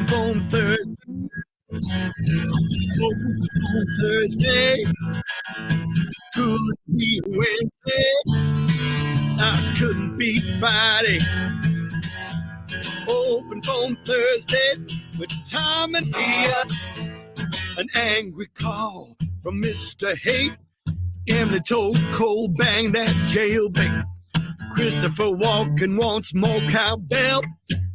Open phone Thursday. Open phone Thursday. Could be Wednesday. Couldn't be Friday. Open phone Thursday with Tom and Tia. An angry call from Mr. Hate. Emily told Cole bang that jailbait. Christopher Walken wants more cowbell.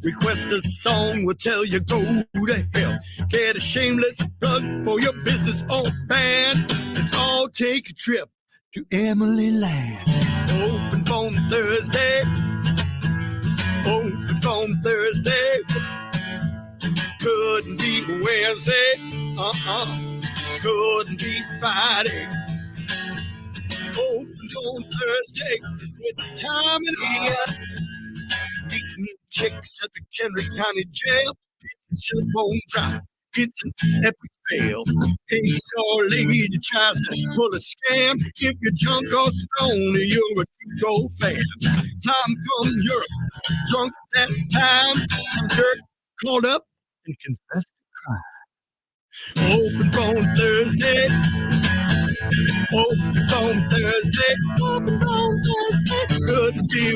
Request a song, we'll tell you go to hell. Get a shameless plug for your business on band. Let's all take a trip to Emily Land. Open phone Thursday. Open phone Thursday. Couldn't be Wednesday. Couldn't be Friday. Open phone Thursday with Tom and Tia. Meeting chicks at the Henry County Jail. Cell phone drop. It's an epic fail. Hey, star lady tries to pull a scam. If you're drunk or stoned, you're a Chico fan. Tom from Europe, drunk that time. Some jerk called up and confessed to crime. Open phone Thursday. Open phone Thursday. Open phone Thursday. Couldn't be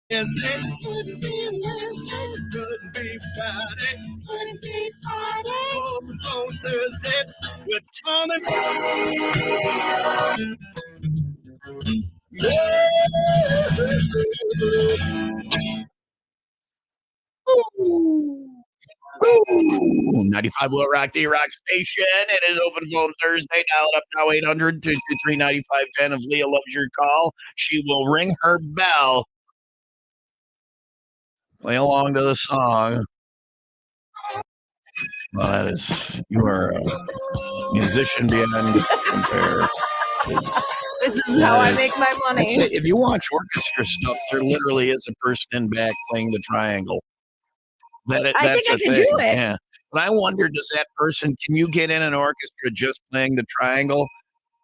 Wednesday. Couldn't be Wednesday. Couldn't be Friday. Couldn't be Friday. Open phone Thursday with Tom and Ooh, 95 WIIL Rock, the Rock Station. It is Open Phone Thursday. Dial it up now, 800-223-9510. If Leah loves your call, she will ring her bell. Play along to the song. Well, that is, you are a musician beyond compare. This is how I make my money. If you watch orchestra stuff, there literally is a person in back playing the triangle. I think I can do it. Yeah. But I wonder, does that person, can you get in an orchestra just playing the triangle?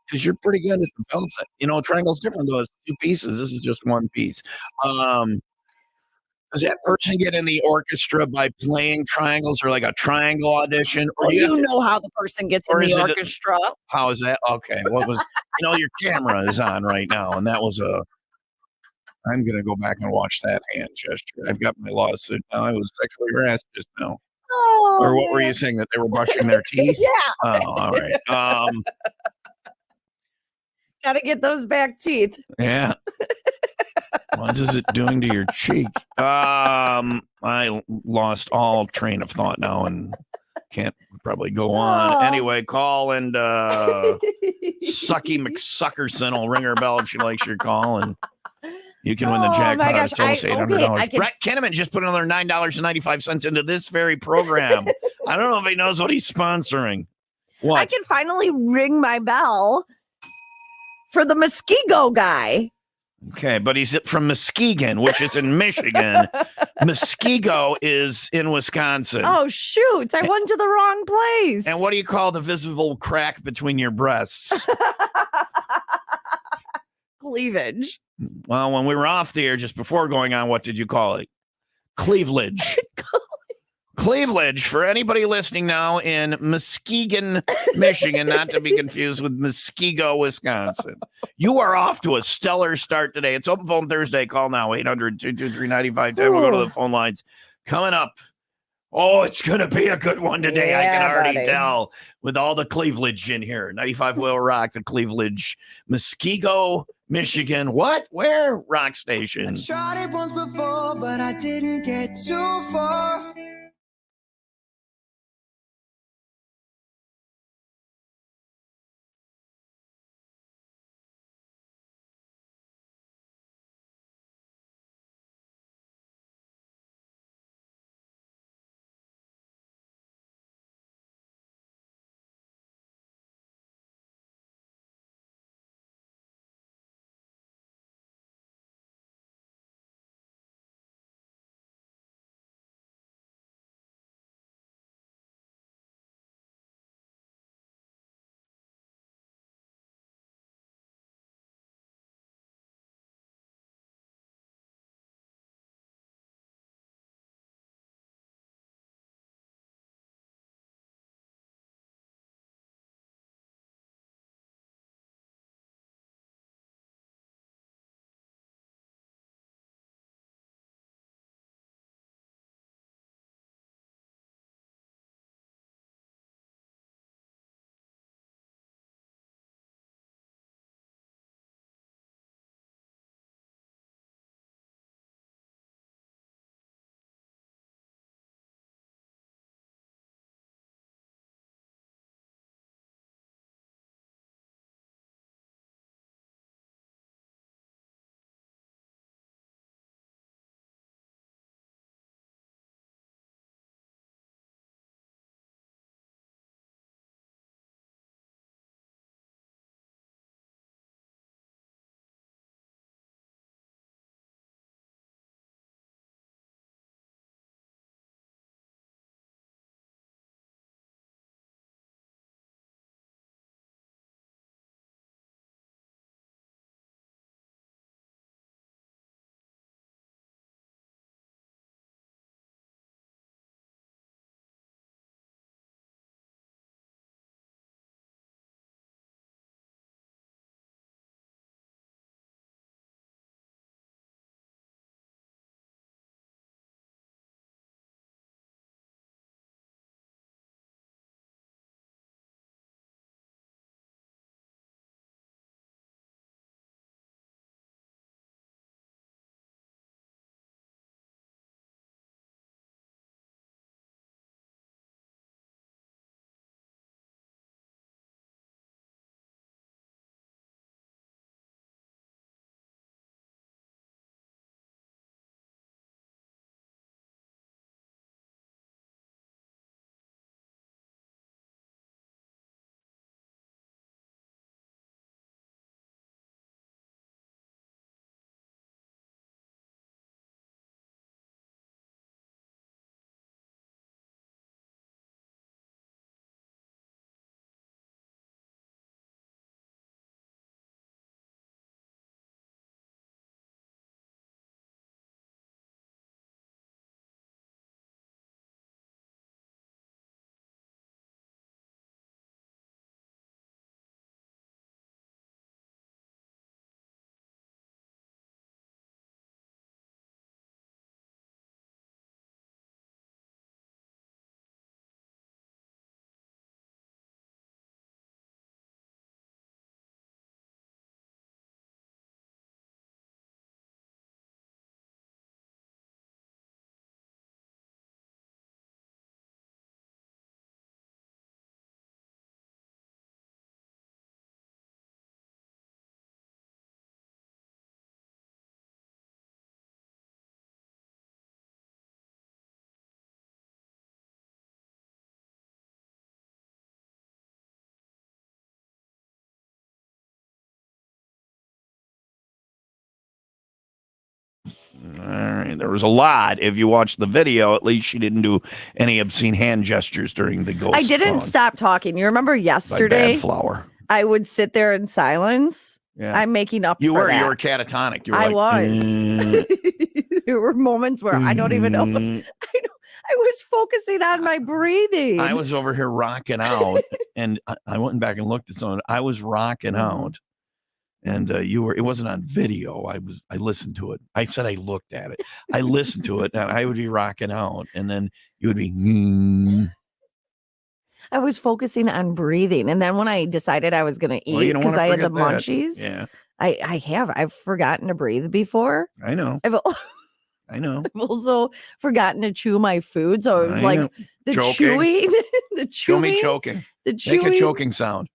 Because you're pretty good at the belt. You know, triangle's different though. It's two pieces. This is just one piece. Does that person get in the orchestra by playing triangles or like a triangle audition? Or well, you know how the person gets in the orchestra. How is that? Okay. What was, you know, your camera is on right now. And that was I'm going to go back and watch that hand gesture. I've got my lawsuit now. I was sexually harassed just now. Oh, or what were you saying, that they were brushing their teeth? Yeah. Oh, all right. Got to get those back teeth. Yeah. What is it doing to your cheek? I lost all train of thought now and can't probably go on. Anyway, call and Sucky McSuckerson will ring her bell if she likes your call, and you can win the jackpot. It's almost $800. Brett Kinnaman just put another $9.95 into this very program. I don't know if he knows what he's sponsoring. What? I can finally ring my bell for the Muskego guy. Okay, but he's from Muskegon, which is in Michigan. Muskego is in Wisconsin. Oh, shoot. I went to the wrong place. And what do you call the visible crack between your breasts? Cleavage. Well, when we were off the air just before going on, what did you call it? Cleavage. Cleavage, for anybody listening now in Muskegon, Michigan, not to be confused with Muskego, Wisconsin. You are off to a stellar start today. It's Open Phone Thursday. Call now, 800-223-9510. We'll go to the phone lines. Coming up. Oh, it's going to be a good one today. Yeah, I can already tell with all the cleavage in here. 95 WIIL Rock, the cleavage. Muskego, Michigan. What? Where? Rock Station. I tried it once before, but I didn't get too far. All right. There was a lot. If you watch the video, at least she didn't do any obscene hand gestures during the ghost I didn't song stop talking. You remember by yesterday? Bad Flower. I would sit there in silence. Yeah. I'm making up You for were. that. You were catatonic. You were I like, was. There were moments where I don't even know. I was focusing on my breathing. I was over here rocking out, and I went back and looked at something. I was rocking out, and you were. It wasn't on video. I listened to it. I said I looked at it. I listened to it, and I would be rocking out, and then you would be. I was focusing on breathing, and then when I decided I was going to Well, you eat don't because wanna I had the forget that. munchies, Yeah, I've forgotten to breathe before. I know. I know. I've also forgotten to chew my food, so it was I like know. the Choking. chewing, the Show me chewing, choking. the Make chewing. a choking sound.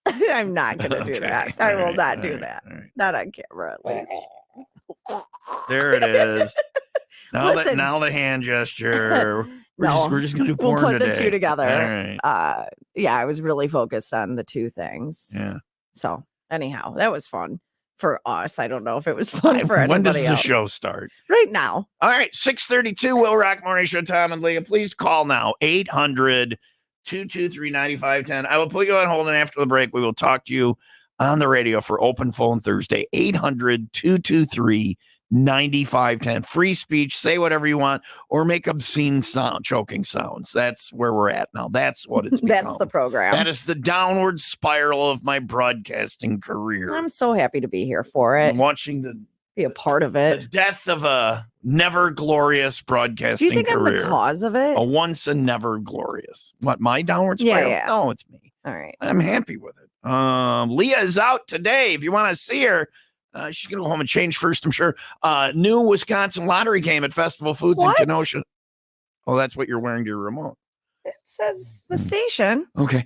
I'm not going to do Okay. that. I All will right. not All do right. that. All right. Not on camera, at least. There it is. Listen. Now the hand gesture. No, We're just gonna do we'll porn put the today. two together. All right. Yeah, I was really focused on the two things. Yeah. So anyhow, that was fun for us. I don't know if it was fun for anybody When does the else. show start? Right now. All right, 6:32. Will Rock Morning Show. Tom and Leah. Please call now. 800-223-9510. I will put you on hold, and after the break, we will talk to you on the radio for Open Phone Thursday. 800-223-9510. Free speech. Say whatever you want, or make obscene choking sounds. That's where we're at now. That's what it's become. That's the program. That is the downward spiral of my broadcasting career. I'm so happy to be here for it. I'm watching Be a part of the it. death of a never glorious broadcasting Do you think career. I'm the cause of it? A once and never glorious. What, my downward spiral? Yeah. No, it's me. All right. I'm happy with it. Leah is out today. If you want to see her, she's going to go home and change first, I'm sure. New Wisconsin lottery game at Festival Foods What? in Kenosha. Oh, that's what you're wearing to your remote. It says the station. Okay.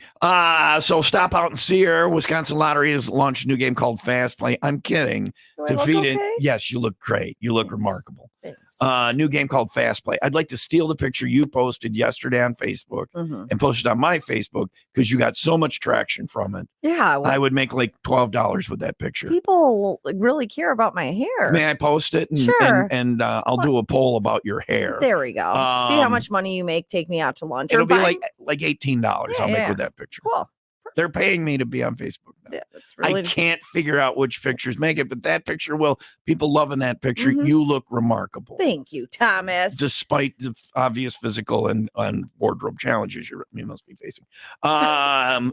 So stop out and see her. Wisconsin Lottery has launched a new game called Fast Play. I'm kidding. Do I look okay? Yes, you look great. You look Thanks. remarkable. Thanks. New game called Fast Play. I'd like to steal the picture you posted yesterday on Facebook and post it on my Facebook because you got so much traction from it. Yeah. Well, I would make like $12 with that picture. people really care about my hair. May I post it? Sure. And I'll do a poll about your hair. There we go. See how Um, much money you make. Take me out to lunch. It'll or be buy- like $18 I'll make Yeah. with that picture. cool. They're paying me to be on Facebook now. Yeah, that's really I can't figure out which pictures make it, but that picture will. People loving that picture. Mhm. You look remarkable. Thank you, Thomas. Despite the obvious physical and wardrobe challenges you must be facing.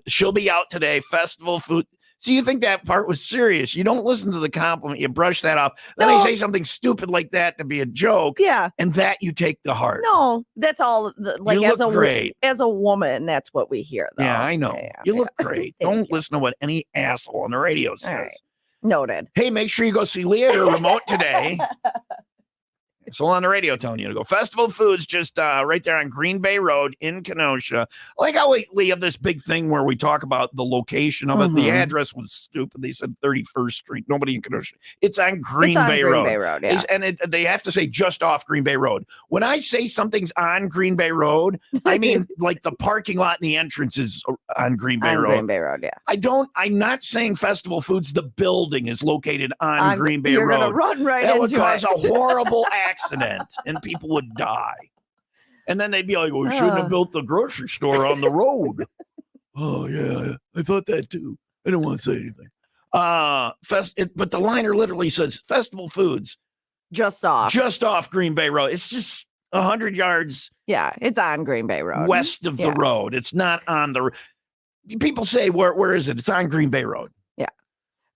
She'll be out today. Festival Food. So you think that part was serious. You don't listen to the compliment. You brush that off. Then I No. say something stupid like that to be a joke, yeah. and that you take to heart. No, that's all. Like You as look great. as a woman, that's what we hear. Though. Yeah, I know. Yeah, You yeah. look great. Thank Don't you. listen to what any asshole on the radio says. right. Noted. Hey, make sure you go see Leah at her remote today. So on the radio telling you to go. Festival Foods just right there on Green Bay Road in Kenosha. I like how we have this big thing where we talk about the location of it. The address was stupid. They said 31st Street. Nobody in Kenosha. It's on Green It's on Bay Green Road. Bay Road. Yeah. They have to say just off Green Bay Road. When I say something's on Green Bay Road, I mean like the parking lot and the entrance is on Green Bay on Road. Green Bay Road. Yeah. I'm not saying Festival Foods, the building is located on Green Bay You're Road. gonna run right That would into cause it. a horrible accident and people would die. And then they'd be like, we shouldn't have built the grocery store on the road. Oh, yeah, I thought that too. I didn't want to say anything. But the liner literally says Festival Foods Just off. just off Green Bay Road. It's just 100 yards Yeah, it's on Green Bay Road. west of the road. It's not on the. People say, where is it? It's on Green Bay Road.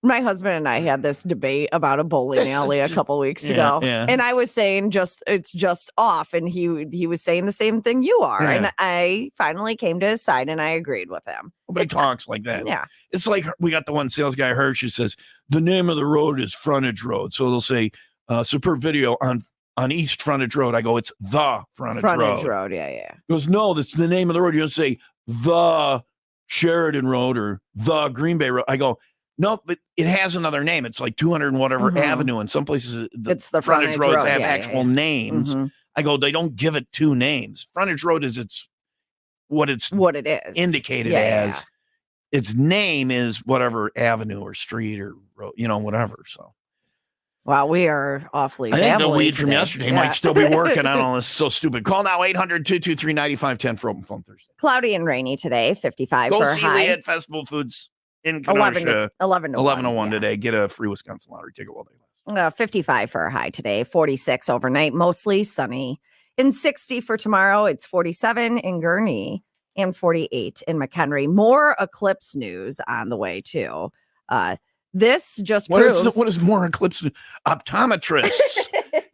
My husband and I had this debate about a bowling This is alley a just- couple weeks yeah, ago. yeah. And I was saying it's just off. And he was saying the same thing you are. Yeah. And I finally came to his side and I agreed with him. Nobody talks like that. Yeah. It's like we got the one sales guy, Hirsch, who says the name of the road is Frontage Road. So they'll say superb video on East Frontage Road. I go, it's the Frontage Road. Yeah, yeah. He goes, no, that's the name of the road. You don't say the Sheridan Road or the Green Bay Road. I go, no, but it has another name. It's like 200 and whatever Avenue. And some places, It's the frontage frontage roads road. have Yeah, actual yeah. names. Mhm. I go, they don't give it two names. Frontage Road is what it's What it is. indicated Yeah, as. Its name is whatever avenue or street or road, whatever. So Wow, we are awfully I think the family weed from today. yesterday Yeah. might still be working. I don't know. This is so stupid. Call now 800-223-9510 for open phone Thursday. Cloudy and rainy today, 55 Go for a see high. Lee at Festival Foods in 11 Kenosha. to 11 to 11 to 1 yeah. today. Get a free Wisconsin lottery ticket while they last. 55 for a high today, 46 overnight, mostly sunny. In 60 for tomorrow, it's 47 in Gurnee and 48 in McHenry. More eclipse news on the way, too. This just proves... What is more eclipse? Optometrists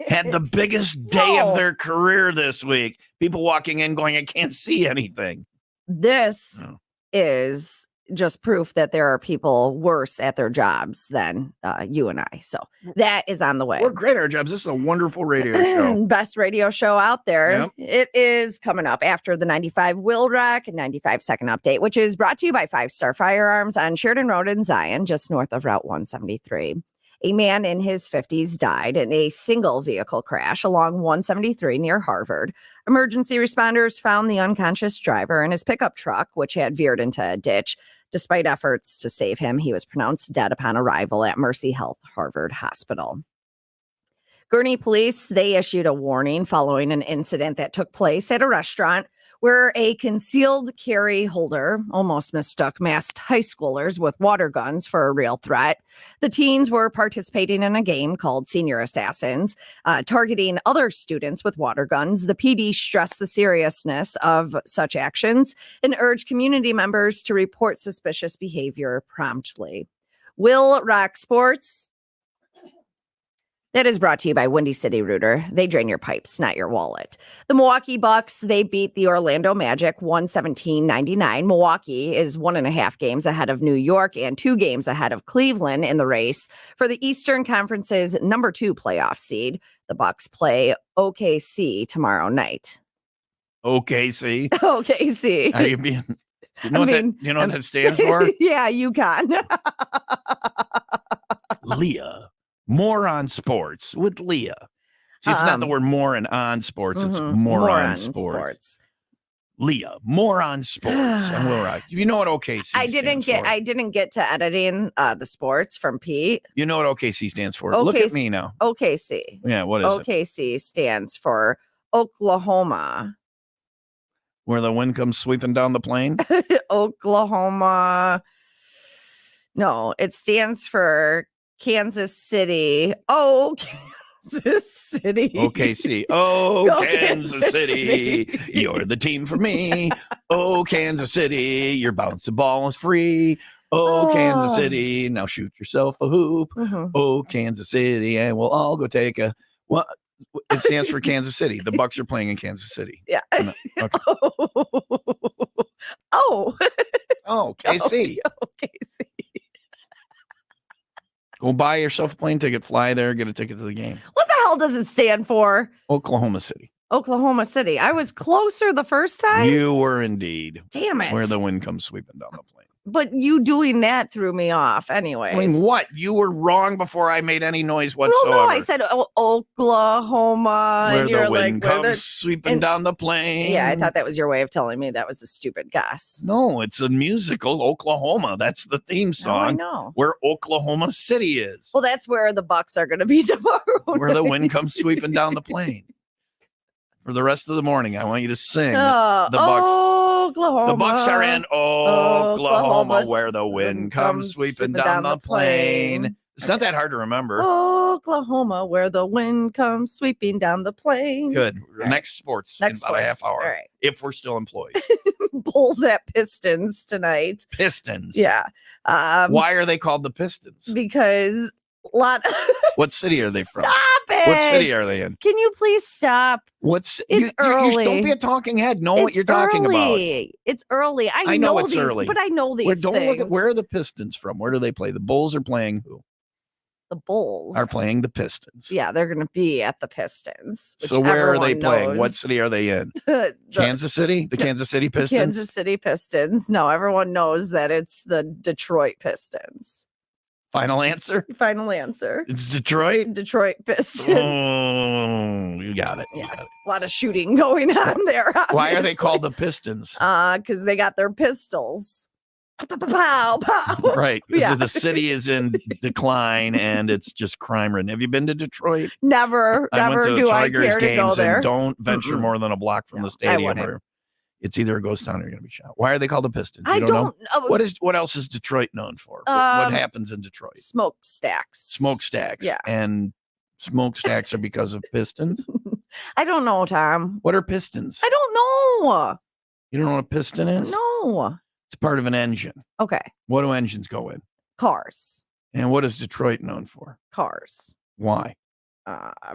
had the biggest day of their career this week. People walking in going, I can't see anything. This is just proof that there are people worse at their jobs than you and I. So that is on the way. We're great at our jobs. This is a wonderful radio show. Best radio show out there. Yep. It is coming up after the 95 WIIL Rack and 95 second update, which is brought to you by 5 Star Firearms on Sheridan Road in Zion, just north of Route 173. A man in his 50s died in a single vehicle crash along 173 near Harvard. Emergency responders found the unconscious driver in his pickup truck, which had veered into a ditch. Despite efforts to save him, he was pronounced dead upon arrival at Mercy Health Harvard Hospital. Gurnee police, they issued a warning following an incident that took place at a restaurant where a concealed carry holder almost mistook masked high schoolers with water guns for a real threat. The teens were participating in a game called Senior Assassins, targeting other students with water guns. The PD stressed the seriousness of such actions and urged community members to report suspicious behavior promptly. WIIL Rock Sports. That is brought to you by Windy City Rooter. They drain your pipes, not your wallet. The Milwaukee Bucks, they beat the Orlando Magic 117-99. Milwaukee is 1.5 games ahead of New York and 2 games ahead of Cleveland in the race for the Eastern Conference's number 2 playoff seed. The Bucks play OKC tomorrow night. OKC? OKC. Are you being... You know what that stands for? Yeah, UConn. Leah. More on sports with Leah. See, it's not the word more and on sports. It's more on sports. Leah, more on sports. And we'll rock. You know what OKC I didn't get to editing the sports from Pete. You know what OKC stands for. OKC, Look at me now. OKC. Yeah, what is it? OKC stands for Oklahoma. Where the wind comes sweeping down the plain? Oklahoma. No, it stands for Kansas City. Oh, Kansas City. OKC. Oh, Kansas City. You're the team for me. Oh, Kansas City. Your bounce ball is free. Oh, Kansas City. Now shoot yourself a hoop. Oh, Kansas City. And we'll all go take a... Well, it stands for Kansas City. The Bucks are playing in Kansas City. Yeah. Okay. Oh, KC. KC. Go buy yourself a plane ticket, fly there, get a ticket to the game. What the hell does it stand for? Oklahoma City. Oklahoma City. I was closer the first time. You were indeed. Damn it. Where the wind comes sweeping down the plain. But you doing that threw me off anyway. I mean, what? You were wrong before I made any noise whatsoever. Well, no, I said Oklahoma. Where and the you're wind like, comes sweeping down the plain. Yeah, I thought that was your way of telling me that was a stupid guess. No, it's a musical, Oklahoma. That's the theme song. I know. Where Oklahoma City is. Well, that's where the Bucks are going to be tomorrow. Where the wind comes sweeping down the plain. For the rest of the morning, I want you to sing the Bucks. Oklahoma. The Bucks are in Oklahoma, where the wind comes sweeping down the plain. It's not that hard to remember. Oklahoma, where the wind comes sweeping down the plain. Good. Next sports in about a half hour. All right. If we're still employed. Bulls at Pistons tonight. Pistons. Yeah. Why are they called the Pistons? Because what city are they from? Stop it. What city are they in? Can you please stop? It's early. Don't be a talking head. Know what you're talking about. It's early. I know it's early. But I know these Don't things. look at where are the Pistons from? Where do they play? The Bulls are playing who? The Bulls are playing the Pistons. Yeah, they're going to be at the Pistons. So where are they playing? What city are they in? Kansas City? The Kansas City Pistons? Kansas City Pistons. No, everyone knows that it's the Detroit Pistons. Final answer? Final answer. It's Detroit? Detroit Pistons. Oh, you got it. Yeah. A lot of shooting going on there. Obviously. Why are they called the Pistons? Because they got their pistols. Pow, pow. Right. Because Yeah. the city is in decline and it's just crime ridden. Have you been to Detroit? Never I went to do I Tigers care to go games there. and don't venture Mm-mm. more than a block from No, the I stadium wouldn't. or it's either a ghost town or you're going to be shot. Why are they called the Pistons? You I don't know? don't. What else is Detroit known for? What happens in Detroit? Smokestacks. Smokestacks. Yeah. And smokestacks are because of pistons? I don't know, Tom. What are pistons? I don't know. You don't know what a piston is? No. It's part of an engine. Okay. What do engines go in? Cars. And what is Detroit known for? Cars. Why?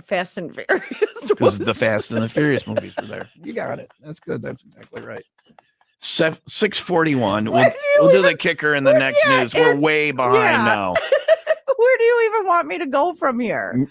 Fast and Furious. Because the Fast and the Furious movies were there. You got it. That's good. That's exactly right. 6:41. We'll do the kicker in the next news. We're way behind now. Where do you even want me to go from here?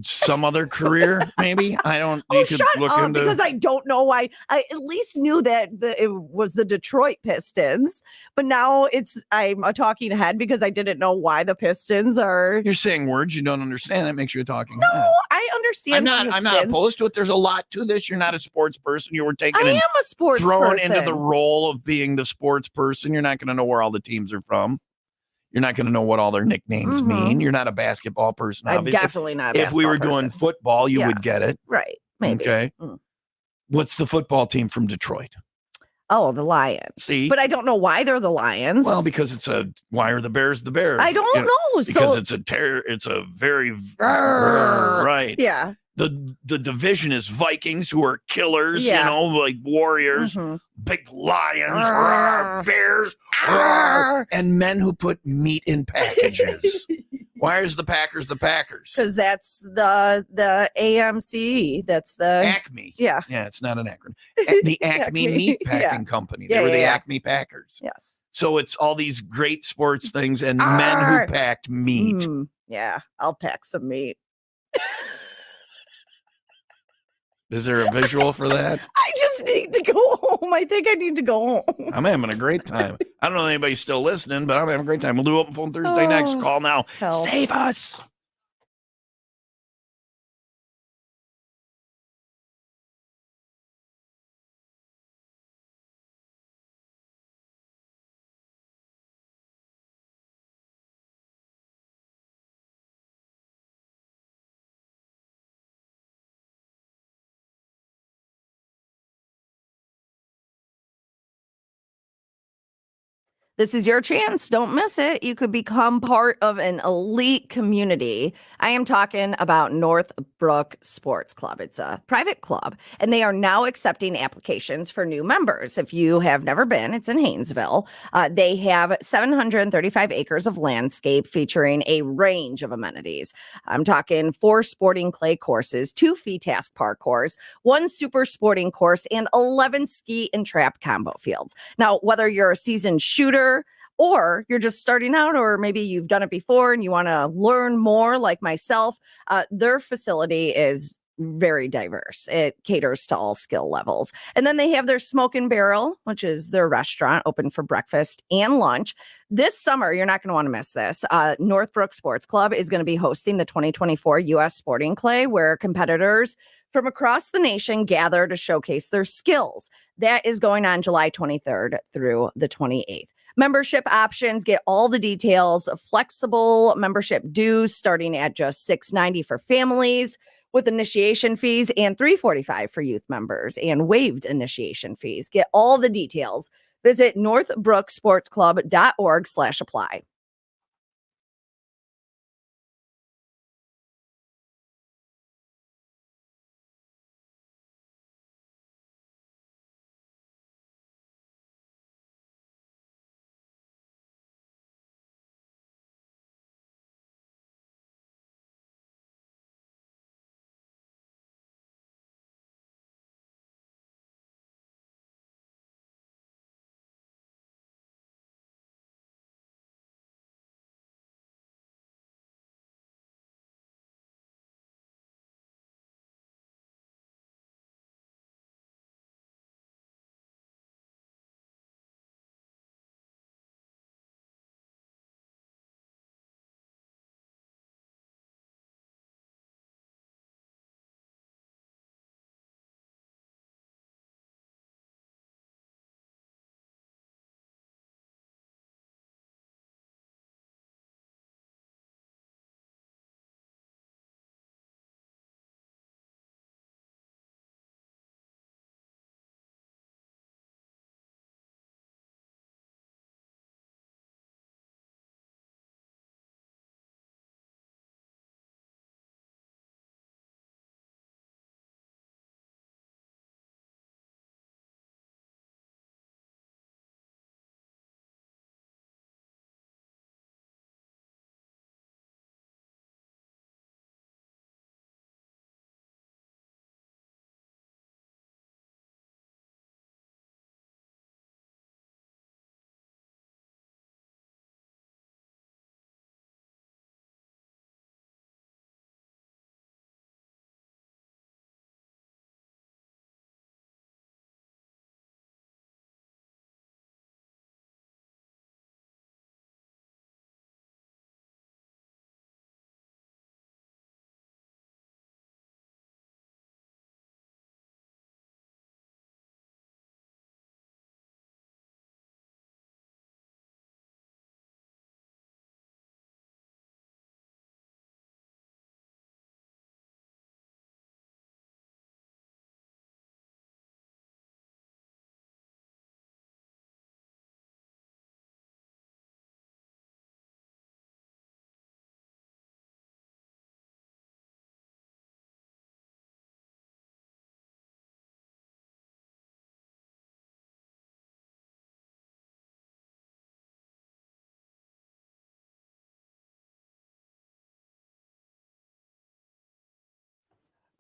Some other career, maybe? I don't. Oh, You could shut look up! into Because I don't know why. I at least knew that it was the Detroit Pistons, but now I'm a talking head because I didn't know why the Pistons are. You're saying words you don't understand. That makes you a talking No, head. I understand. I'm not opposed to it. There's a lot to this. You're not a sports person. You were taken I and am a sports thrown person. into the role of being the sports person. You're not going to know where all the teams are from. You're not going to know what all their nicknames mean. You're not a basketball person, obviously. I'm definitely not a If we basketball were person. doing football, you would get it. Right. Maybe. Okay. Mm. What's the football team from Detroit? Oh, the Lions. See? But I don't know why they're the Lions. Well, because why are the Bears the Bears? I don't know. Because So it's a very right. yeah. The division is Vikings, who are killers, Yeah. like warriors, Mhm. big lions, bears, and men who put meat in packages. Why is the Packers the Packers? Because that's the AMC. That's the Acme. yeah. Yeah, it's not an acronym. The Acme Acme. Meat Packing Yeah. Company. Yeah, They were the yeah. Acme Packers. Yes. So it's all these great sports things and men who packed meat. Yeah, I'll pack some meat. Is there a visual for that? I just need to go home. I think I need to go home. I'm having a great time. I don't know if anybody's still listening, but I'm having a great time. We'll do Open Phone Thursday next. Oh, Call now. hell. Save us. This is your chance. Don't miss it. You could become part of an elite community. I am talking about Northbrook Sports Club. It's a private club, and they are now accepting applications for new members. If you have never been, it's in Haynesville. They have 735 acres of landscape featuring a range of amenities. I'm talking 4 sporting clay courses, 2 FETASC parkours, 1 super sporting course, and 11 ski and trap combo fields. Now, whether you're a seasoned shooter, or you're just starting out, or maybe you've done it before and you want to learn more like myself, their facility is very diverse. It caters to all skill levels. And then they have their Smoke and Barrel, which is their restaurant open for breakfast and lunch. This summer, you're not going to want to miss this. Northbrook Sports Club is going to be hosting the 2024 U.S. Sporting Clay, where competitors from across the nation gather to showcase their skills. That is going on July 23rd through the 28th. Membership options, get all the details, flexible membership dues starting at just $6.90 for families with initiation fees and $3.45 for youth members and waived initiation fees. Get all the details. Visit northbrooksportsclub.org/apply.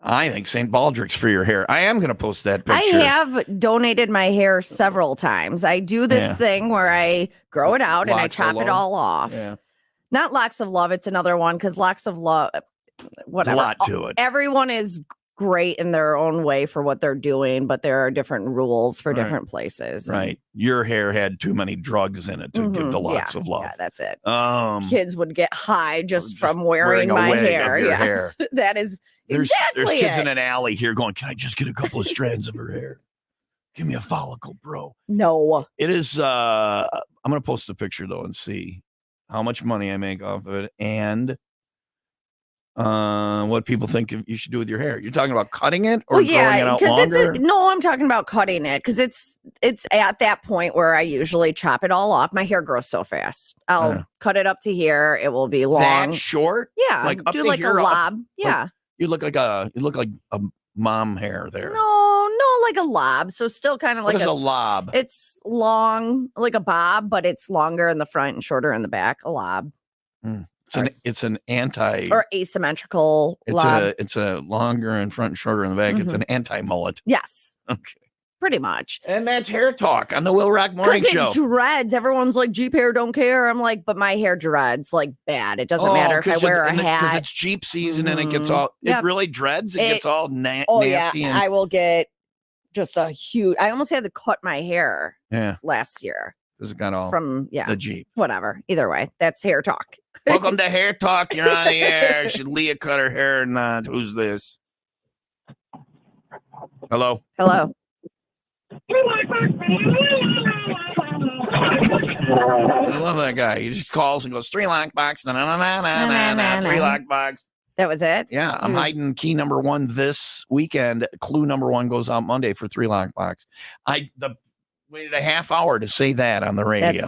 I think St. Baldrick's for your hair. I am going to post that I picture. have donated my hair several times. I do this Yeah. thing where I grow it out and I Locks of chop it Love? all off. Yeah. Not Locks of Love. It's another one because Locks of Love, There's whatever. a lot to it. Everyone is great in their own way for what they're doing, but there are different rules for Right. different places. Right. Your hair had too many drugs in it to give the Locks of Love. Yeah, that's it. Um, Kids would get high just just from wearing wearing a my wig of hair. your Yes, hair. that is there's exactly kids it. in an alley here going, can I just get a couple of strands of her hair? Give me a follicle, bro. No. It is, I'm going to post a picture, though, and see how much money I make off of it and what people think you should do with your hair. You're talking about cutting it or growing it out longer? No, I'm talking about cutting it because it's at that point where I usually chop it all off. My hair grows so fast. I'll cut it up to here. It will be long. That short? Yeah, Like up do to like here, a up- lob. Yeah. You look like a mom hair there. No, like a lob. So still kind of What like is a lob? It's long, like a bob, but it's longer in the front and shorter in the back. A lob. It's an anti or asymmetrical lob. It's a longer in front and shorter in the back. It's an anti-mullet. Yes, Okay. pretty much. And that's Hair Talk on the WIIL Rock Morning Because Show. it dreads. Everyone's like, Jeep hair don't care. I'm like, but my hair dreads like bad. It doesn't matter if I wear a hat. Because it's Jeep season and it gets all, it really dreads. It gets all nasty. Yeah, I will get just a huge, I almost had to cut my hair last year. Because it got all from the Jeep. Whatever. Either way, that's Hair Talk. Welcome to Hair Talk. You're on the air. Should Leah cut her hair or not? Who's this? Hello. Hello. I love that guy. He just calls and goes, 3 lock box, 3 lock box. That was it? Yeah, I'm hiding key number 1 this weekend. Clue number 1 goes out Monday for 3 lock box. Waited a half hour to say that on the radio.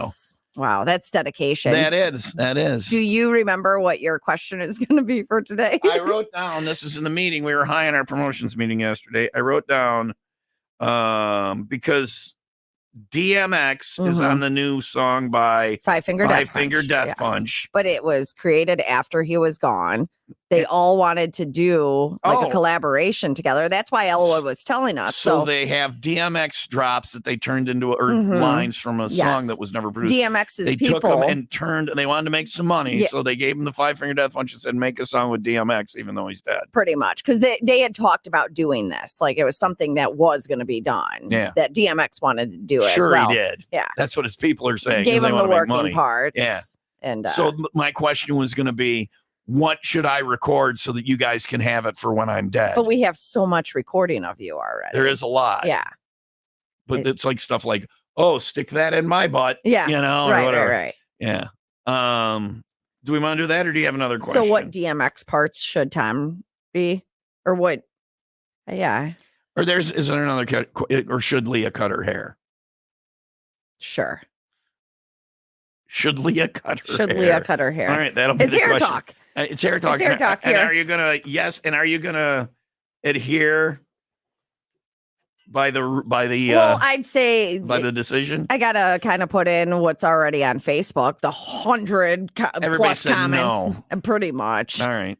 Wow, that's dedication. That is. Do you remember what your question is going to be for today? I wrote down, this is in the meeting. We were high in our promotions meeting yesterday. I wrote down, because DMX is on the new song by Five Finger Death Punch. But it was created after he was gone. They all wanted to do like a collaboration together. That's why Elwood was telling us. So they have DMX drops that they turned into lines from a song that was never produced. DMX's they people. took them and they wanted to make some money. Yeah. So they gave him the Five Finger Death Punch and said, make a song with DMX, even though he's dead. Pretty much. Because they had talked about doing this. Like it was something that was going to be done. Yeah. That DMX wanted to do as well. Sure he did. Yeah. That's what his people are saying. Gave him the working money. parts. Yeah. And so my question was going to be, what should I record so that you guys can have it for when I'm dead? But we have so much recording of you already. There is a lot. Yeah. But it's like stuff like, oh, stick that in my butt. Yeah. You know, or whatever. Right. Yeah. Do we want to do that or do you have another question? So what DMX parts should Tom be? Or what? Yeah. Or is there another cut, or should Leah cut her hair? Sure. Should Leah cut her hair? Should Leah cut her hair? All right, that'll be the Hair question. Talk. It's Hair Talk. It's Hair Talk and here. are you gonna are you gonna adhere by the well, I'd say by the decision? I gotta kind of put in what's already on Facebook, the 100 plus said comments, no. and pretty much. All right.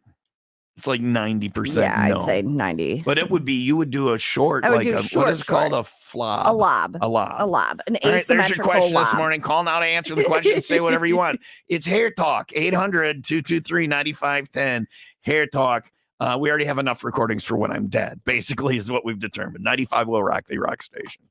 It's like 90%. Yeah, no. I'd say 90. But it would be, you would do a short, I would like do a short, what is it called? A flob. A lob. A lob. A lob. An All right, there's your asymmetrical question lob. this morning. Call now to answer the question. Say whatever you want. It's Hair Talk, 800-223-9510. Hair Talk. We already have enough recordings for when I'm dead, basically, is what we've determined. 95 WIIL Rock, the rock station.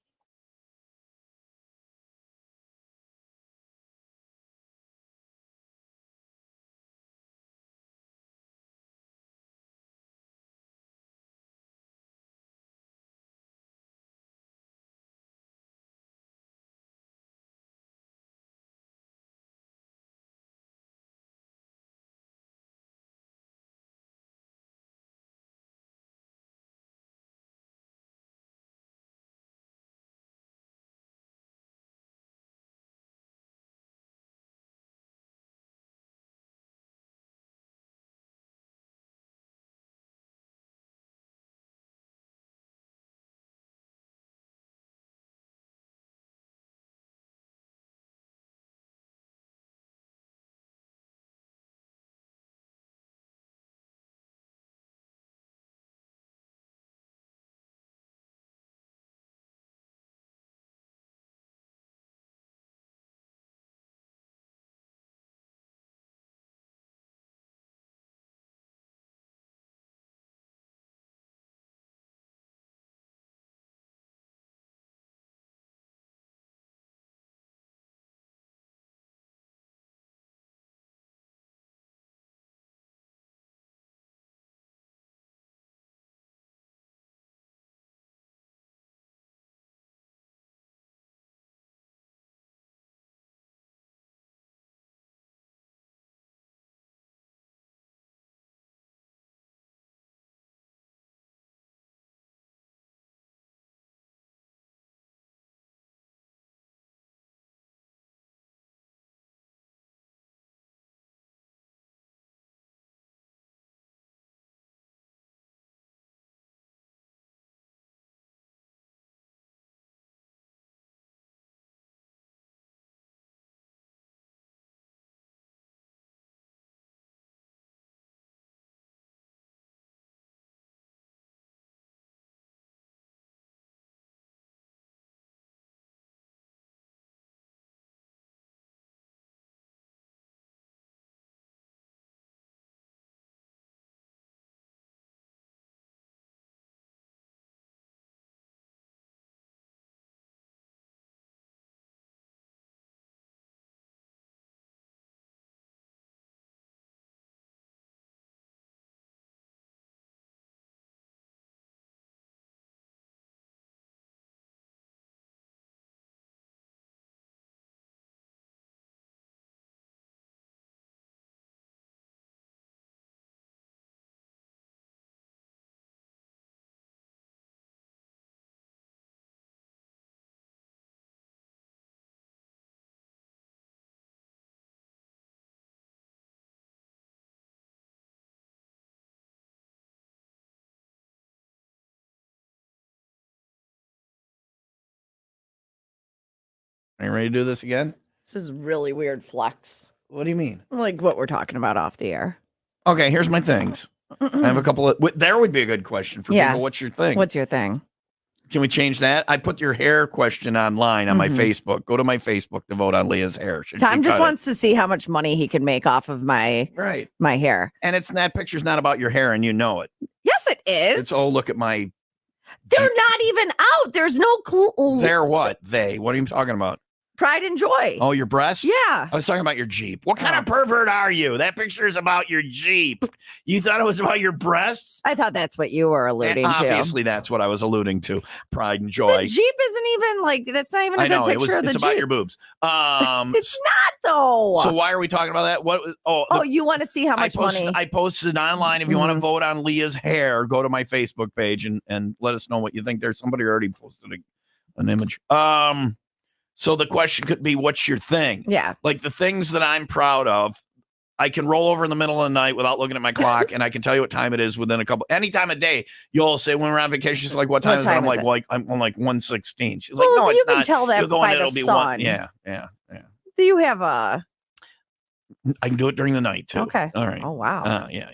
Are you ready to do this again? This is really weird flex. What do you mean? Like what we're talking about off the air. Okay, here's my things. I have a couple of. There would be a good question for Yeah. people. What's your thing? What's your thing? Can we change that? I put your hair question online on my Facebook. Go to my Facebook to vote on Leah's hair. Should Tom she just cut it? wants to see how much money he can make off of my hair. And that picture's not about your hair, and you know it. Yes, it is. It's look at my. They're not even out. There's no clue. They're what? What are you talking about? Pride and joy. Oh, your breasts? Yeah. I was talking about your Jeep. What kind of pervert are you? That picture is about your Jeep. You thought it was about your breasts? I thought that's what you were alluding to. Obviously, that's what I was alluding to. Pride and joy. The Jeep isn't even like, that's not even a good picture of the Jeep. It's about your boobs. It's not though. So why are we talking about that? You want to see how much money? I posted online. If you want to vote on Leah's hair, go to my Facebook page and let us know what you think. There's somebody already posted an image. So the question could be, what's your thing? Yeah. Like the things that I'm proud of, I can roll over in the middle of the night without looking at my clock, and I can tell you what time it is within any time of day. You'll say when we're on vacation, she's like, "What time is it?" I'm like, I'm like 1:16. She's like, "No, it's not." You can tell that by the sun. Yeah. Do you have a? I can do it during the night too. Okay. All right. Oh wow. Yeah.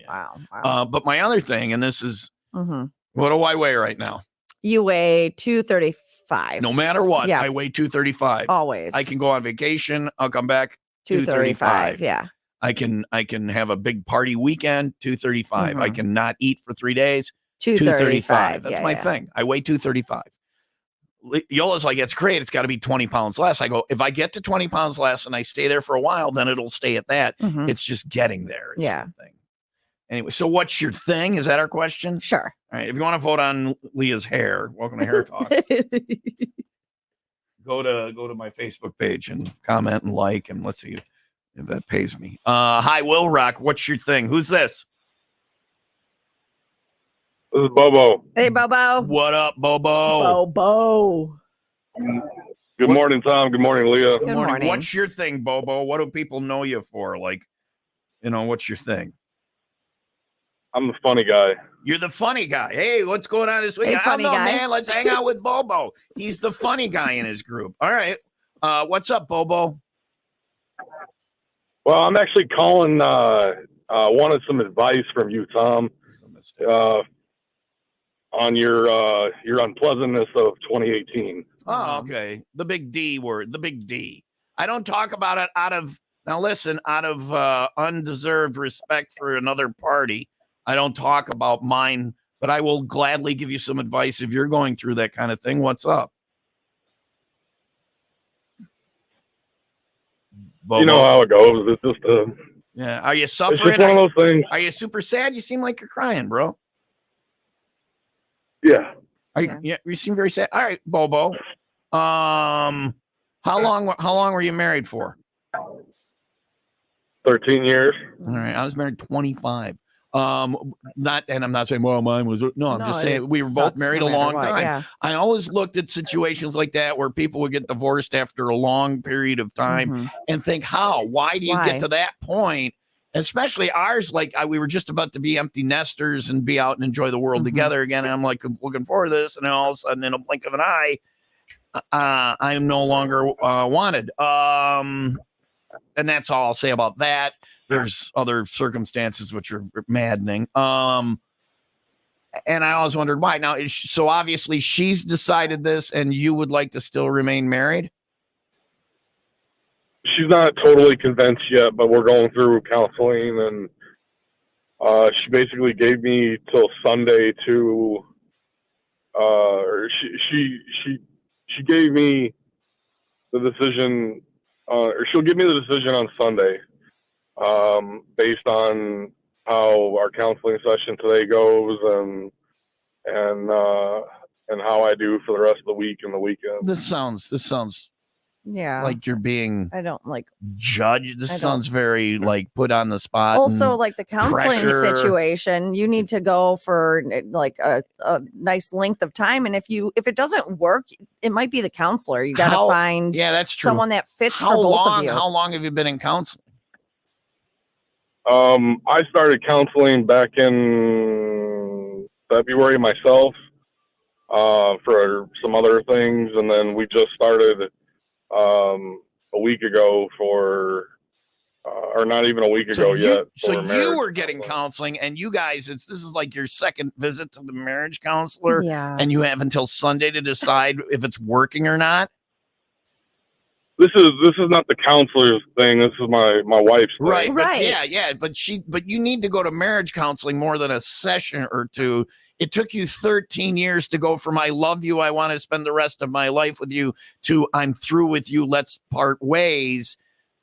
Wow. But my other thing, and this is, what do I weigh right now? You weigh 235. No matter what, I weigh 235. Always. I can go on vacation. I'll come back 235. Yeah. I can have a big party weekend, 235. I can not eat for 3 days, 235. That's my thing. I weigh 235. Yola's like, it's great. It's got to be 20 pounds less. I go, if I get to 20 pounds less and I stay there for a while, then it'll stay at that. It's just getting there. It's the thing. Anyway, so what's your thing? Is that our question? Sure. All right. If you want to vote on Leah's hair, welcome to Hair Talk. Go to my Facebook page and comment and like, and let's see if that pays me. Hi, Will Rock. What's your thing? Who's this? This is Bobo. Hey, Bobo. What up, Bobo? Bobo. Good morning, Tom. Good morning, Leah. Good morning. What's your thing, Bobo? What do people know you for? Like, what's your thing? I'm the funny guy. You're the funny guy. Hey, what's going on this week? Hey, I don't know, funny guy. man. Let's hang out with Bobo. He's the funny guy in his group. All right. What's up, Bobo? Well, I'm actually calling. Wanted some advice from you, Tom, on your unpleasantness of 2018. Oh, okay. The big D word. The big D. I don't talk about it out of undeserved respect for another party. I don't talk about mine, but I will gladly give you some advice if you're going through that kind of thing. What's up? Bobo. You know how it goes. It's just yeah. Are you suffering? It's just one of those things. Are you super sad? You seem like you're crying, bro. Yeah. You seem very sad. All right, Bobo. How long were you married for? 13 years. All right. I was married 25. I'm not saying, well, mine was, I'm just saying we were both married a long time. Yeah. I always looked at situations like that where people would get divorced after a long period of time and think, why do you get to that point? Especially ours, we were just about to be empty nesters and be out and enjoy the world together again. And I'm like, looking forward to this. And then all of a sudden, in a blink of an eye, I'm no longer wanted. And that's all I'll say about that. There's other circumstances which are maddening. And I always wondered why. Now, so obviously she's decided this, and you would like to still remain married? She's not totally convinced yet, but we're going through counseling, and she basically gave me till Sunday to, or she gave me the decision, or she'll give me the decision on Sunday. Based on how our counseling session today goes and how I do for the rest of the week and the weekend. This sounds like you're being judged. This sounds very put on the spot. Also, the counseling pressure. Situation, you need to go for a nice length of time. And if it doesn't work, it might be the counselor. You got to find that's true. someone that fits for both of you. How long have you been in counseling? I started counseling back in February myself, for some other things. And then we just started a week ago for, or not even a week ago yet. So for you were getting counseling. counseling, and you guys, this is like your second visit to the marriage counselor, Yeah. and you have until Sunday to decide if it's working or not. This is not the counselor's thing. This is my wife's thing. Right. But Right. yeah. But you need to go to marriage counseling more than a session or two. It took you 13 years to go from I love you, I want to spend the rest of my life with you, to I'm through with you, let's part ways.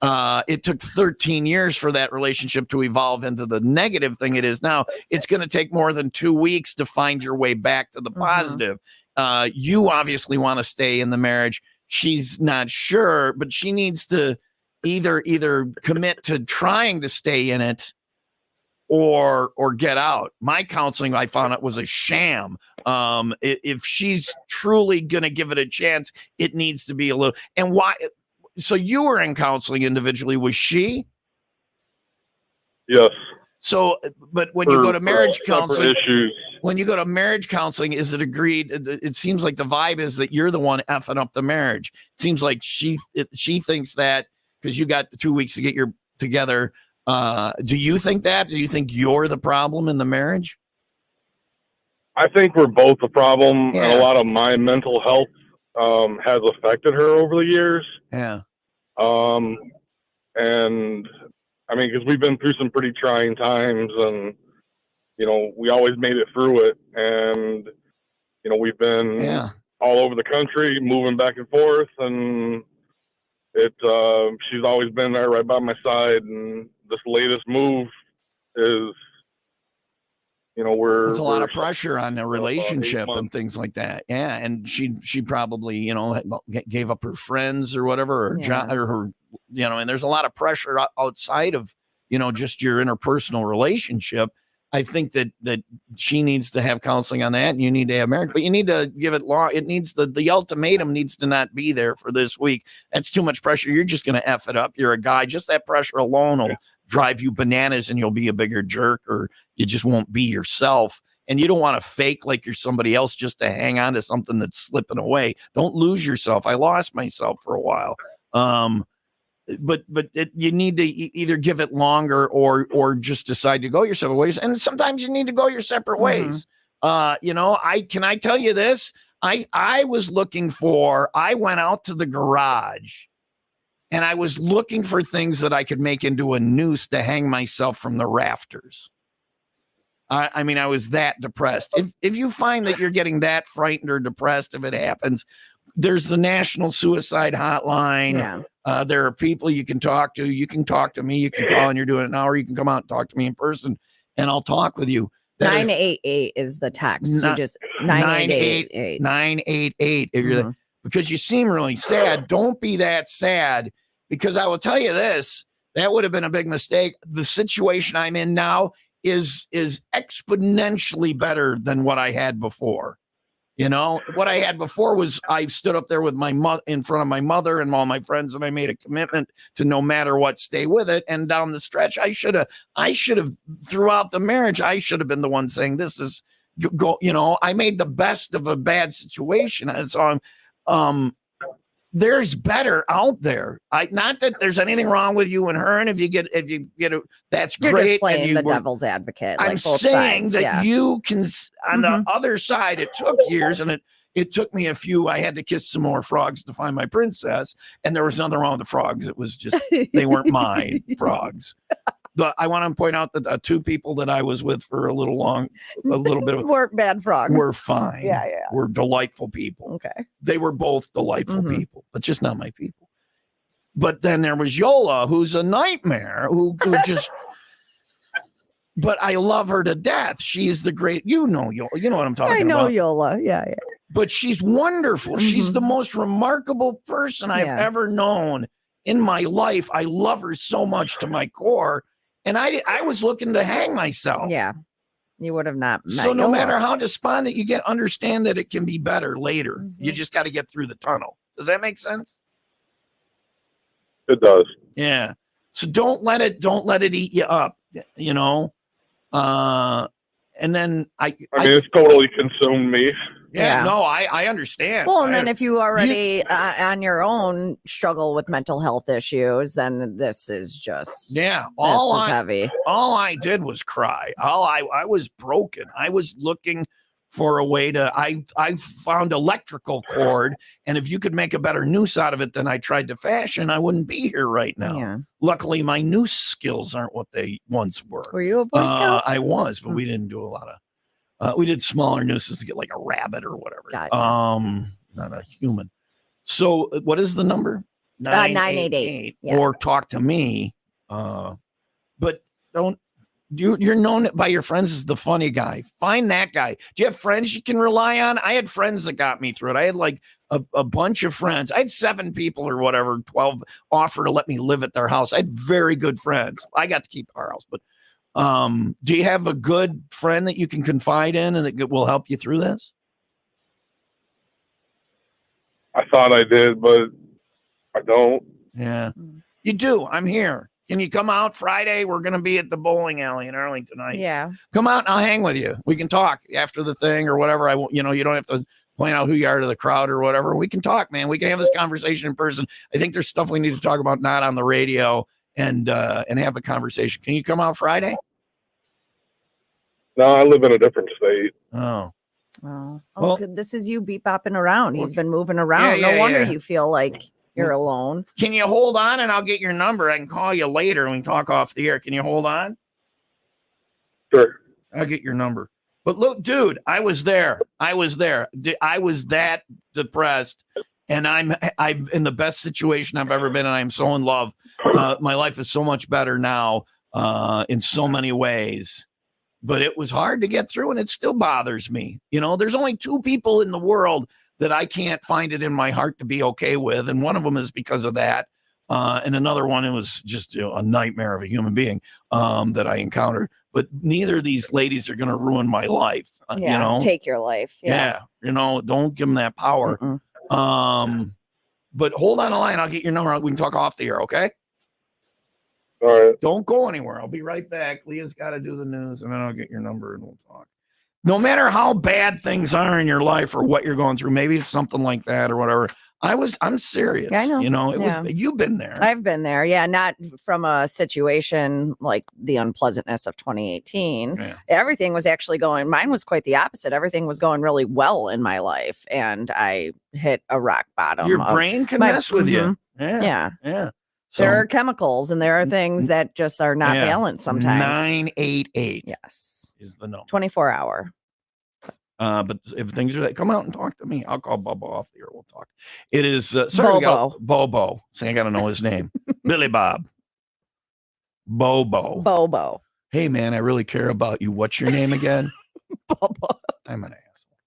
It took 13 years for that relationship to evolve into the negative thing it is now. It's going to take more than 2 weeks to find your way back to the positive. You obviously want to stay in the marriage. She's not sure, but she needs to either commit to trying to stay in it or get out. My counseling, I found out, was a sham. If she's truly going to give it a chance, it needs to be a little. And why? So you were in counseling individually. Was she? Yes. So, but when you go to marriage counseling, issues. when you go to marriage counseling, is it agreed? It seems like the vibe is that you're the one effing up the marriage. It seems like she thinks that because you got 2 weeks to get your together. Do you think that? Do you think you're the problem in the marriage? I think we're both the problem, Yeah. and a lot of my mental health has affected her over the years. Yeah. And I mean, because we've been through some pretty trying times, and we always made it through it, and we've been all over the country, moving back and forth, and she's always been there right by my side. And this latest move is, there's a lot of pressure on the relationship and things like that. Yeah, and she probably gave up her friends or whatever, or job, or her, and there's a lot of pressure outside of just your interpersonal relationship. I think that she needs to have counseling on that, and you need to have marriage, but you need to give it law. It needs the ultimatum needs to not be there for this week. That's too much pressure. You're just going to F it up. You're a guy. Just that pressure alone will drive you bananas, and you'll be a bigger jerk, or you just won't be yourself. And you don't want to fake like you're somebody else just to hang on to something that's slipping away. Don't lose yourself. I lost myself for a while. But you need to either give it longer or just decide to go your separate ways. And sometimes you need to go your separate ways. I tell you this, I was looking I went out to the garage and I was looking for things that I could make into a noose to hang myself from the rafters. I mean, I was that depressed. If you find that you're getting that frightened or depressed, if it happens, there's the National Suicide Hotline. Yeah. There are people you can talk to. You can talk to me. You can call and you're doing it now, or you can come out and talk to me in person, and I'll talk with you. 988 is the text. You just 988. 988. If you're because you seem really sad. Don't be that sad, because I will tell you this: that would have been a big mistake. The situation I'm in now is exponentially better than what I had before. What I had before was I stood up there with my mother in front of my mother and all my friends, and I made a commitment to no matter what, stay with it. And down the stretch, I should have throughout the marriage, I should have been the one saying, this is go, I made the best of a bad situation. And so there's better out there. Not that there's anything wrong with you and her. And if you get that's You're great. Just playing the devil's advocate. I'm like both saying sides. that you can, on the other side, it took years, and it took me I had to kiss some more frogs to find my princess. And there was nothing wrong with the frogs. It was just, they weren't my frogs. I want to point out that the two people that I was with for a little bit of weren't bad frogs. Were fine. Yeah. Were delightful people. Okay. They were both delightful people, but just not my people. But then there was Yola, who's a nightmare, who just. But I love her to death. She's the great. Yola. You know what I'm talking about. I know Yola. Yeah. But she's wonderful. She's the most remarkable person I've ever known in my life. I love her so much to my core. And I was looking to hang myself. Yeah. You would have not met So no Yola. matter how despondent you get, understand that it can be better later. You just got to get through the tunnel. Does that make sense? It does. Yeah. So don't let it eat you up, And then I mean, it's totally consumed me. Yeah. Yeah. No, I understand. Well, and then if you already on your own struggle with mental health issues, then this is just heavy. All I did was cry. I was broken. I was looking for a way to. I found electrical cord, and if you could make a better noose out of it than I tried to fashion, I wouldn't be here right now. Yeah. Luckily, my noose skills aren't what they once were. Were you a Boy Scout? I was, but we didn't do a lot of. We did smaller nooses to get like a rabbit or whatever. Not a human. So what is the number? 988. Yeah. Or talk to me. But you're known by your friends as the funny guy. Find that guy. Do you have friends you can rely on? I had friends that got me through it. I had like a bunch of friends. I had 7 people or whatever, 12 offer to let me live at their house. I had very good friends. I got to keep our house, but do you have a good friend that you can confide in and that will help you through this? I thought I did, but I don't. Yeah, you do. I'm here. Can you come out Friday? We're going to be at the bowling alley in Arlington tonight. Yeah. Come out and I'll hang with you. We can talk after the thing or whatever. You don't have to point out who you are to the crowd or whatever. We can talk, man. We can have this conversation in person. I think there's stuff we need to talk about, not on the radio, and have a conversation. Can you come out Friday? No, I live in a different state. Oh. Well, this is you bebopping around. He's been moving around. No wonder you feel like you're alone. Can you hold on and I'll get your number? I can call you later and we can talk off the air. Can you hold on? Sure. I'll get your number. But look, dude, I was there. I was that depressed, and I'm in the best situation I've ever been, and I'm so in love. My life is so much better now in so many ways. But it was hard to get through, and it still bothers me. There's only 2 people in the world that I can't find it in my heart to be okay with, and one of them is because of that. And another one, it was just a nightmare of a human being that I encountered. But neither of these ladies are going to ruin my life. Take your life. Yeah. Don't give them that power. But hold on the line. I'll get your number. We can talk off the air, okay? All right. Don't go anywhere. I'll be right back. Leah's got to do the news, and then I'll get your number and we'll talk. No matter how bad things are in your life or what you're going through, maybe it's something like that or whatever. I'm serious. Yeah, I know. You've been there. I've been there. Yeah. Not from a situation like the unpleasantness of 2018. Yeah. Everything was actually mine was quite the opposite. Everything was going really well in my life. And I hit a rock bottom. Your brain can mess with you. Yeah. So, there are chemicals and there are things that just are not balanced sometimes. 988. Yes. Is the number. 24-hour. But if things are that, come out and talk to me. I'll call Bubba off the air. We'll talk. It is Bobo. So I got to know his name. Billy Bob. Bobo. Hey man, I really care about you. What's your name again? Bobo. I'm an asshole.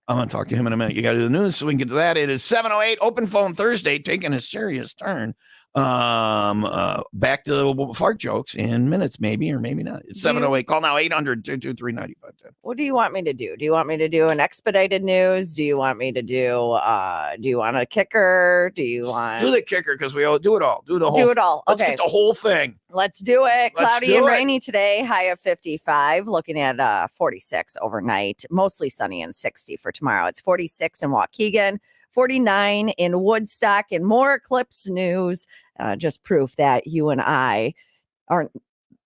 I'm going to talk to him in a minute. You got to do the news so we can get to that. It is 7:08 Open Phone Thursday, taking a serious turn. Back to the fart jokes in minutes, maybe or maybe not. It's 7:08. Call now 800-223-9510. What do you want me to do? Do you want me to do an expedited news? Do you want me to do you want a kicker? Do the kicker because we all do it all. Do it all. Let's get the whole thing. Let's do it. Cloudy and rainy today. High of 55. Looking at 46 overnight. Mostly sunny and 60 for tomorrow. It's 46 in Waukegan. 49 in Woodstock, and more eclipse news. Just proof that you and I aren't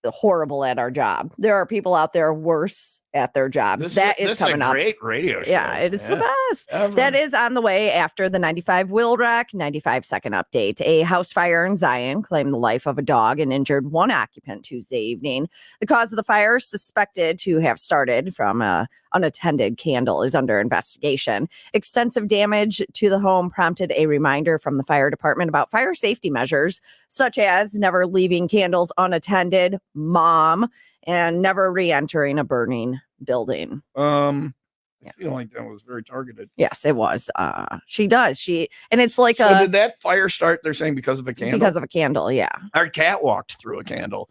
horrible at our job. There are people out there worse at their jobs. This is coming up. Great radio show. Yeah, it is the best. Ever. That is on the way after the 95 WIIL wreck. 95-second update. A house fire in Zion claimed the life of a dog and injured 1 occupant Tuesday evening. The cause of the fire, suspected to have started from a unattended candle, is under investigation. Extensive damage to the home prompted a reminder from the fire department about fire safety measures, such as never leaving candles unattended, mom, and never re-entering a burning building. I feel like that was very targeted. Yes, it was. She does. And it's like did that fire start, they're saying, because of a candle? Because of a candle, yeah. Our cat walked through a candle.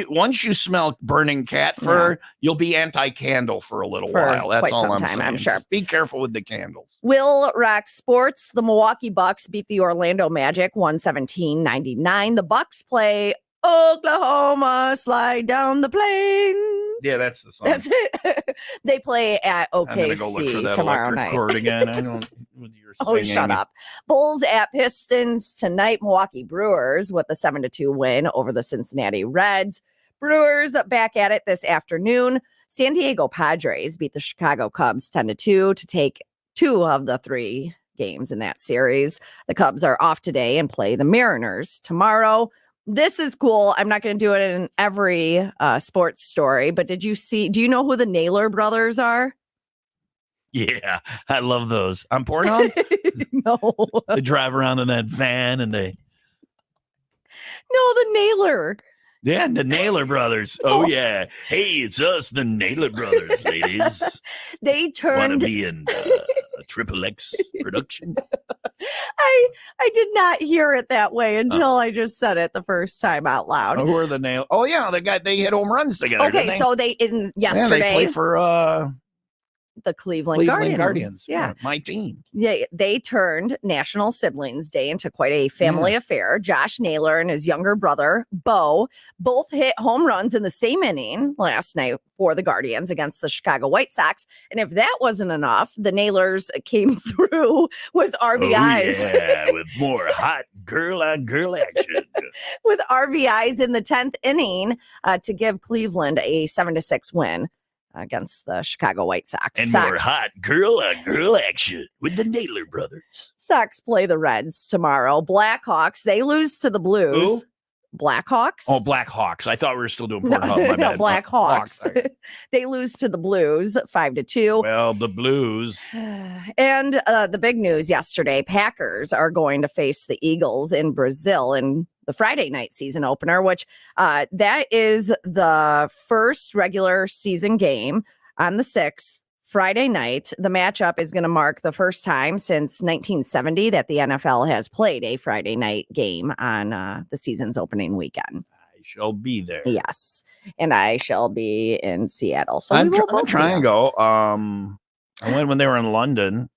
Once you smell burning cat fur, you'll be anti-candle for a little while. That's all I'm saying. I'm sure. Just be careful with the candles. WIIL wreck sports. The Milwaukee Bucks beat the Orlando Magic 117-99. The Bucks play Oklahoma, slide down the plane. Yeah, that's the song. That's it. They play at I'm gonna go look for OKC that tomorrow electric night. chord again. I don't. With your Oh, singing. shut up. Bulls at Pistons tonight. Milwaukee Brewers with the 7-2 win over the Cincinnati Reds. Brewers back at it this afternoon. San Diego Padres beat the Chicago Cubs 10-2 to take 2 of the 3 games in that series. The Cubs are off today and play the Mariners tomorrow. This is cool. I'm not going to do it in every sports story, but do you know who the Naylor brothers are? Yeah, I love those. On Pornhub, No. they drive around in that van and they. No, the Naylor. Yeah, the Naylor brothers. Oh yeah. Hey, it's us, the Naylor brothers, ladies. They Want to turned. be in a Triple X production? I did not hear it that way until I just said it the first time out loud. Who are the Naylor? Oh yeah, they hit home runs together. Okay, didn't they? so they yesterday they play for the Cleveland Guardians. Yeah, my team. Yeah, they turned National Siblings Day into quite a family affair. Josh Naylor and his younger brother, Bo, both hit home runs in the same inning last night for the Guardians against the Chicago White Sox. And if that wasn't enough, the Naylors came through with RBIs. Oh, yeah, with more hot girl on girl action. With RBIs in the 10th inning to give Cleveland a 7-6 win against the Chicago White Sox. And more hot girl on girl action with the Naylor brothers. Sox play the Reds tomorrow. Blackhawks, they lose to the Blues. Who? Blackhawks. Oh, Blackhawks. I thought we were still doing Pornhub. My bad. Blackhawks. They lose to the Blues 5-2. Well, the Blues. And the big news yesterday, Packers are going to face the Eagles in Brazil in the Friday night season opener, which that is the first regular season game on the 6th. Friday night. The matchup is going to mark the first time since 1970 that the NFL has played a Friday night game on the season's opening weekend. I shall be there. Yes, and I shall be in Seattle. So I'm trying to go. I went when they were in London,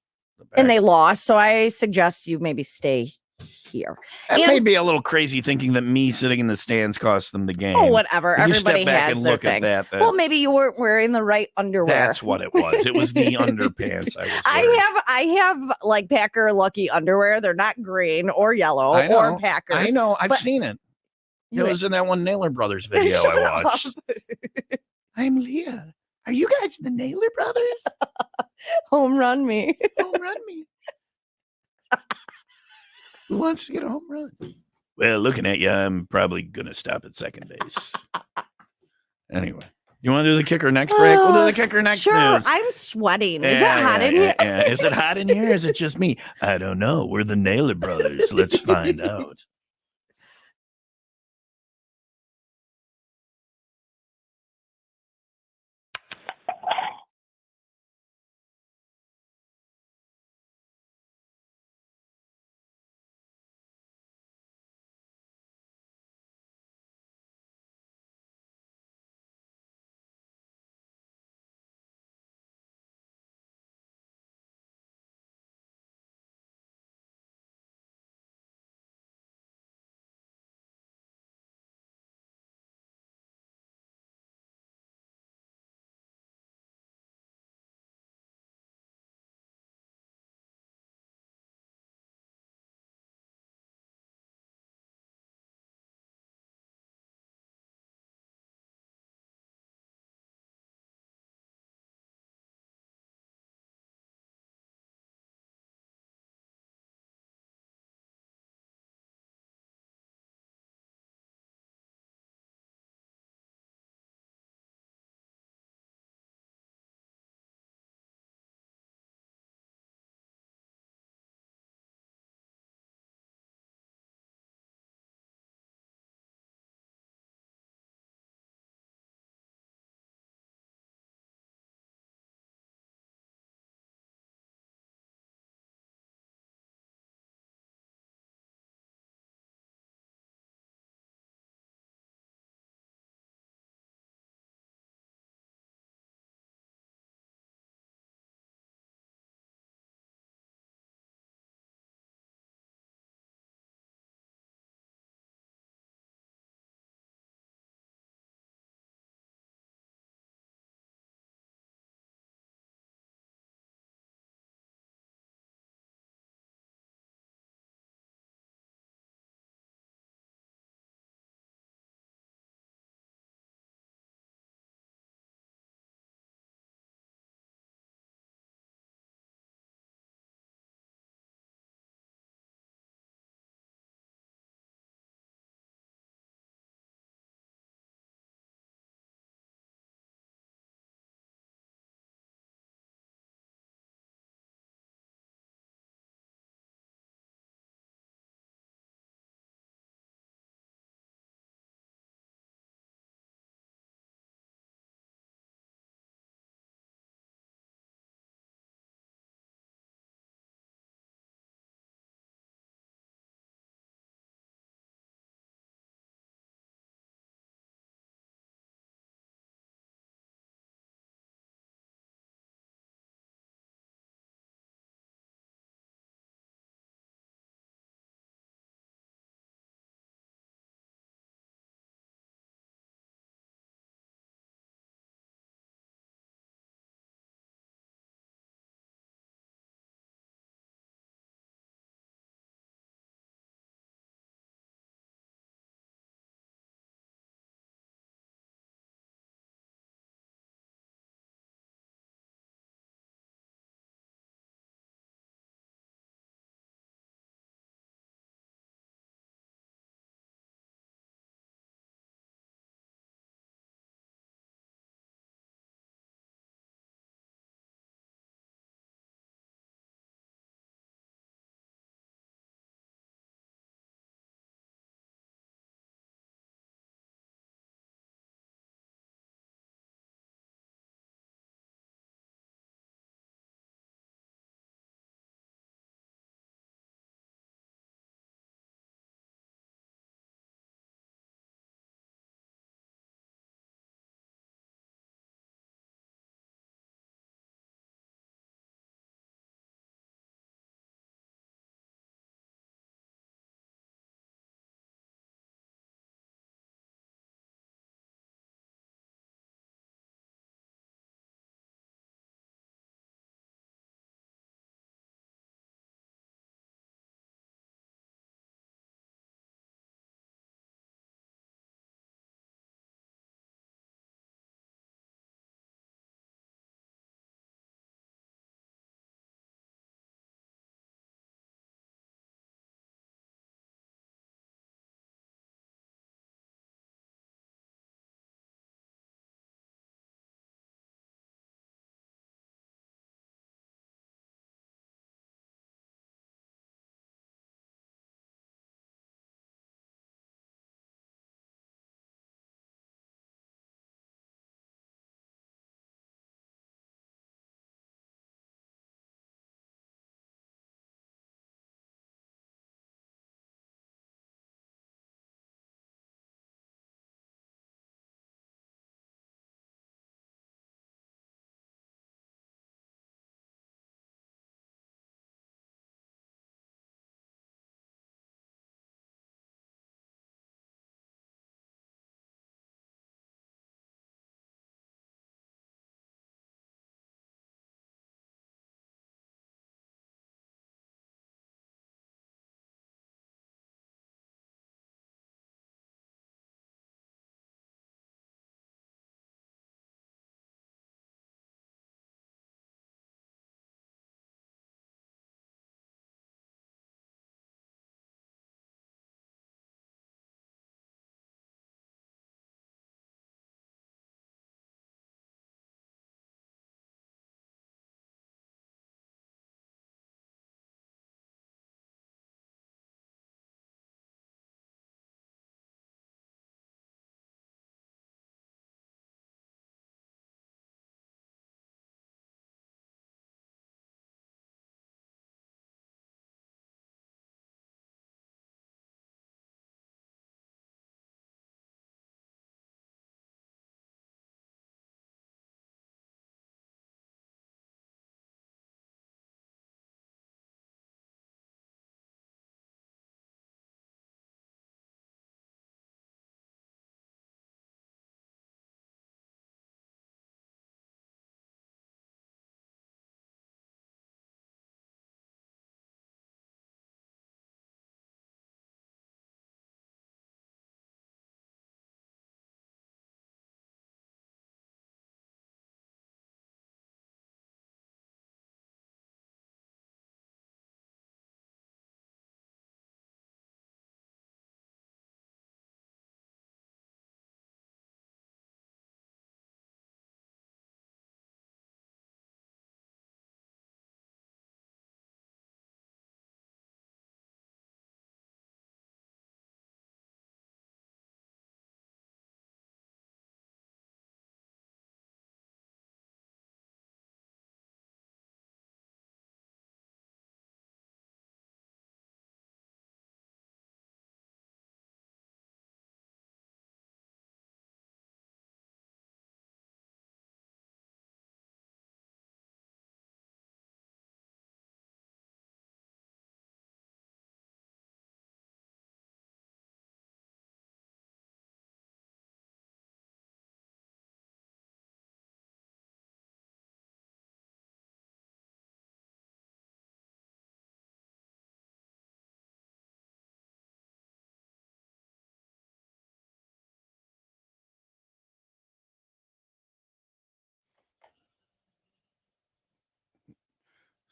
and they lost. So I suggest you maybe stay here. That may be a little crazy thinking that me sitting in the stands cost them the game. Oh, whatever. If Everybody you step back has and their look thing. at that, Well, maybe you weren't wearing the right underwear. That's what it was. It was the underpants I was wearing. I have like Packer Lucky underwear. They're not green or yellow or Packers. I know. I've seen it. It was in that one Naylor Brothers video I watched. I'm Leah. Are you guys the Naylor Brothers? Home run me. Home run me. Who wants to get a home run? Well, looking at you, I'm probably going to stop at second base. Anyway, you want to do the kicker next break? We'll do the kicker next. Sure. News. I'm sweating. Is it hot in here? Is it hot in here? Is it just me? I don't know. We're the Naylor Brothers. Let's find out.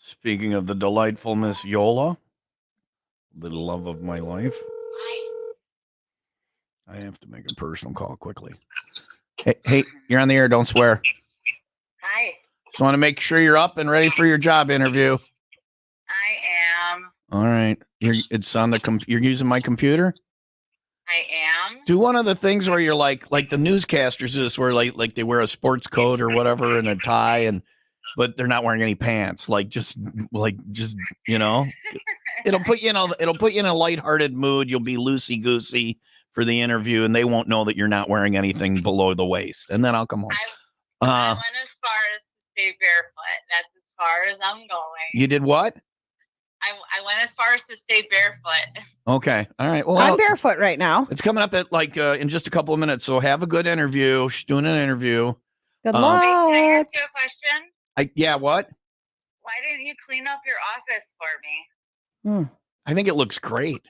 Speaking of the delightful Miss Yola, the love of my life, I have to make a personal call quickly. Hey, you're on the air. Don't swear. Hi, Just want to make sure you're up and ready for your job interview. I am. All right. It's on the you're using my computer? I am. Do one of the things where you're like the newscasters do this, where like they wear a sports coat or whatever and a tie, but they're not wearing any pants. Just you know, it'll put you in a lighthearted mood. You'll be loosey goosey for the interview, and they won't know that you're not wearing anything below the waist. And then I'll come home. I went as far as to stay barefoot. That's as far as I'm going. You did what? I went as far as to stay barefoot. Okay. All right. Well, I'm barefoot right now. it's coming up at in just a couple of minutes. So have a good interview. She's doing an interview. Good Um, luck. Wait, can I ask you a question? Yeah. What? Why didn't you clean up your office for me? I think it looks great.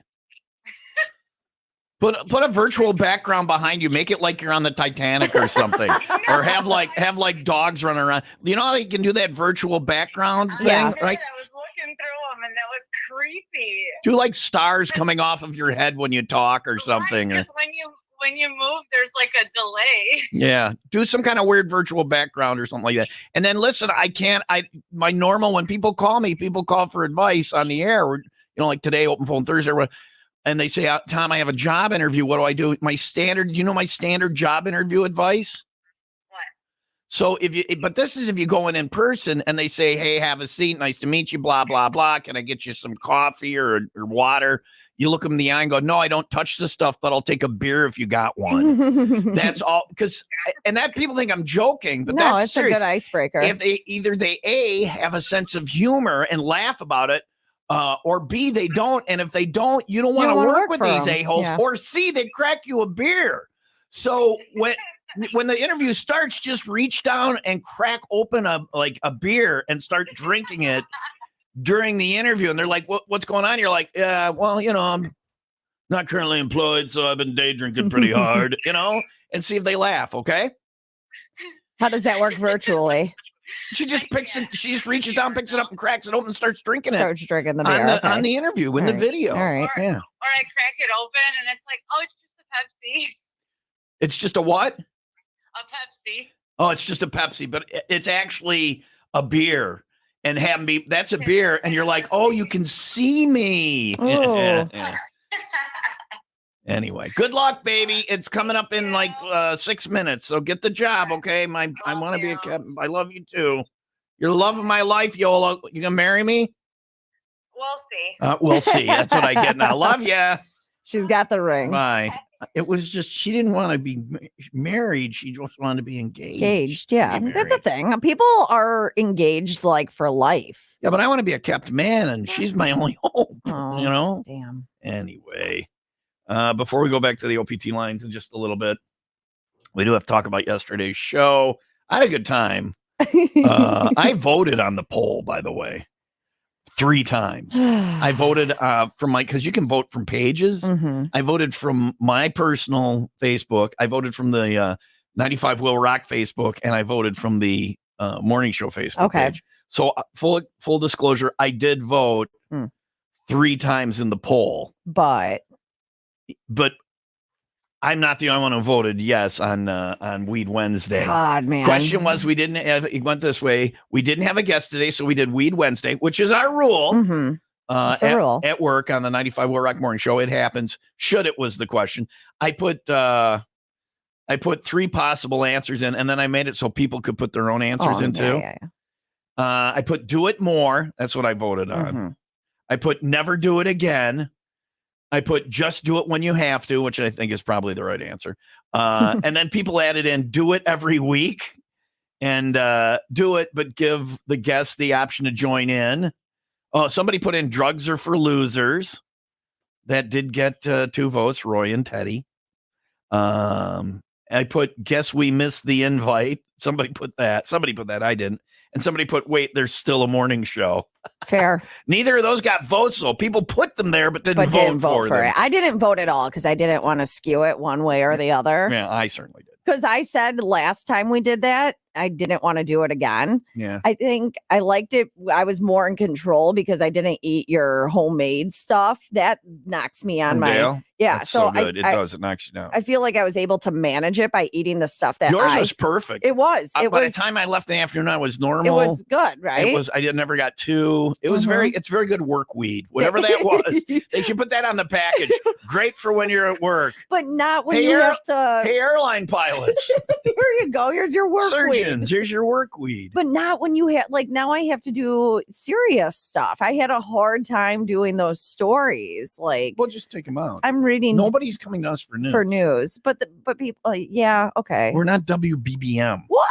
Put a virtual background behind you. Make it like you're on the Titanic or something, or have like dogs running around. You know how you can do that virtual background thing, Yeah. right? I was looking through them, and that was creepy. Do like stars coming off of your head when you talk or something. Right, 'cause when you move, there's like a delay. Yeah, do some kind of weird virtual background or something like that. And then listen, my normal when people call for advice on the air. Or, like today, Open Phone Thursday. And they say, Tom, I have a job interview. What do I do? My standard job interview advice? What? So but this is if you go in person and they say, hey, have a seat. Nice to meet you, blah, blah, blah. Can I get you some coffee or water? You look them in the eye and go, no, I don't touch the stuff, but I'll take a beer if you got one. That's all. And that people think I'm joking, but no, that's it's serious. a good icebreaker. If they A, have a sense of humor and laugh about it, or B, they don't. And if they don't, you don't want to work with these a-holes. Yeah. Or C, they crack you a beer. So when the interview starts, just reach down and crack open a beer and start drinking it during the interview. And they're like, what's going on? You're like, yeah, well, I'm not currently employed, so I've been day drinking pretty hard, and see if they laugh, okay? How does that work virtually? She just she just reaches down, picks it up, and cracks it open and starts drinking drinking the beer. On the interview, in the video. All right. Yeah. Or I crack it open and it's like, oh, it's just a Pepsi. It's just a what? A Pepsi. Oh, it's just a Pepsi, but it's actually a beer. And that's a beer, and you're like, oh, you can see me. Oh. Yeah. Anyway, good luck, baby. It's coming up in 6 minutes, so get the job, okay? I want to be a captain. I love you too. You're the love of my life, Yola. You gonna marry me? We'll see. We'll see. That's what I get now. Love ya. She's got the ring. Bye. It was just she didn't want to be married. She just wanted to be engaged. Yeah, that's a thing. People are engaged for life. Yeah, but I want to be a kept man, and she's my only hope. Oh, damn. Anyway. Before we go back to the OPT lines in just a little bit, we do have to talk about yesterday's show. I had a good time. I voted on the poll, by the way, 3 times. I voted from because you can vote from pages. Mm-hmm. I voted from my personal Facebook. I voted from the 95 WIIL Rock Facebook, and I voted from the morning show Facebook page. So full disclosure, I did vote 3 times in the poll, but I'm not the only one who voted yes on Weed Wednesday. God, man. Question was, it went this way. We didn't have a guest today, so we did Weed Wednesday, which is our rule. Mm-hmm. It's a rule. At work on the 95 WIIL Rock Morning Show. It happens. Should it was the question. I put 3 possible answers in, and then I made it so people could put their own answers in too. Yeah. I put do it more. That's what I voted on. Mm-hmm. I put never do it again. I put just do it when you have to, which I think is probably the right answer. And then people added in do it every week and do it, but give the guest the option to join in. Oh, somebody put in drugs are for losers. That did get 2 votes, Roy and Teddy. I put guess we missed the invite. Somebody put that. I didn't. And somebody put, wait, there's still a morning show. Fair. Neither of those got votes, though. People put them there, but didn't vote for it. I didn't vote at all because I didn't want to skew it one way or the other. Yeah, I certainly did. Because I said last time we did that, I didn't want to do it again. Yeah. I think I liked it. I was more in control because I didn't eat your homemade stuff. That knocks me on From my Dale? yeah. That's So so good. I, It does. It knocks you down. I feel like I was able to manage it by eating the stuff that Yours was perfect. It was. It by was. the time I left in the afternoon, I was normal. It was good, right? It was. I never got two. It was it's very good work weed, whatever that was. They should put that on the package. Great for when you're at work. But not when you have to. Hey, airline pilots. Here you go. Here's your work Surgeons. weed. Here's your work weed. But not when you have like now I have to do serious stuff. I had a hard time doing those stories. Like, We'll just take them out. I'm reading Nobody's coming to us for news. but people yeah, okay. We're not WBBM. What?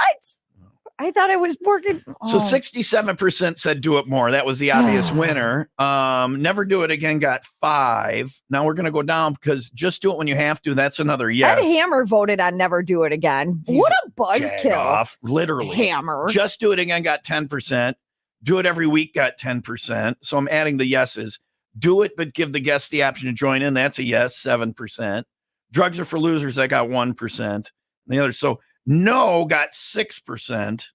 I thought I was working. So 67% said do it more. That was the obvious winner. Never do it again got 5. Now we're going to go down because just do it when you have to. That's another yes. Ed Hammer voted on never do it again. He's What a buzzkill. Off, literally. Hammer. Just do it again got 10%. Do it every week got 10%. So I'm adding the yeses. Do it, but give the guest the option to join in. That's a yes, 7%. Drugs are for losers. That got 1%. The other, so no got 6%.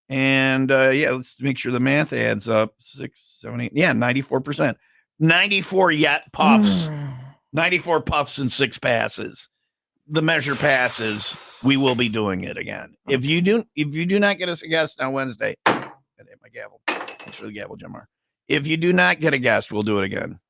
And yeah, let's make sure the math adds up. 6, 7, 8. Yeah, 94%. 94 yet puffs. 94 puffs and 6 passes. The measure passes. We will be doing it again. If you do not get us a guest on Wednesday, I hit my gavel. Make sure the gavel, Jamar. If you do not get a guest, we'll do it again.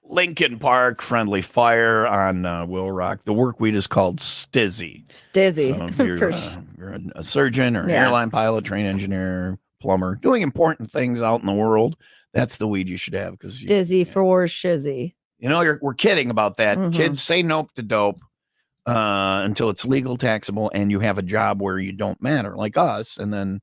Lincoln Park, friendly fire on Will Rock. The work weed is called Stizzy. Stizzy. So if you're a surgeon or an airline pilot, train engineer, plumber, doing important things out in the world, that's the weed you should have. Stizzy for shizzy. You know, we're kidding about that. Kids, say nope to dope until it's legal, taxable, and you have a job where you don't matter, like us. And then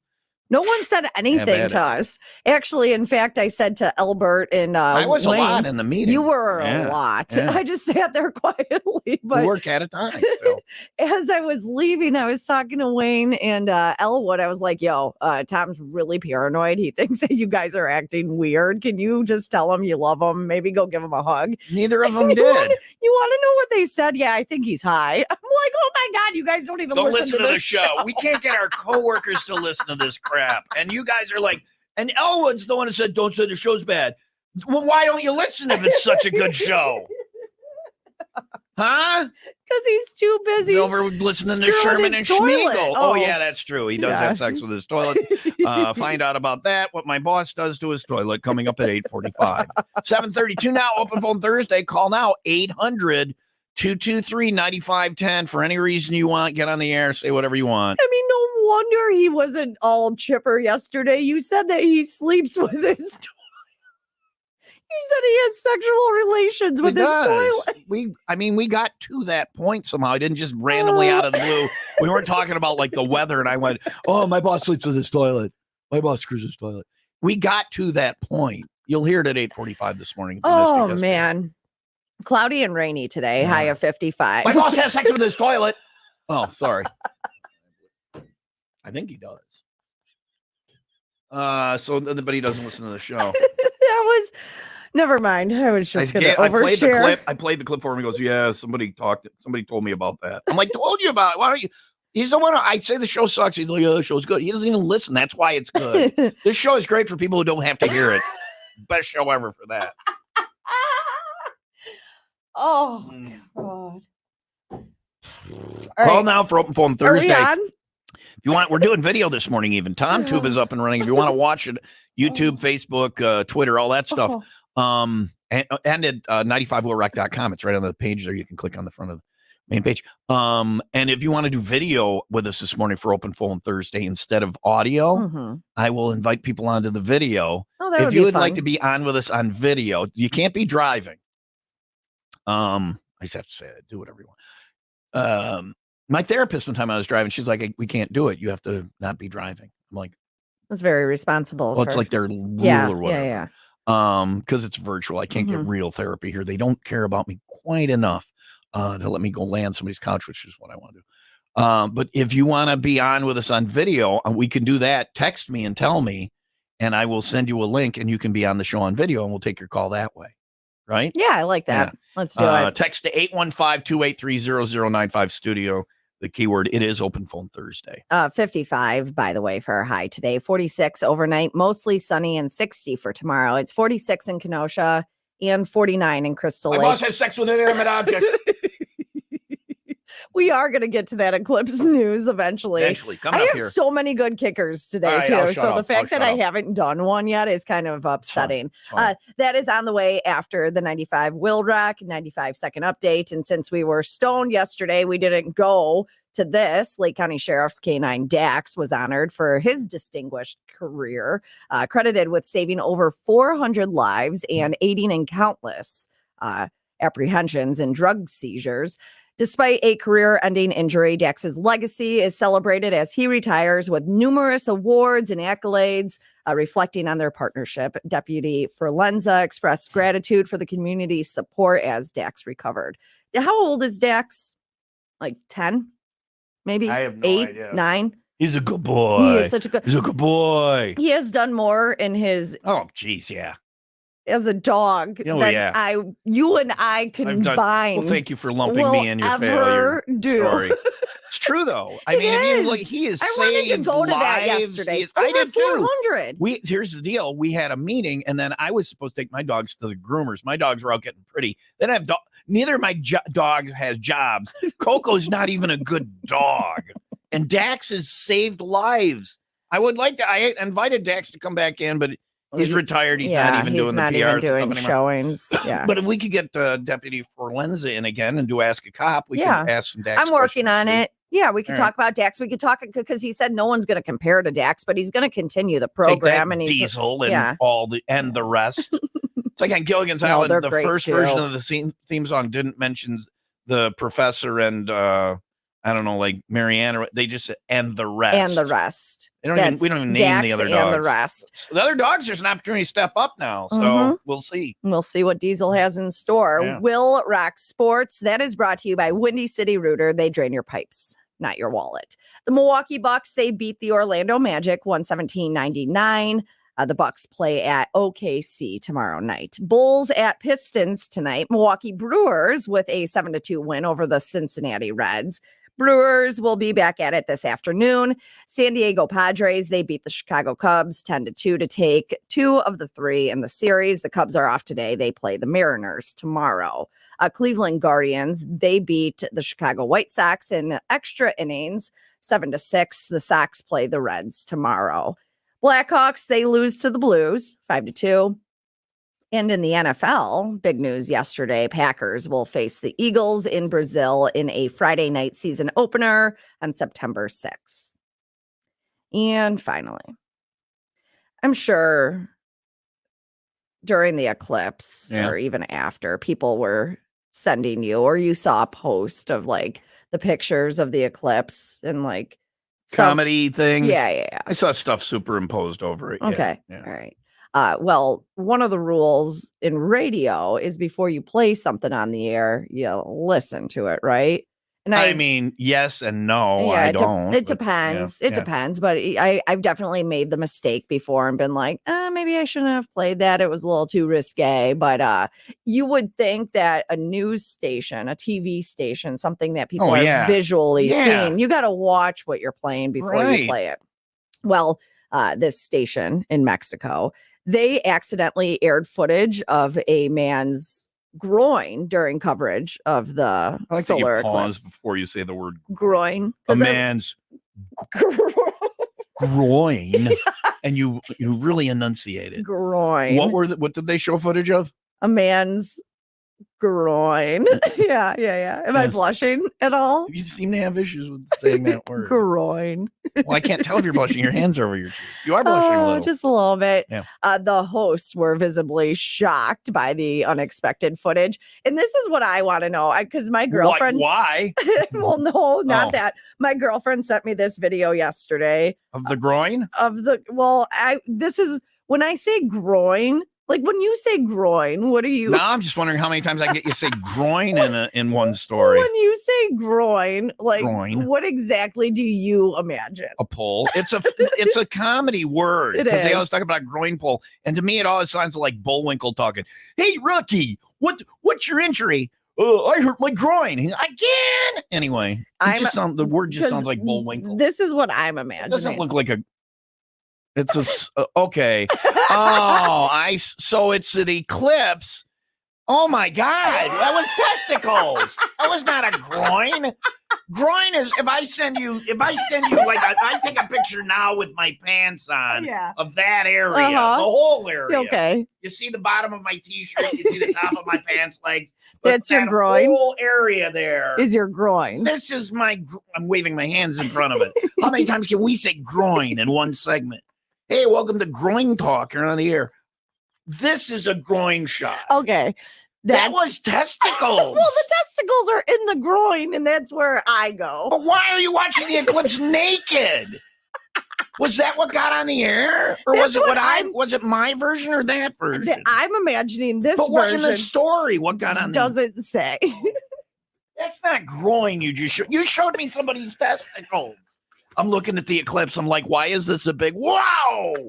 No one said anything at to it. us. Actually, in fact, I said to Elbert and I was Wayne, a lot in the meeting. you were Yeah, a lot. yeah. I just sat there quietly. We But work at a time still. as I was leaving, I was talking to Wayne and Elwood. I was like, yo, Tom's really paranoid. He thinks that you guys are acting weird. Can you just tell him you love him? Maybe go give him a hug. Neither of them You did. want to know what they said? Yeah, I think he's high. I'm like, oh my God, you guys don't even Don't listen to the this show. We can't get our coworkers to listen to this crap. And you guys are like, and Elwood's the one who said, don't say the show's bad. Well, why don't you listen if it's such a good show? Huh? Because he's too busy. He's over listening to screwing Sherman his and toilet. Schmiegel. Oh, yeah, that's true. He does Yeah. have sex with his toilet. Find out about that, what my boss does to his toilet, coming up at 8:45. 7:32 now, open phone Thursday. Call now, 800-223-9510. For any reason you want, get on the air, say whatever you want. I mean, no wonder he wasn't all chipper yesterday. You said that he sleeps with his toilet. You said he has sexual relations with He his does. toilet. We got to that point somehow. I didn't just randomly out of the blue. We weren't talking about like the weather, and I went, "Oh, my boss sleeps with his toilet. My boss screws his toilet." We got to that point. You'll hear it at 8:45 this morning. if you missed it Oh, yesterday. man. Cloudy and rainy today, Yeah. high of 55. My boss has sex with his toilet. Oh, sorry. I think he does. But he doesn't listen to the show. That was, never mind. I was just going to I played the overshare. clip. I played the clip for him. He goes, "Yeah, somebody told me about that." I'm like, "Told you about it. Why don't you?" He's the one. I say the show sucks. He's like, "Yeah, the show's good." He doesn't even listen. That's why it's good. This show is great for people who don't have to hear it. Best show ever for that. Oh, God. All Call right. now for open phone Are Thursday. we on? If you want, we're doing video this morning. Even TomTube is up and running. If you want to watch it, YouTube, Facebook, Twitter, all that stuff. Oh. And at 95willrec.com. It's right on the page there. You can click on the front of the main page. And if you want to do video with us this morning for open phone Thursday instead of audio, Mhm. I will invite people onto the video. Oh, that If would you be would like fun. to be on with us on video, you can't be driving. I just have to say it. Do whatever you want. My therapist, one time I was driving, she's like, "We can't do it. You have to not be driving." I'm like, That's very responsible. "Well, it's for- like their rule yeah, or whatever." yeah. Because it's virtual. I can't get Mhm. real therapy here. They don't care about me quite enough to let me go lay on somebody's couch, which is what I want to do. But if you want to be on with us on video, we can do that. Text me and tell me, and I will send you a link, and you can be on the show on video, and we'll take your call that way. Right? Yeah, I like that. Let's do it. Text to 815-283-0095 studio. The keyword, it is open phone Thursday. 55, by the way, for our high today. 46 overnight, mostly sunny, and 60 for tomorrow. It's 46 in Kenosha and 49 in Crystal My Lake. boss has sex with inanimate objects. We are going to get to that Eclipse news eventually. Eventually, I coming up have here. so many good kickers today, All right, too. I'll shut So the up. fact that I'll I shut up. haven't done one yet is kind of upsetting. It's fine. That is on the way after the 95 WIIL Rock, 95-second update. And since we were stoned yesterday, we didn't go to this. Lake County Sheriff's K-9 Dax was honored for his distinguished career, credited with saving over 400 lives and aiding in countless apprehensions and drug seizures. Despite a career-ending injury, Dax's legacy is celebrated as he retires with numerous awards and accolades, reflecting on their partnership. Deputy Ferlenza expressed gratitude for the community's support as Dax recovered. How old is Dax? Like 10? Maybe? I have no 8, idea. 9? He's a good boy. He is such a good... He's a good boy. He has done more in his... Oh, geez, yeah. as a dog Oh, than yeah. you and I combined. Well, thank you for lumping will me in your ever failure do. story. It's true, though. I It mean, if you is. look, he is I wanted to saved go to that lives. yesterday. He is- I Over did too. 400. Here's the deal. We had a meeting, and then I was supposed to take my dogs to the groomers. My dogs were out getting pretty. Then I have neither of my dogs has jobs. Coco's not even a good dog, and Dax has saved lives. I invited Dax to come back in, but he's retired. He's not even doing the PR even stuff doing anymore. showings. Yeah. But if we could get Deputy Forlenza in again and do Ask a Cop, we Yeah. can ask some Dax I'm working on questions, it. Yeah, we could All right. talk about Dax. We could talk because he said no one's going to compare to Dax, but he's going to continue the too. Take program. that And he's Diesel and yeah. the rest. It's like on Gilligan's No, Island. they're The great first too. version of the theme song didn't mention the professor and I don't know, like Marianne, or they just and the rest. And the rest. We don't even name Dax the other and dogs. the rest. The other dogs, there's an opportunity to step up now. So Mhm. we'll see. We'll see what Diesel has in store. Yeah. WIIL Rock Sports, that is brought to you by Windy City Rooter. They drain your pipes, not your wallet. The Milwaukee Bucks, they beat the Orlando Magic 117-99. The Bucks play at OKC tomorrow night. Bulls at Pistons tonight. Milwaukee Brewers with a 7-2 win over the Cincinnati Reds. Brewers will be back at it this afternoon. San Diego Padres, they beat the Chicago Cubs 10-2 to take 2 of the 3 in the series. The Cubs are off today. They play the Mariners tomorrow. Cleveland Guardians, they beat the Chicago White Sox in extra innings 7-6. The Sox play the Reds tomorrow. Blackhawks, they lose to the Blues 5-2. And in the NFL, big news yesterday, Packers will face the Eagles in Brazil in a Friday night season opener on September 6th. And finally, I'm sure during the eclipse or even after, people were sending you, or you saw a post of like the pictures of the eclipse and like Comedy things. Yeah. I saw stuff superimposed over it. Okay. Yeah. All right. Well, one of the rules in radio is before you play something on the air, you listen to it, right? And I mean, yes and no. yeah, I don't. It depends. It depends. But I've definitely made the mistake before and been like, maybe I shouldn't have played that. It was a little too risque. But you would think that a news station, a TV station, something that people are visually seeing, you got to watch what you're playing before you play it. Well, this station in Mexico, they accidentally aired footage of a man's groin during coverage of the I like solar that you pause eclipse. before you say the word Groin. A man's groin, and you really enunciated Groin. What did they show footage of? A man's groin. Yeah. Am I blushing at all? You seem to have issues with saying that word. Groin. Well, I can't tell if you're blushing. Your hands are over your cheeks. You are blushing a little. Just a little bit. Yeah. The hosts were visibly shocked by the unexpected footage. And this is what I want to know. Because my girlfriend. Why? Well, no, not that. My girlfriend sent me this video yesterday. Of the groin? This is when I say groin. Like when you say groin, what are you? No, I'm just wondering how many times I get you say groin in one story. When you say groin, what exactly do you imagine? A pole. It's a comedy word because they always talk about a groin pole, and to me, it always sounds like Bullwinkle talking. Hey, rookie, what's your injury? I hurt my groin again. Anyway, the word just sounds like Bullwinkle. This is what I'm imagining. It doesn't look like a. It's okay. So it's an eclipse. Oh my God, that was testicles. That was not a groin. Groin is if I send you like I take a picture now with my pants on of that area, the whole area. Okay. You see the bottom of my t-shirt, you see the top of my pants legs. That's your groin. Whole area there is your groin. This is I'm waving my hands in front of it. How many times can we say groin in one segment? Hey, welcome to Groin Talk. You're on the air. This is a groin shot. Okay. That was testicles. Well, the testicles are in the groin, and that's where I go. But why are you watching the eclipse naked? Was that what got on the air? Or was it my version or that version? I'm imagining this version. What in the story? What got on doesn't say. That's not groin you just showed. You showed me somebody's testicles. I'm looking at the eclipse. I'm like, why is this a big wow? And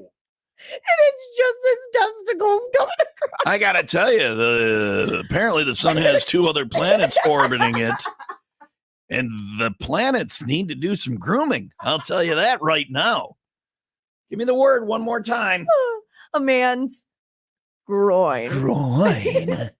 it's just his testicles coming across. I gotta tell you, apparently the sun has 2 other planets orbiting it, and the planets need to do some grooming. I'll tell you that right now. Give me the word one more time. A man's groin. Groin.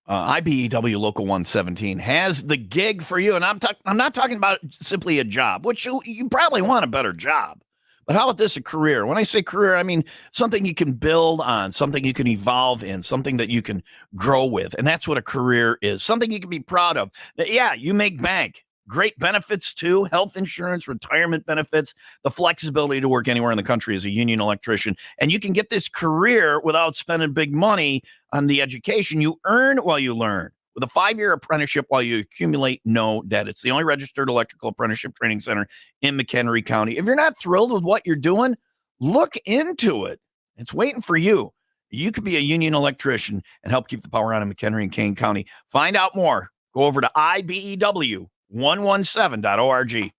IBEW Local 117 has the gig for you. And I'm not talking about simply a job, which you probably want a better job. But how about this, a career? When I say career, I mean something you can build on, something you can evolve in, something that you can grow with. And that's what a career is, something you can be proud of. Yeah, you make bank. Great benefits, too. Health insurance, retirement benefits, the flexibility to work anywhere in the country as a union electrician. And you can get this career without spending big money on the education you earn while you learn. With a 5-year apprenticeship while you accumulate no debt. It's the only registered electrical apprenticeship training center in McHenry County. If you're not thrilled with what you're doing, look into it. It's waiting for you. You could be a union electrician and help keep the power on in McHenry and Kane County. Find out more. Go over to IBEW117.org.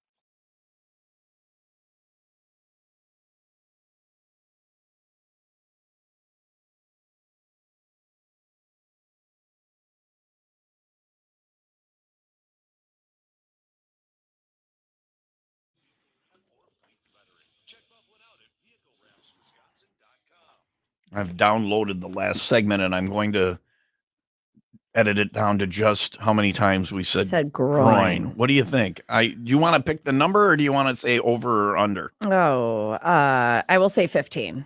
I've downloaded the last segment and I'm going to edit it down to just how many times we said groin. What do you think? Do you want to pick the number or do you want to say over or under? Oh, I will say 15.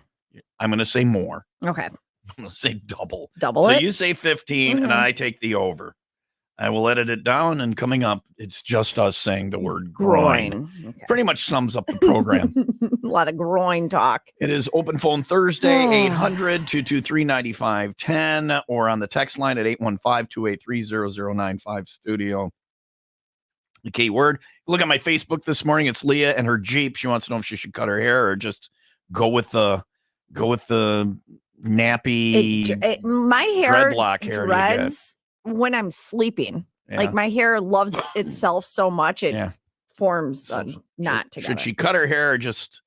I'm going to say more. Okay. I'm going to say double. Double so it? You say 15 and I take the over. I will edit it down, and coming up, it's just us saying the word groin. Okay. Pretty much sums up the program. A lot of groin talk. It is Open Phone Thursday, 800-223-9510, or on the text line at 815-283-0095 studio. The key word. Look at my Facebook this morning. It's Leah and her Jeep. She wants to know if she should cut her hair or just go with the nappy my hair dreadlock hair dreads when I'm sleeping. Yeah. Like my hair loves itself so much it forms a knot together. Should she cut her hair or just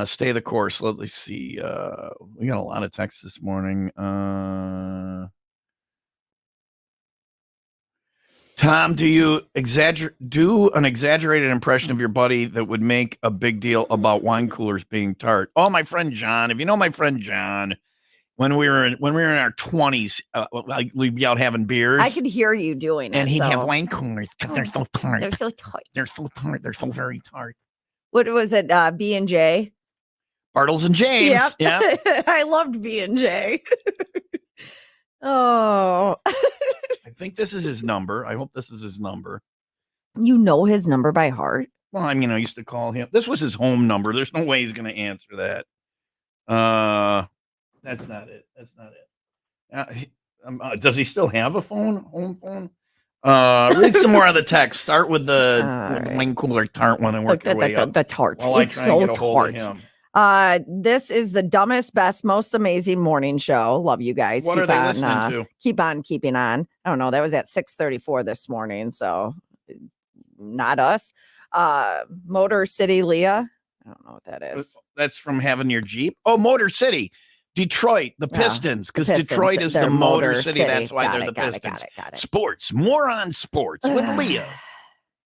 stay the course? Let's see. We got a lot of texts this morning. Tom, do you do an exaggerated impression of your buddy that would make a big deal about wine coolers being tart? Oh, my friend John. If you know my friend John, when we were in our 20s, we'd be out having beers. I could hear you doing it. And he'd have wine coolers because they're so tart. They're so tart. They're so tart. They're so very tart. What was it? B&J? Bartles and James. Yeah. I loved B&J. Oh. I think this is his number. I hope this is his number. You know his number by heart? Well, I mean, I used to call him. This was his home number. There's no way he's going to answer that. That's not it. Does he still have a home phone? Read some more of the text. Start with the wine cooler tart one and work your way up. The tart. It's so tart. This is the dumbest, best, most amazing morning show. Love you guys. What are they listening to? Keep on keeping on. I don't know. That was at 6:34 this morning, so not us. Motor City Leah. I don't know what that is. That's from having your Jeep. Oh, Motor City. Detroit, the Pistons, because Detroit is the Motor City. That's why they're the Pistons. Got it. Sports, more on sports with Leah.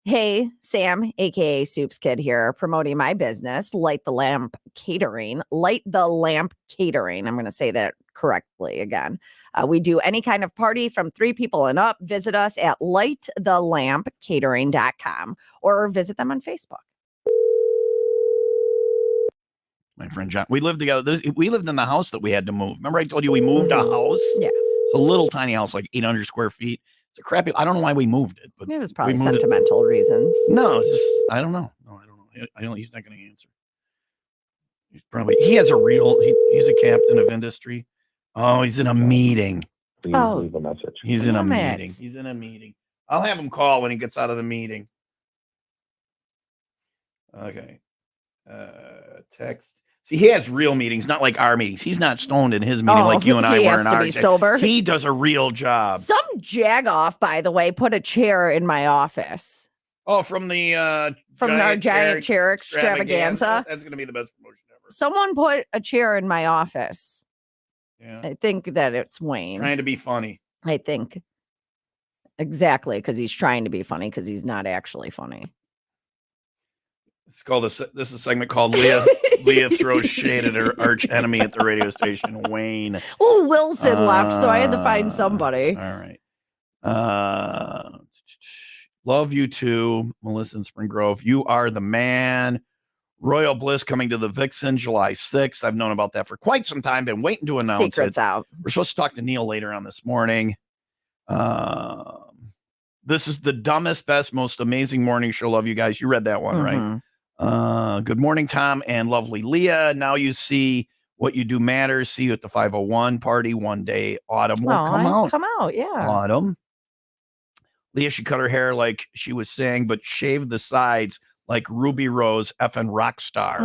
Hey, Sam, aka Soups Kid here, promoting my business, Light the Lamp Catering. Light the Lamp Catering. I'm going to say that correctly again. We do any kind of party from 3 people and up. Visit us at lightthelampcatering.com or visit them on Facebook. My friend John, we lived together. We lived in the house that we had to move. Remember I told you we moved a house? Yeah. It's a little tiny house, like 800 square feet. It's a crappy. I don't know why we moved it, but it was probably sentimental reasons. No, it's just I don't know. I don't. He's not going to answer. He has a real. He's a captain of industry. Oh, he's in a meeting. Please leave a message. He's in a meeting. He's in a meeting. I'll have him call when he gets out of the meeting. Okay. Text. See, he has real meetings, not like our meetings. He's not stoned in his meeting like you and I were in ours. He sober. He does a real job. Some jagoff, by the way, put a chair in my office. Oh, from our giant chair extravaganza. That's going to be the best promotion ever. Someone put a chair in my office. Yeah. I think that it's Wayne. Trying to be funny. I think. Exactly, because he's trying to be funny because he's not actually funny. It's called this is a segment called Leah. Leah throws shade at her arch enemy at the radio station, Wayne. Well, Wilson left, so I had to find somebody. All right. Love you too, Melissa in Spring Grove. You are the man. Royal Bliss coming to the Vixen July 6th. I've known about that for quite some time. Been waiting to announce Secrets it. out. We're supposed to talk to Neil later on this morning. This is the dumbest, best, most amazing morning show. Love you guys. You read that one, right? Good morning, Tom and lovely Leah. Now you see what you do matters. See you at the 501 party one day. Autumn will come out. Come out, yeah. Autumn. Leah should cut her hair like she was saying, but shave the sides like Ruby Rose effing rock star.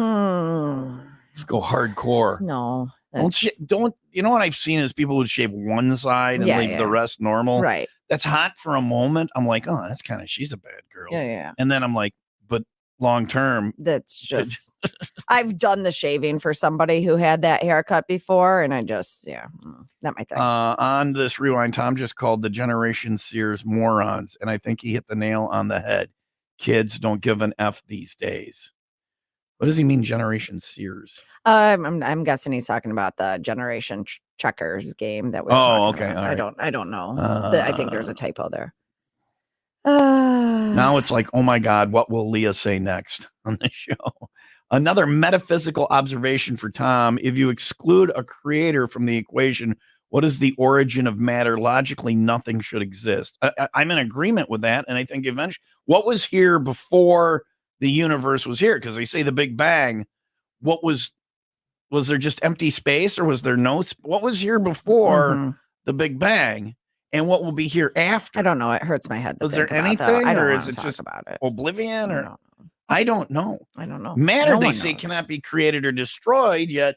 Let's go hardcore. No. Don't you know what I've seen is people would shave one side and leave the rest normal. Right. That's hot for a moment. I'm like, oh, that's kind of, she's a bad girl. Yeah. And then I'm like, but long term, that's just I've done the shaving for somebody who had that haircut before, and I just not my thing. On this rewind, Tom just called the Generation Sears morons, and I think he hit the nail on the head. Kids don't give an F these days. What does he mean, Generation Sears? I'm guessing he's talking about the Generation Checkers game that we were talking about. All right. I don't know. I think there's a typo there. Now it's like, oh my God, what will Leah say next on the show? Another metaphysical observation for Tom. If you exclude a creator from the equation, what is the origin of matter? Logically, nothing should exist. I'm in agreement with that. And I think eventually, what was here before the universe was here? Because they say the Big Bang. What was there just empty space, or was there no? What was here before the Big Bang? And what will be here after? I don't know. It hurts my head. Is there anything, or is it just about it? oblivion? Or I don't know. Matter, they say, cannot be created or destroyed yet.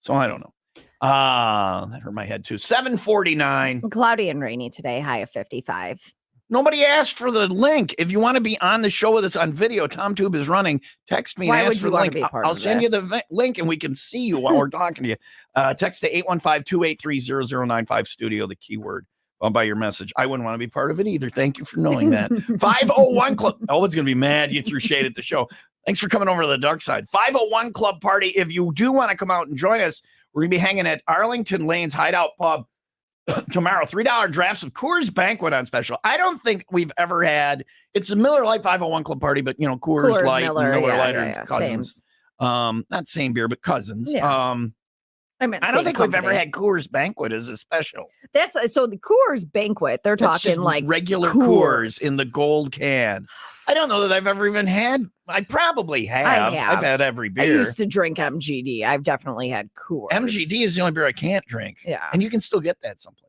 So I don't know. That hurt my head too. 7:49. Cloudy and rainy today. High of 55. Nobody asked for the link. If you want to be on the show with us on video, TomTube is running. Text me and ask for the link. I'll send you the link and we can see you while we're talking to you. Text to 815-283-0095 studio, the keyword. I'll buy your message. I wouldn't want to be part of it either. Thank you for knowing that. 501 Club. Elwood's going to be mad you threw shade at the show. Thanks for coming over to the dark side. 501 Club party. If you do want to come out and join us, we're going to be hanging at Arlington Lane's Hideout Pub tomorrow. $3 drafts of Coors Banquet on special. I don't think we've ever had. It's a Miller Lite 501 Club party, but Coors Light, Miller Lite are cousins. Not same beer, but cousins. Yeah. I don't think we've ever had Coors Banquet as a special. That's so the Coors Banquet. They're talking like regular Coors in the gold can. I don't know that I've ever even had. I probably have. I've had every beer. I used to drink MGD. I've definitely had Coors. MGD is the only beer I can't drink. Yeah, and you can still get that someplace.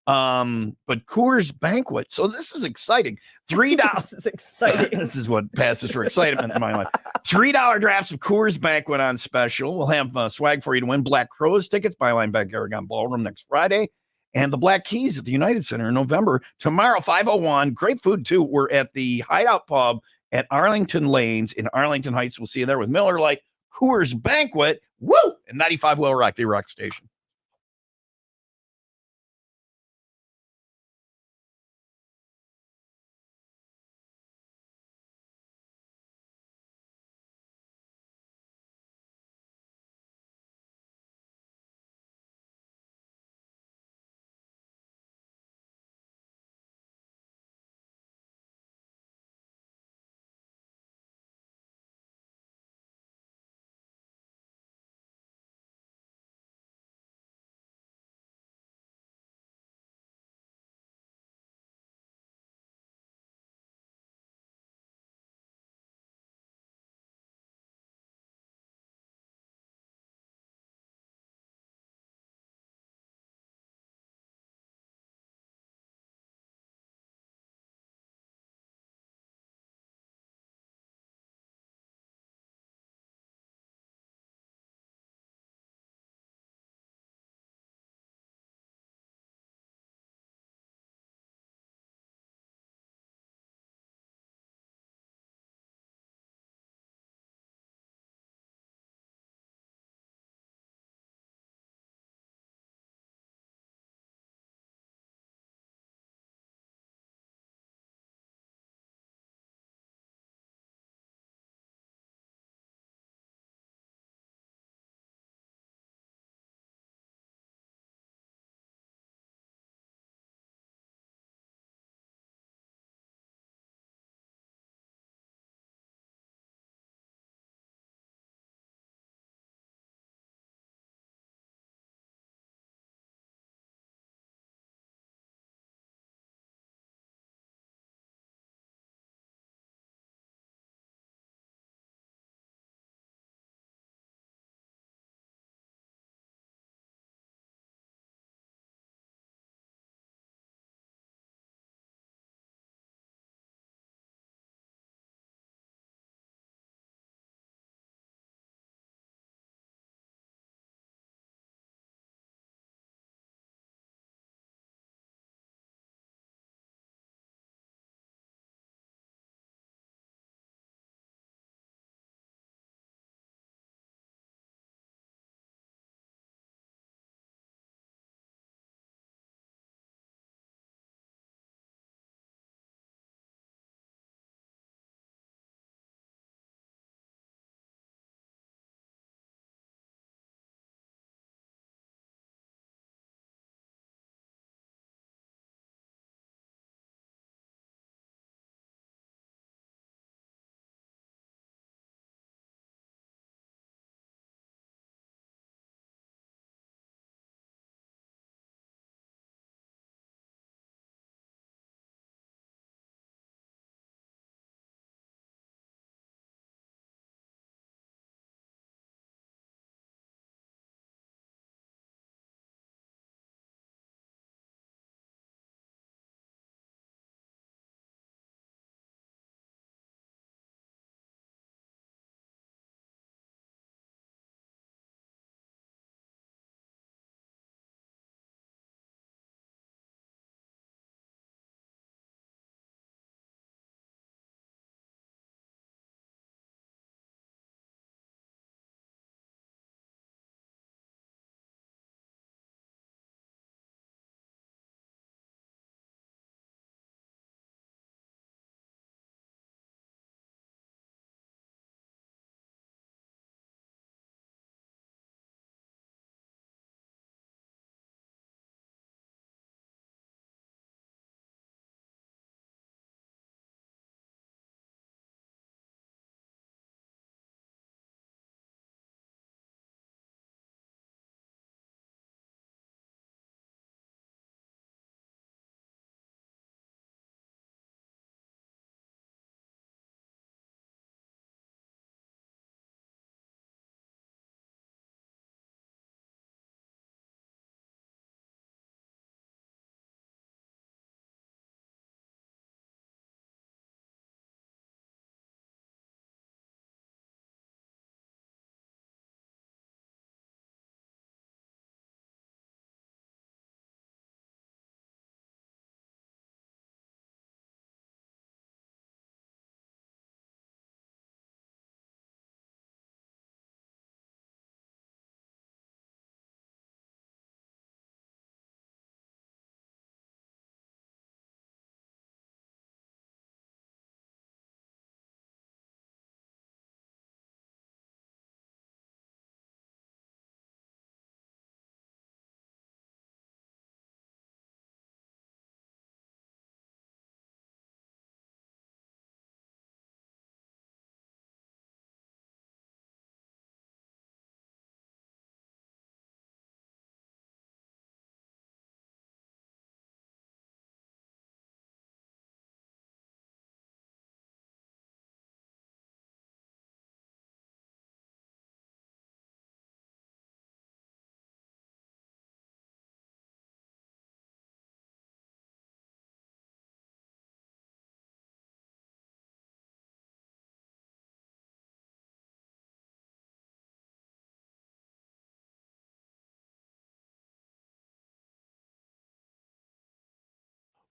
But Coors Banquet. So this is exciting. $3. This is exciting. This is what passes for excitement in my life. $3 drafts of Coors Banquet on special. We'll have swag for you to win. Black Crowes tickets, Byline Bank Aragon Ballroom next Friday. And the Black Keys at the United Center in November. Tomorrow, 501. Great food, too. We're at the Hideout Pub at Arlington Lanes in Arlington Heights. We'll see you there with Miller Lite, Coors Banquet. Woo! And 95 WIIL Rock, the rock station.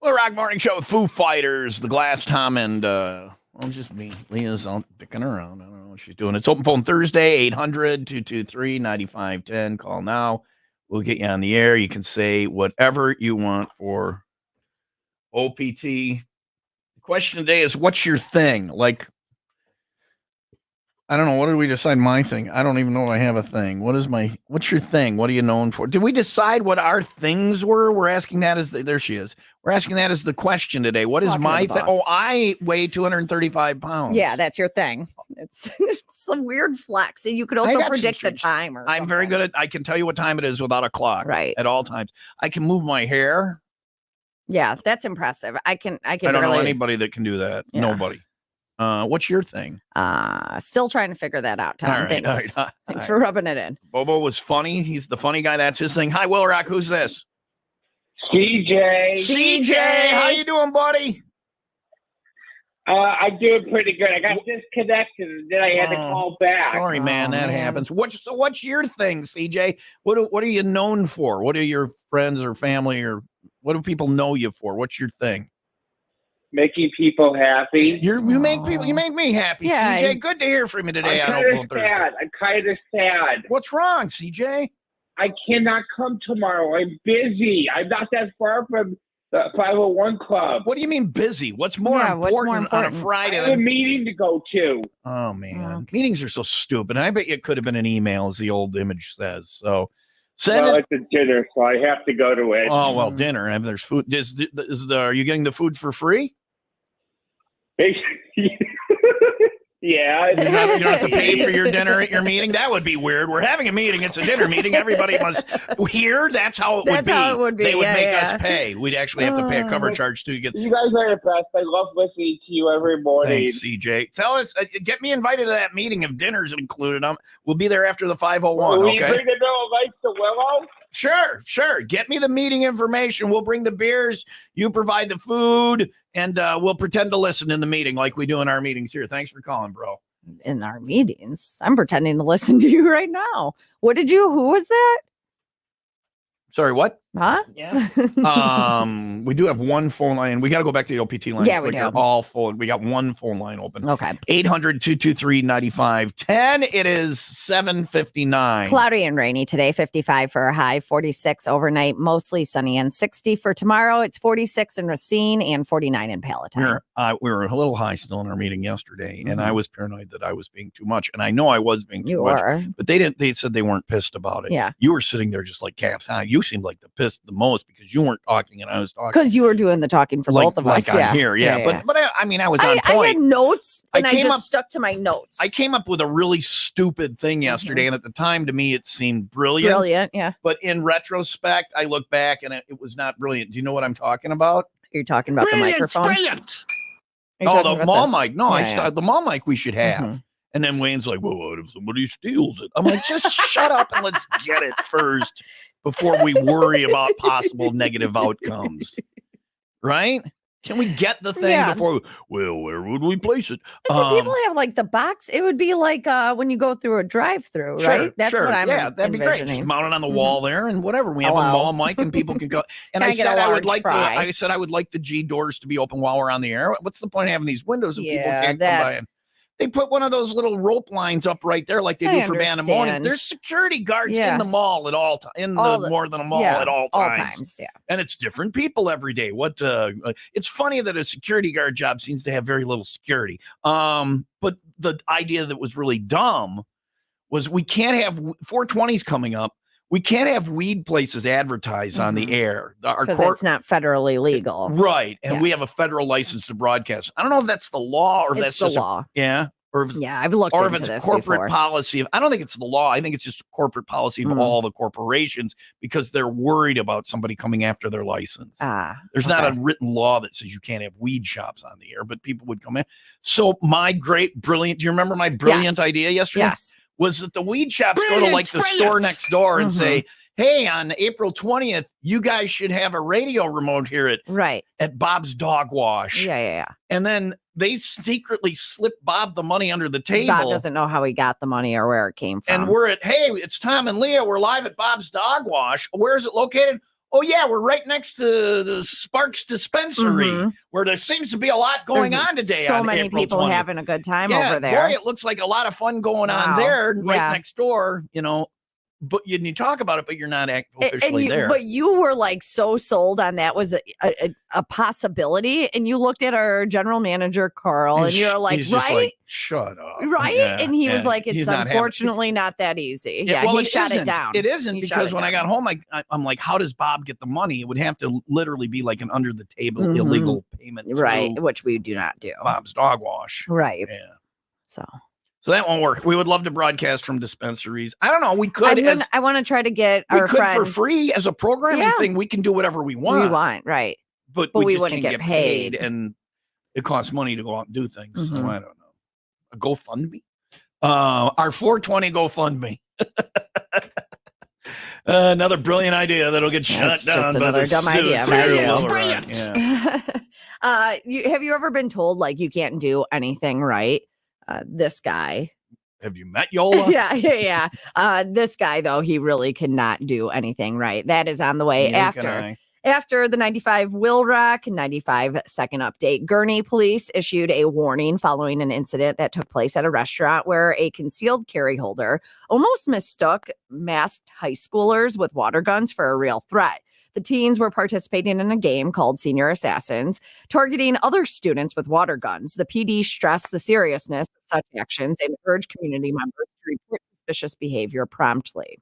Well, Rock Morning Show with Foo Fighters, the Glass Tom, and just me. Leah's out picking around. I don't know what she's doing. It's Open Phone Thursday, 800-223-9510. Call now. We'll get you on the air. You can say whatever you want for OPT. The question today is, what's your thing? Like, I don't know. What did we decide my thing? I don't even know if I have a thing. What's your thing? What are you known for? Did we decide what our things were? We're asking that there she is. We're asking that as the question today. What is my thing? Oh, I weigh 235 pounds. Yeah, that's your thing. It's some weird flex. And you could also predict the time or something. I'm very good I can tell you what time it is without a clock. Right. At all times. I can move my hair. Yeah, that's impressive. I don't know anybody that can do that. Yeah. Nobody. What's your thing? Still trying to figure that out, Tom. All right, Thanks. Thanks for rubbing it in. Bobo was funny. He's the funny guy. That's his thing. Hi, Will Rock. Who's this? CJ, how you doing, buddy? I'm doing pretty good. I got disconnected and then I had to call back. Sorry, man. That happens. What's your thing, CJ? What are you known for? What are your friends or family or what do people know you for? What's your thing? Making people happy. You make me happy, yeah, CJ. Good to hear from you today. I'm kind of sad. What's wrong, CJ? I cannot come tomorrow. I'm busy. I'm not that far from the 501 Club. What do you mean busy? What's more important on a Friday? I have a meeting to go to. Oh, man. Okay. Meetings are so stupid. I bet you it could have been an email, as the old image says. So it's a dinner, so I have to go to it. Oh, well, dinner. And there's food. Are you getting the food for free? Yeah. You don't have to pay for your dinner at your meeting? That would be weird. We're having a meeting. It's a dinner meeting. Everybody must hear. That's how it would be. They would make us pay. We'd actually have to pay a cover charge to get. You guys are the best. I love listening to you every morning. Thanks, CJ. Tell us, get me invited to that meeting if dinner's included. We'll be there after the 501. Will okay. You bring the Bill of Lights to Willow? Sure. Get me the meeting information. We'll bring the beers. You provide the food, and we'll pretend to listen in the meeting like we do in our meetings here. Thanks for calling, bro. In our meetings, I'm pretending to listen to you right now. Who was that? Sorry, what? Huh? Yeah. We do have one phone line. We got to go back to the OPT line. Yeah, we do. All full. We got one phone line open. Okay. 800-223-9510. It is 7:59. Cloudy and rainy today, 55 for a high, 46 overnight, mostly sunny and 60 for tomorrow. It's 46 in Racine and 49 in Palatine. We were a little high still in our meeting yesterday, and I was paranoid that I was being too much. And I know I was being too much. But they said they weren't pissed about it. Yeah. You were sitting there just like cats. You seemed like the pissed the most because you weren't talking and I was talking. Because you were doing the talking for both of us. Like on here, yeah. But I was on point. I had notes and I just stuck to my notes. I came up with a really stupid thing yesterday, and at the time, to me, it seemed brilliant. Brilliant, yeah. But in retrospect, I look back and it was not brilliant. Do you know what I'm talking about? You're talking about the microphone? Brilliant. Oh, the mall mic. No, the mall mic we should have. Mm-hmm. And then Wayne's like, well, what if somebody steals it? I'm like, just shut up and let's get it first before we worry about possible negative outcomes. Right? Can we get the thing before? Where would we place it? People have like the box. It would be like when you go through a drive-through, right? That's what I'm that'd be great. Just mount it on the wall there and whatever. We have a mall mic and people can go. And I said I would like the G doors to be open while we're on the air. What's the point of having these windows if people can't come by? They put one of those little rope lines up right there like they do for Band of Morning. There's security guards in the mall at all times, more than a mall at all times. And it's different people every day. It's funny that a security guard job seems to have very little security. But the idea that was really dumb was we can't have 420s coming up. We can't have weed places advertised on the air. Because it's not federally legal. Right. And we have a federal license to broadcast. I don't know if that's the law or that's just the law. I've looked into this before. Or if it's corporate policy. I don't think it's the law. I think it's just a corporate policy of all the corporations because they're worried about somebody coming after their license. There's not a written law that says you can't have weed shops on the air, but people would come in. So my brilliant, do you remember my brilliant idea yesterday? Yes. Was that the weed shops go to like the store next door and say, hey, on April 20th, you guys should have a radio remote here at Bob's Dog Wash. Yeah. And then they secretly slip Bob the money under the table. Bob doesn't know how he got the money or where it came from. And we're at, hey, it's Tom and Leah. We're live at Bob's Dog Wash. Where is it located? oh yeah, we're right next to the Sparks Dispensary, Mhm. where there seems to be a lot going There's on today. So on many April people 20th. having a good time Yeah, over there. boy, it looks like a lot of fun going on Wow. there, right Yeah. next door. But you talk about it, but you're not officially there. But you were like so sold on that was a possibility, and you looked at our general manager Carl, and you're like, He's just right, like, shut up, right, Yeah, and he was yeah. like, He's it's not having- unfortunately not that easy. Yeah, Yeah, well, he shot isn't. it down. It isn't He shot because it when I down. got home, I'm like, how does Bob get the money? It would have to literally be like an under the table Mhm. illegal payment, Right, to which we do not do. Bob's dog wash. Right. Yeah. So that won't work. We would love to broadcast from dispensaries. I don't know. We could. I want to try to get we our could friend for free as a programming Yeah. thing. We can do whatever we want. we want, right? but we we just wouldn't can't get get paid, paid. and it costs money to go out and do things. So Mhm. I don't know. A GoFundMe. Our 420 GoFundMe. Another brilliant idea that'll get shut That's down. just by another the dumb idea suits by here. you. Well, right, Yeah. Have you ever been told like you can't do anything right? This guy. Have you met Yola? Yeah. This guy though, he really cannot do anything right. That is on the way Neither can after. I. After the 95 WIIL wreck, 95 second update, Gurney police issued a warning following an incident that took place at a restaurant where a concealed carry holder almost mistook masked high schoolers with water guns for a real threat. The teens were participating in a game called Senior Assassins, targeting other students with water guns. The PD stressed the seriousness of such actions and urged community members to report suspicious behavior promptly.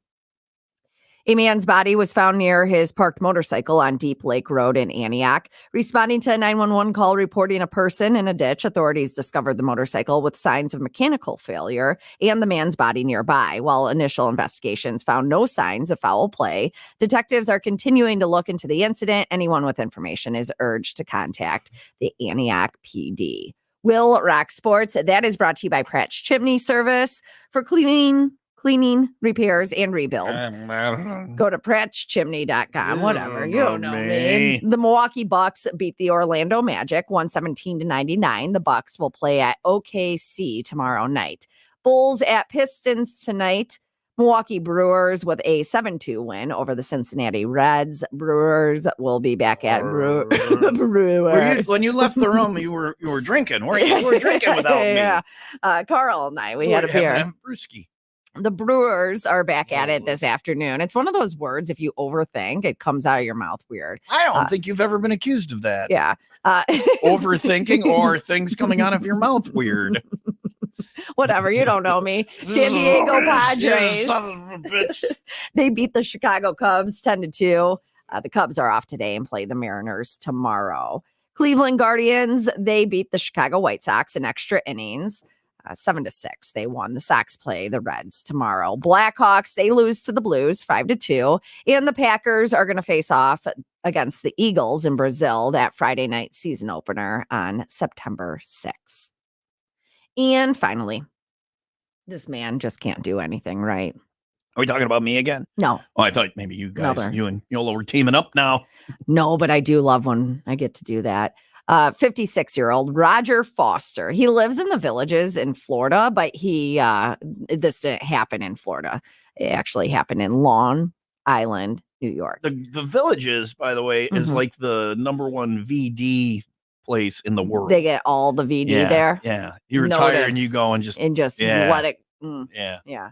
A man's body was found near his parked motorcycle on Deep Lake Road in Antioch. Responding to a 911 call reporting a person in a ditch, authorities discovered the motorcycle with signs of mechanical failure and the man's body nearby. While initial investigations found no signs of foul play, detectives are continuing to look into the incident. Anyone with information is urged to contact the Antioch PD. WIIL Rock Sports, that is brought to you by Pratt's Chimney Service for cleaning, repairs, and rebuilds. Go to prattschimney.com, whatever. You don't know me. The Milwaukee Bucks beat the Orlando Magic 117-99. The Bucks will play at OKC tomorrow night. Bulls at Pistons tonight. Milwaukee Brewers with a 7-2 win over the Cincinnati Reds. Brewers will be back at Brewers. When you left the room, you were drinking, weren't you? You were drinking without me. Yeah. Carl and I, we had a beer. Brewski. The Brewers are back at it this afternoon. It's one of those words, if you overthink, it comes out of your mouth weird. I don't think you've ever been accused of that. Yeah. Overthinking or things coming out of your mouth weird. Whatever. You don't know me. San Diego Padres. Son of a bitch. They beat the Chicago Cubs 10-2. The Cubs are off today and play the Mariners tomorrow. Cleveland Guardians, they beat the Chicago White Sox in extra innings. 7-6. They won. The Sox play the Reds tomorrow. Blackhawks, they lose to the Blues 5-2. And the Packers are going to face off against the Eagles in Brazil, that Friday night season opener on September 6th. And finally, this man just can't do anything right. Are we talking about me again? No. Oh, I thought maybe you guys, Another. you and Yola were teaming up now. No, but I do love when I get to do that. 56-year-old Roger Foster. He lives in the Villages in Florida, but this didn't happen in Florida. It actually happened in Long Island, New York. The Villages, by the way, is Mhm. like the #1 VD place in the world. They get all the VD there Yeah. You retire Noted. and you go and just, and just Yeah. let it. yeah.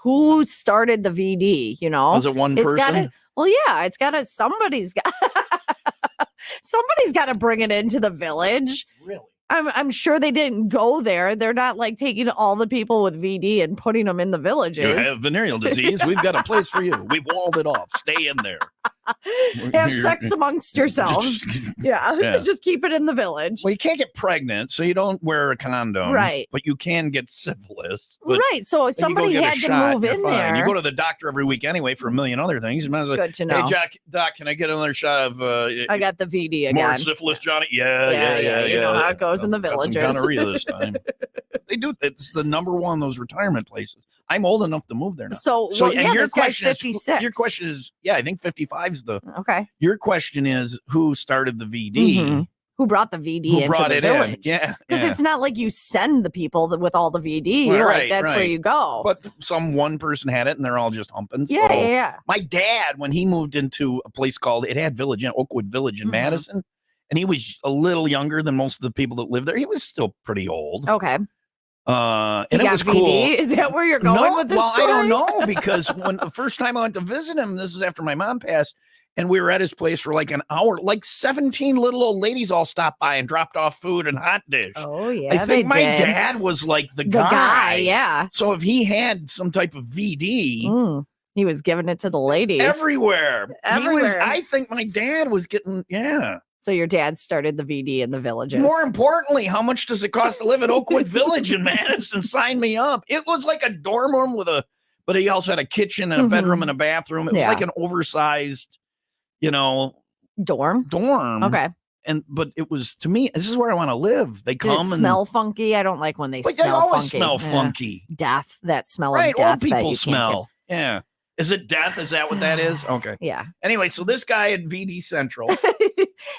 Who started the VD? You know, Was it one it's person? gotta. Well, yeah, it's got to. Somebody's got. Somebody's got to bring it into the village. Really? I'm sure they didn't go there. They're not like taking all the people with VD and putting them in the villages. You have venereal disease. We've got a place for you. We've walled it off. Stay in there. Have sex amongst yourselves. Yeah, just keep it in the village. Well, you can't get pregnant, so you don't wear a condom. Right. But you can get syphilis. But Right. So you go somebody get a had to shot, move you're in fine. there. You go to the doctor every week anyway for a million other things. You might as well, Good to know. hey, Doc, can I get another shot of I got the VD more again. syphilis, Johnny? Yeah. You know how it goes in the Got some villages. gonorrhea this time. They do. It's the #1 those retirement places. I'm old enough to move there now. So well, yeah, your this guy's question is, 56. your question is, I think 55 is the. Okay. Your question is, who started the VD? Mhm. who brought the VD who into brought the it village. in. Yeah. Because yeah. it's not like you send the people with all the VD. Right, Like, that's where right. you go. But one person had it, and they're all just humping. yeah, so. yeah. My dad, when he moved into a place called, it had Village in Oakwood Village in Mhm. Madison, and he was a little younger than most of the people that lived there. He was still pretty old. Okay. And He it got was VD? cool. Is that where you're going with this well, story? I don't know, because when the first time I went to visit him, this was after my mom passed, and we were at his place for like an hour. Like 17 little old ladies all stopped by and dropped off food and hot dish. Oh, yeah, I think they my did. dad was like the The guy, guy. yeah. So if he had some type of VD, He was giving it to the ladies. everywhere. Everywhere. I think my dad was getting, yeah. So your dad started the VD in the villages. More importantly, how much does it cost to live at Oakwood Village in Madison? Sign me up. It was like a dorm room but he also had a kitchen and a bedroom and a bathroom. It was like an oversized, dorm. Okay. But it was, to me, this is where I want to live. They Did come it and smell funky? I don't like when they like smell they always funky. smell Yeah. funky. Death, that smell Right, of death. old that people you smell. Yeah. Is it death? Is that what that is? Okay. Yeah. Anyway, so this guy at VD Central.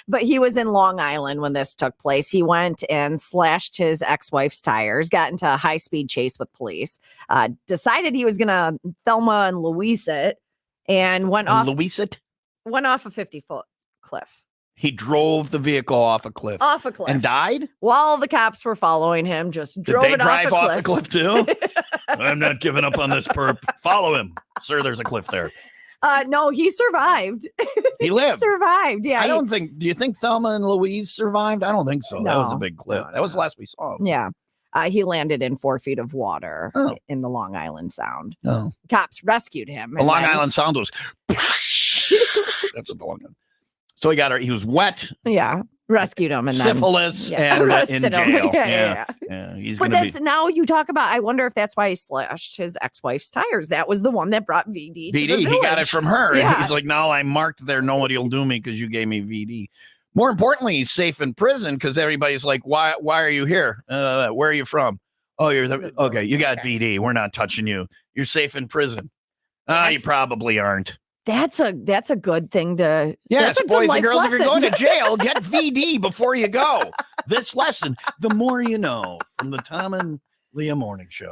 But he was in Long Island when this took place. He went and slashed his ex-wife's tires, got into a high-speed chase with police, decided he was going to Thelma and Louise it, and went off a 50-foot cliff. He drove the vehicle off a cliff. Off a cliff. And died? While the cops were following him, just Did drove they it drive off a cliff. too? I'm not giving up on this perp. Follow him. Sir, there's a cliff there. No, he survived. He lived. Survived. Yeah. Do you think Thelma and Louise survived? I don't think so. That was a big cliff. That was the last we saw him. Yeah. He landed in 4 feet of water Oh. in the Long Island Sound. Oh. Cops rescued him. The Long Island Sound was. That's what the Long Island. So he was wet. Yeah. Rescued him and syphilis then and in arrested him. jail. Yeah. He's But gonna be now you talk about, I wonder if that's why he slashed his ex-wife's tires. That was the one that brought VD to the VD. He got it village. from her. Yeah. And he's like, no, I marked there. Nobody'll do me because you gave me VD. More importantly, he's safe in prison because everybody's like, why are you here? Where are you from? Oh, okay. You got VD. We're not touching you. You're safe in prison. You probably aren't. That's a good thing to. Yes, that's a boys good and girls, life if you're going to lesson. jail, get VD before you go. This lesson, the more you know, from the Tom and Leah Morning Show.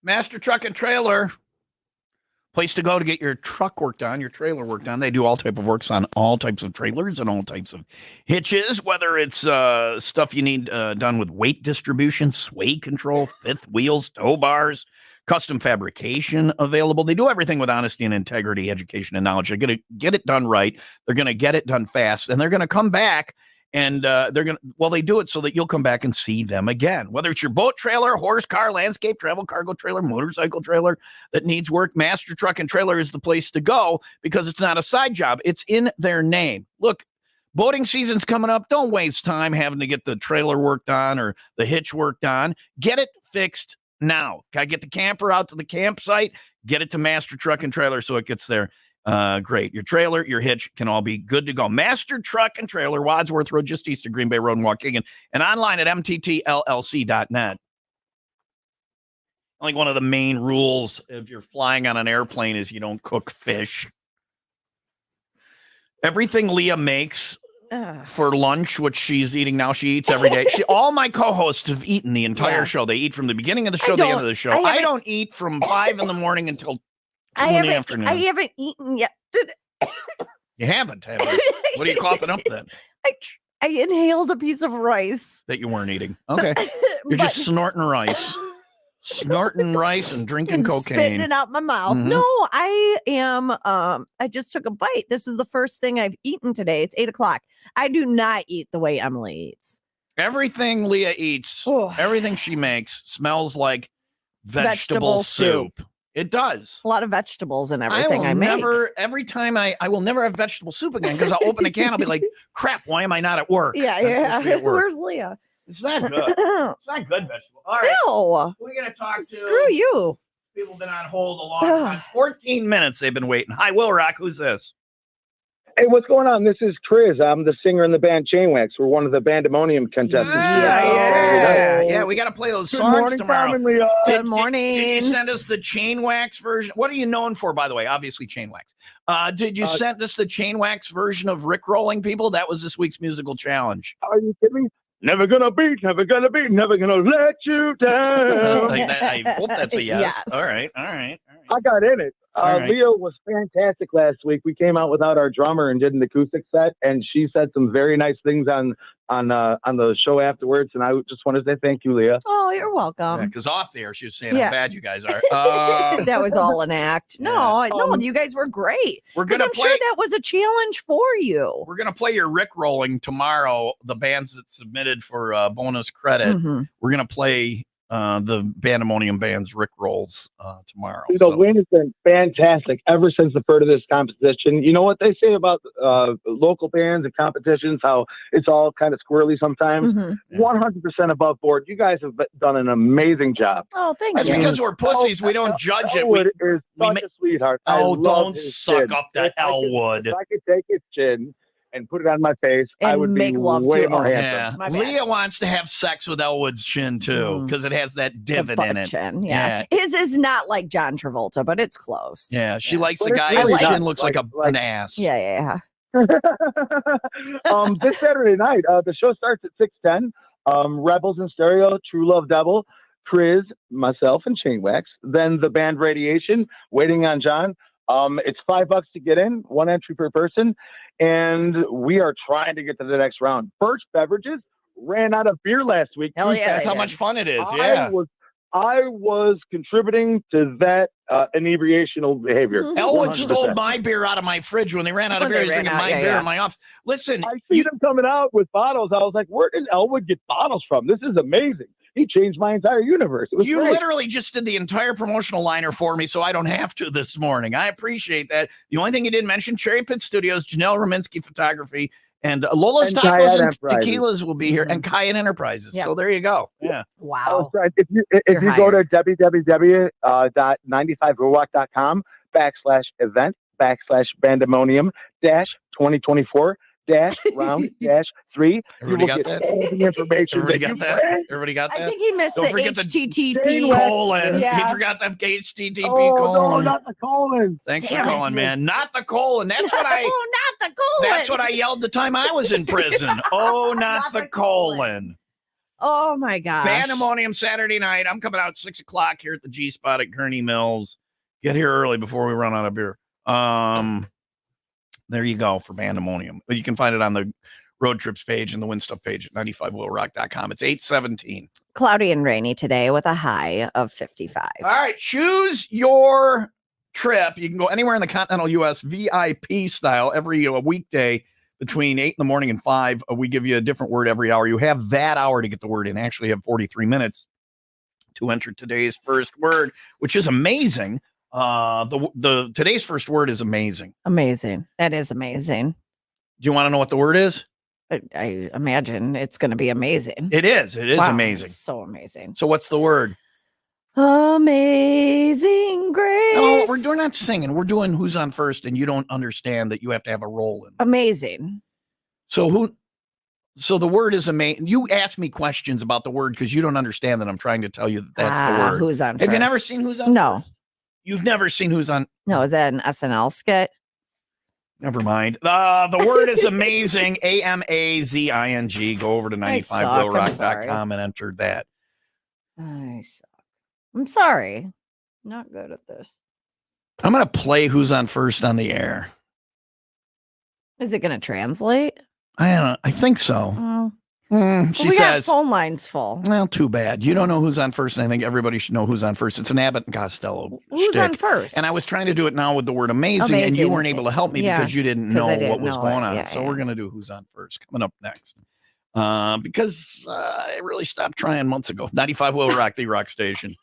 Master Truck and Trailer. Place to go to get your truck worked on, your trailer worked on. They do all type of works on all types of trailers and all types of hitches, whether it's stuff you need done with weight distribution, sway control, fifth wheels, tow bars, custom fabrication available. They do everything with honesty and integrity, education and knowledge. They're going to get it done right. They're going to get it done fast, and they're going to come back. And they do it so that you'll come back and see them again. Whether it's your boat trailer, horse, car, landscape, travel, cargo trailer, motorcycle trailer that needs work, Master Truck and Trailer is the place to go because it's not a side job. It's in their name. Look, boating season's coming up. Don't waste time having to get the trailer worked on or the hitch worked on. Get it fixed now. Got to get the camper out to the campsite. Get it to Master Truck and Trailer so it gets there. Great. Your trailer, your hitch can all be good to go. Master Truck and Trailer, Wadsworth Road, just east of Green Bay Road in Waukegan, and online at mttllc.net. I think one of the main rules if you're flying on an airplane is you don't cook fish. Everything Leah makes for lunch, which she's eating now, she eats every day. All my co-hosts have eaten the entire show. They eat from the beginning of the show to the end of the show. I don't eat from 5 in the morning until 2 in the afternoon. I haven't eaten yet. You haven't, have you? What are you coughing up then? I inhaled a piece of rice. That you weren't eating. Okay. You're just snorting rice. Snorting rice and drinking cocaine. Spitting it out my mouth. Mhm. No, I am. I just took a bite. This is the first thing I've eaten today. It's 8:00. I do not eat the way Emily eats. Everything Leah eats, everything she makes smells like vegetable soup. soup. It does. A lot of vegetables and everything I make. Every time I will never have vegetable soup again because I'll open a can. I'll be like, crap, why am I not at work? Yeah, I'm supposed to be at work. Where's Leah? It's not good. It's not good vegetable. All right. No. We're going to talk to. Screw you. People have been on hold a long time. 14 minutes they've been waiting. Hi, Will Rock. Who's this? Hey, what's going on? This is Chris. I'm the singer in the band Chainwax. We're one of the Bandemonium contestants. Yeah. We got to play those songs tomorrow. Good morning. Did you send us the Chainwax version? What are you known for, by the way? Obviously, Chainwax. Did you send us the Chainwax version of Rickrolling people? That was this week's musical challenge. Are you kidding me? Never gonna beat, never gonna let you down. I hope that's a yes. Yes. All right. I got in it. right. Leo was fantastic last week. We came out without our drummer and did an acoustic set, and she said some very nice things on the show afterwards. And I just want to say thank you, Leah. Oh, you're welcome. Because off there, she was saying Yeah. how bad you guys are. That was all an act. No, no, you guys were great. We're 'Cause gonna I'm sure that was a challenge for you. We're gonna play your Rickrolling tomorrow. The bands that submitted for bonus credit. Mhm. We're gonna play the Bandemonium band's Rickrolls tomorrow. The win has been fantastic ever since the start of this competition. You know what they say about local bands and competitions, how it's all kind of squirrely sometimes. Mhm. 100% above board. You guys have done an amazing job. Oh, thank That's you. because we're pussies. We don't judge it. Elwood is such a sweetheart. I Oh, love don't his suck chin. up that Elwood. If I could take his chin and put it on my face, I And would make be love way to more him. handsome. Yeah. My bad. Leah wants to have sex with Elwood's chin too because it has that The divot butt in it. chin, yeah. His is not like John Travolta, but it's close. Yeah, she likes But the it's guy really whose not chin looks like an ass. Yeah. This Saturday night, the show starts at 6:10. Rebels in Stereo, True Love Devil, Chris, myself, and Chainwax. Then the band Radiation, Waiting on John. It's $5 to get in, one entry per person, and we are trying to get to the next round. Birch Beverages ran out of beer last week. Hell yeah, That's they how did. much fun it is. Yeah. I was contributing to that inebriational behavior. Elwood 100%. stole my beer out of my fridge when they ran out of When beer. they He's ran drinking out, my yeah, beer yeah. in my office. Listen, I see them coming out with bottles. I was like, where did Elwood get bottles from? This is amazing. He changed my entire universe. It was you great. literally just did the entire promotional liner for me, so I don't have to this morning. I appreciate that. The only thing you didn't mention, Cherry Pit Studios, Janelle Rominsky Photography, and Lola's And Tacos Cayenne and Enterprises. Tequilas will be here, and Cayenne Enterprises. Yep. So there you go. Yeah. Wow. If you You're go to www.95rock.com/event/Bandemonium-2024-round-3, Everybody you got will that? get all the information Everybody that you got that? bring. Everybody got I that? think he missed Don't the forget the HTTP. colon. Yeah. He forgot the HTTP Oh, no, colon. not the colon. Thanks Damn for it. calling, man. Not the colon. That's what I. Oh, not the colon. That's what I yelled the time I was in prison. Oh, not the colon. Oh my gosh. Pandemonium Saturday night. I'm coming out 6 o'clock here at the G Spot at Kearney Mills. Get here early before we run out of beer. There you go for Pandemonium. You can find it on the road trips page and the win stuff page at 95willrock.com. It's 8:17. Cloudy and rainy today with a high of 55. All right, choose your trip. You can go anywhere in the continental U.S. VIP style every weekday between 8 in the morning and 5. We give you a different word every hour. You have that hour to get the word in. Actually, you have 43 minutes to enter today's first word, which is amazing. The today's first word is amazing. Amazing. That is amazing. Do you want to know what the word is? I imagine it's going to be amazing. It is. It is Wow, amazing. it's so amazing. So what's the word? Amazing grace. No, we're not singing. We're doing who's on first, and you don't understand that you have to have a role in it. Amazing. So the word is amazing. You ask me questions about the word because you don't understand that I'm trying to tell you that that's the word. Who's on Have first? you never seen Who's on No. First? You've never seen Who's on? No, is that an SNL skit? Never mind. The word is amazing. AMAZING. Go over to I suck. I'm sorry. 95willrock.com and enter that. I suck. I'm sorry. Not good at this. I'm going to play Who's on First on the air. Is it going to translate? I don't know. I think so. She we got says, phone lines full. well, too bad. You don't know Who's on First, and I think everybody should know Who's on First. It's an Abbott and Costello Who's shtick. on first? And I was trying to do it now with the word amazing, and you weren't able to help me Yeah, because you didn't 'cause know I didn't what was know going it. on. Yeah, So yeah. we're going to do Who's on First coming up next. Because I really stopped trying months ago. 95 Will Rock, the rock station.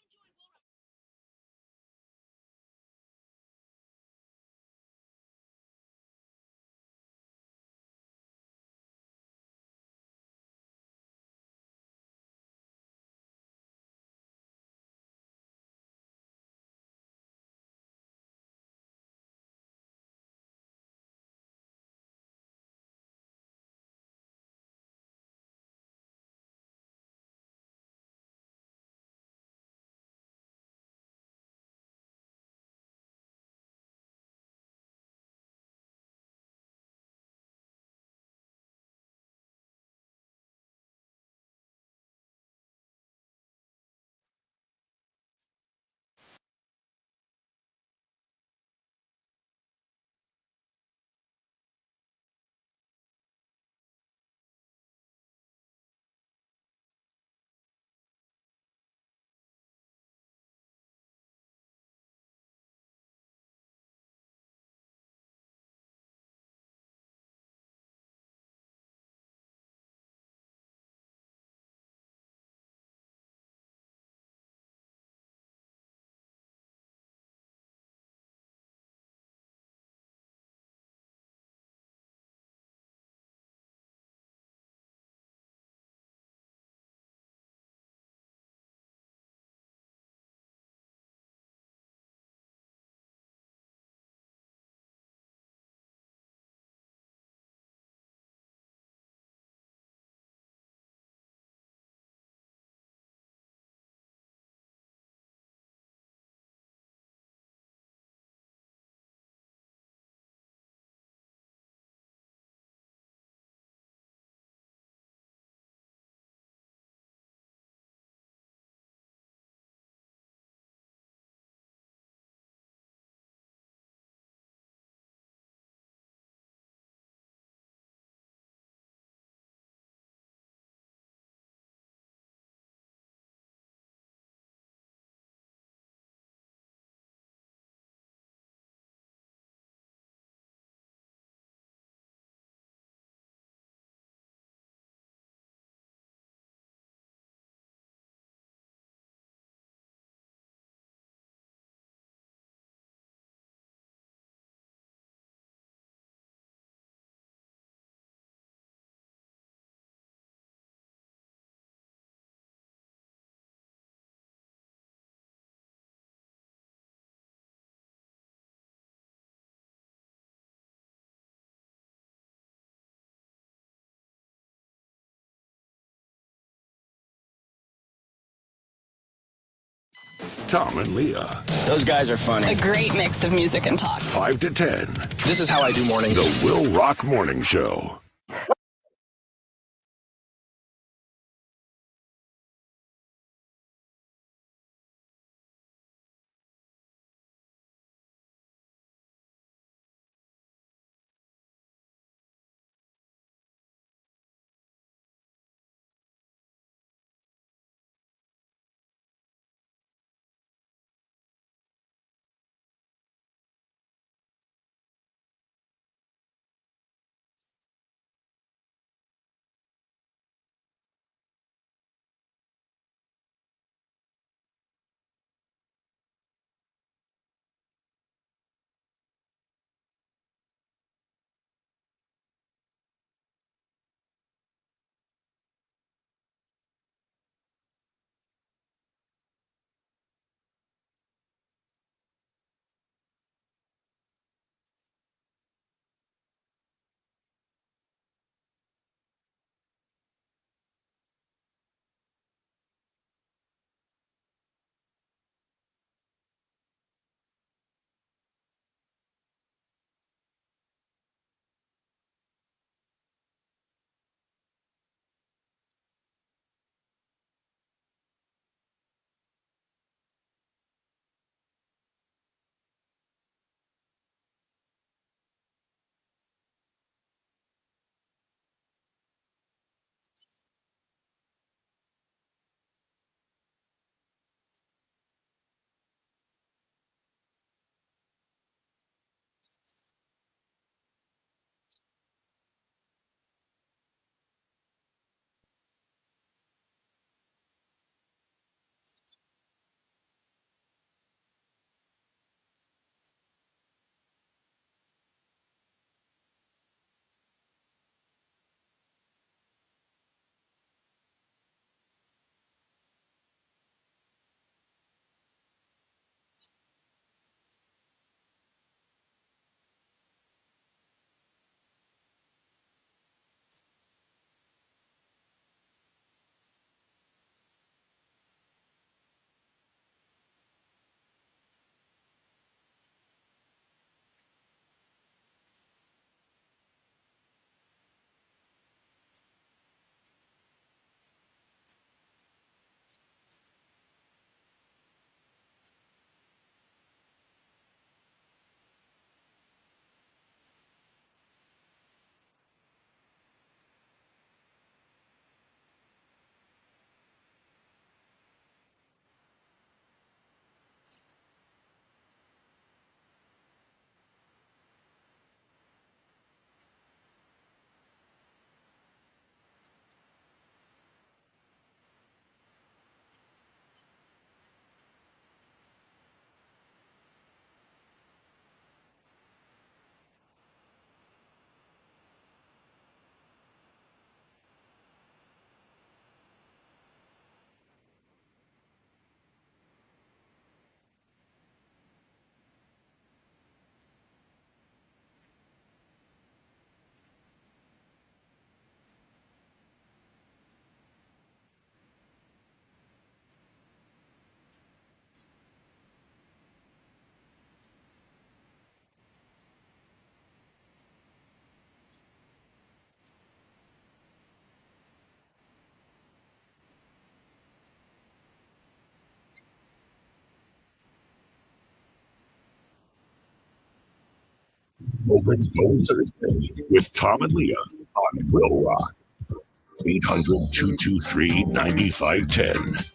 Tom and Leah. Those guys are funny. A great mix of music and talk. 5 to 10. This is how I do mornings. The Will Rock Morning Show. Open Phone Thursday with Tom and Leah on WIIL Rock. 800-223-9510.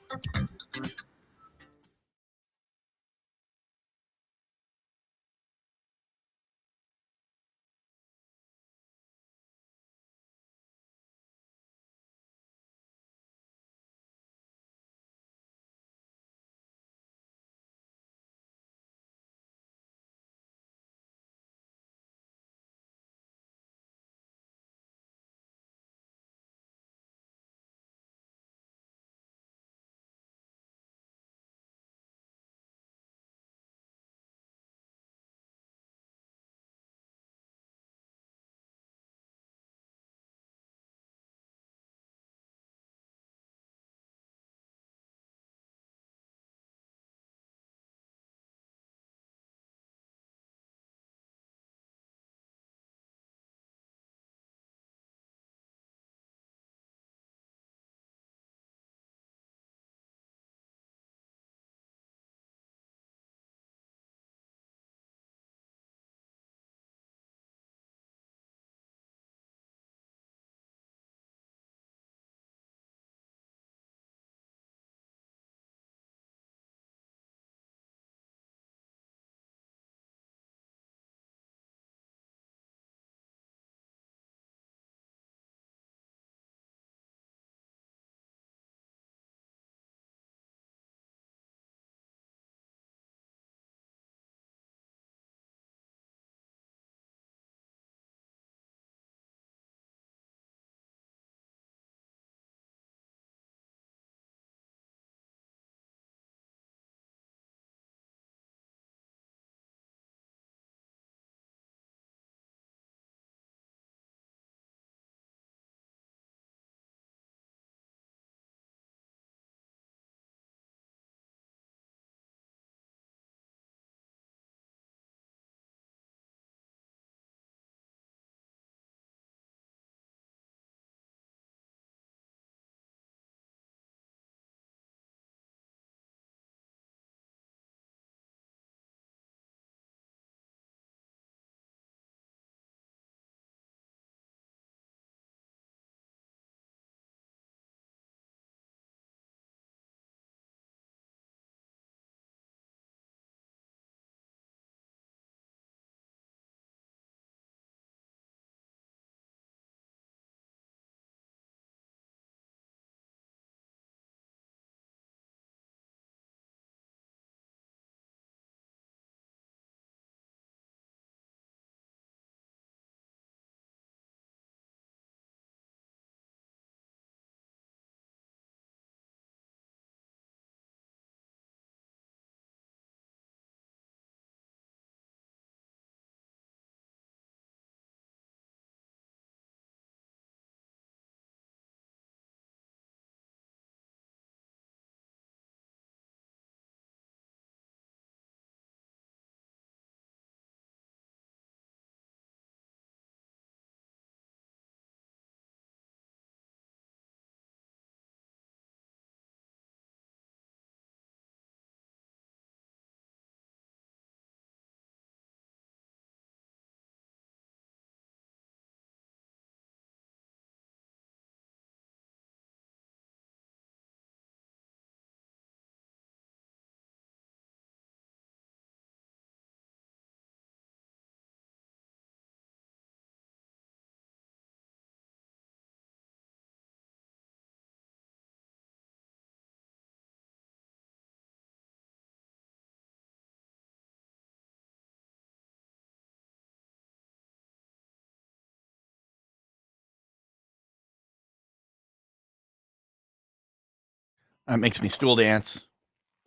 That makes me stool dance.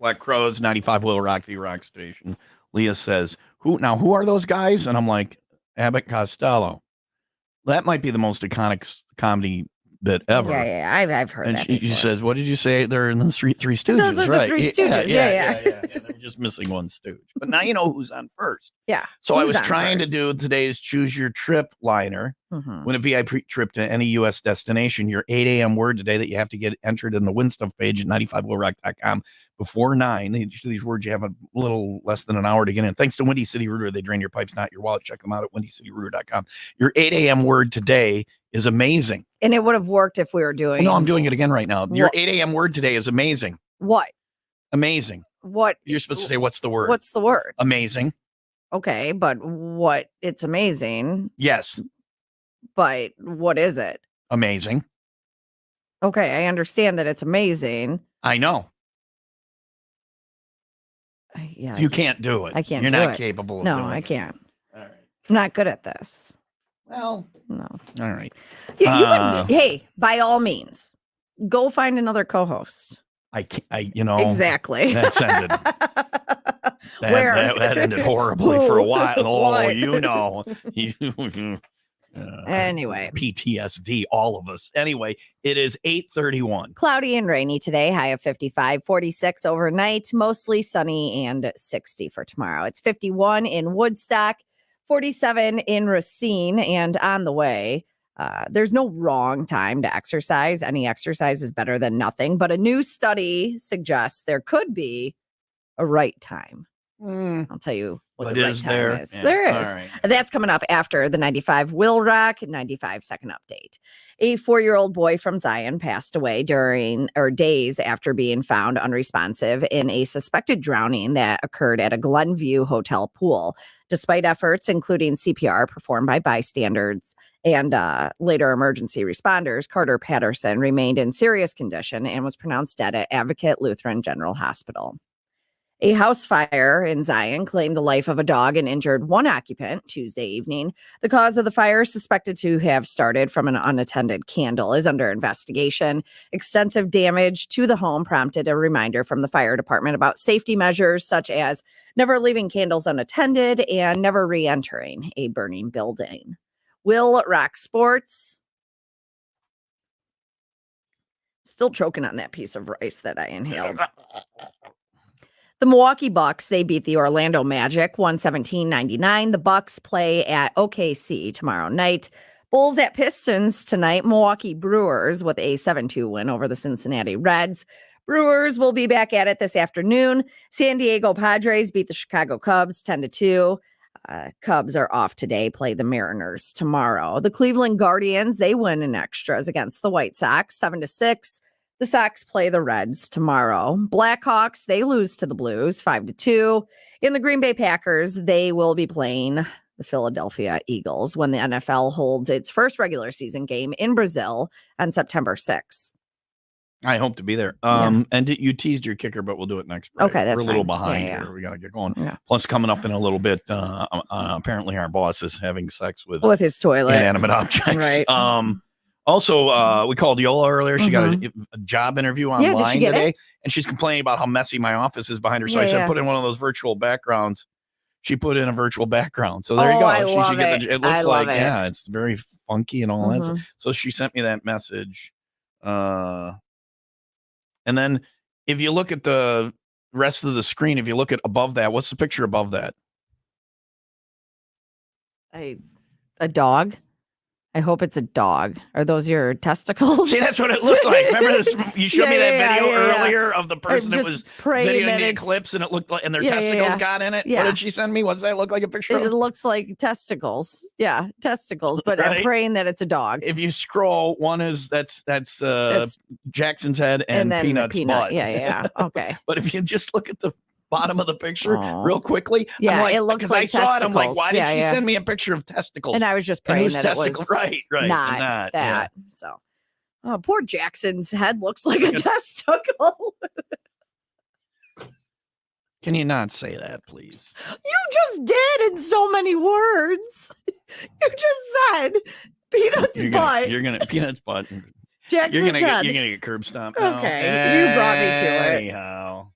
Black Crows, 95 Will Rock, the rock station. Leah says, who are those guys? And I'm like, Abbott Costello. That might be the most iconic comedy bit ever. Yeah. I've heard And that she before. says, what did you say? They're in the Three Stooges, Those are right? the Three Stooges. Yeah. They're just missing one stooge. But now you know who's on first. Yeah. So I Who's was on trying first? to do today's Choose Your Trip liner. Mhm. Win a VIP trip to any U.S. destination. Your 8 a.m. word today that you have to get entered in the Win Stuff page at 95willrock.com before 9. These words you have a little less than an hour to get in. Thanks to Windy City Rooter. They drain your pipes, not your wallet. Check them out at windycityrooter.com. Your 8 a.m. word today is amazing. And it would have worked if we were doing. No, I'm doing it again right now. Your What? 8 a.m. word today is amazing. What? Amazing. What? You're supposed to say, what's the word? What's the word? Amazing. Okay, but what? It's amazing. Yes. But what is it? Amazing. Okay, I understand that it's amazing. I know. Yeah, You can't do it. I can't You're do not it. capable of No, doing I it. can't. All right. I'm not good at this. Well, no. All right. You would, hey, by all means, go find another co-host. Exactly. That's ended. That ended horribly for a while. Oh, What? Anyway. PTSD, all of us. Anyway, it is 8:31. Cloudy and rainy today, high of 55, 46 overnight, mostly sunny and 60 for tomorrow. It's 51 in Woodstock, 47 in Racine, and on the way. There's no wrong time to exercise. Any exercise is better than nothing, but a new study suggests there could be a right time. I'll tell you what But the right is time there? is. Yeah, There all is. right. That's coming up after the 95 WIIL Rock 95-second update. A 4-year-old boy from Zion passed away days after being found unresponsive in a suspected drowning that occurred at a Glenview hotel pool. Despite efforts, including CPR performed by bystanders and later emergency responders, Carter Patterson remained in serious condition and was pronounced dead at Advocate Lutheran General Hospital. A house fire in Zion claimed the life of a dog and injured one occupant Tuesday evening. The cause of the fire, suspected to have started from an unattended candle, is under investigation. Extensive damage to the home prompted a reminder from the fire department about safety measures such as never leaving candles unattended and never re-entering a burning building. WIIL Rock Sports. Still choking on that piece of rice that I inhaled. The Milwaukee Bucks, they beat the Orlando Magic 117-99. The Bucks play at OKC tomorrow night. Bulls at Pistons tonight. Milwaukee Brewers with a 7-2 win over the Cincinnati Reds. Brewers will be back at it this afternoon. San Diego Padres beat the Chicago Cubs 10-2. Cubs are off today, play the Mariners tomorrow. The Cleveland Guardians, they win in extras against the White Sox 7-6. The Sox play the Reds tomorrow. Blackhawks, they lose to the Blues 5-2. In the Green Bay Packers, they will be playing the Philadelphia Eagles when the NFL holds its first regular season game in Brazil on September 6th. I hope to be there. Yeah. And you teased your kicker, but we'll do it next break. Okay, that's We're a little fine. behind Yeah. here. We got to get going. Yeah. Plus, coming up in a little bit, apparently our boss is having sex with his toilet. inanimate objects. Right. Also, we called Yola earlier. She got Mhm. a job interview Yeah, did online she get today, it? and she's complaining about how messy my office is behind her. So I Yeah, said, yeah. put in one of those virtual backgrounds. She put in a virtual background. So there you Oh, go. I She love should get it. it looks I love like, it. yeah, it's very funky and all that Mhm. stuff. So she sent me that message. And then if you look at the rest of the screen, if you look at above that, what's the picture above that? A dog? I hope it's a dog. Are those your testicles? See, that's what it looked like. Remember this? You showed me that video earlier of the person that just was praying videoing that the it's- eclipse, and it looked like, and their Yeah, yeah, testicles yeah. got in it. Yeah. What did she send me? What does that look like a picture It of? looks like testicles. Yeah, testicles. But I'm Right. praying that it's a dog. If you scroll, one is that's Jackson's head and then the Peanut's peanut. butt. Yeah. Okay. But if you just look at the bottom of the picture Oh. real quickly, Yeah, I'm like, it looks because like I saw it, I'm like, testicles. why did Yeah, she yeah. send me a picture of testicles? And I was just And praying whose that it was testicle- right, not yeah. that. So, poor Jackson's head looks like a testicle. Can you not say that, please? You just did in so many words. You just said Peanut's butt. You're gonna Peanut's butt. Jackson's You're gonna head. get curb stomped now. Okay, you brought me to it. Anyhow.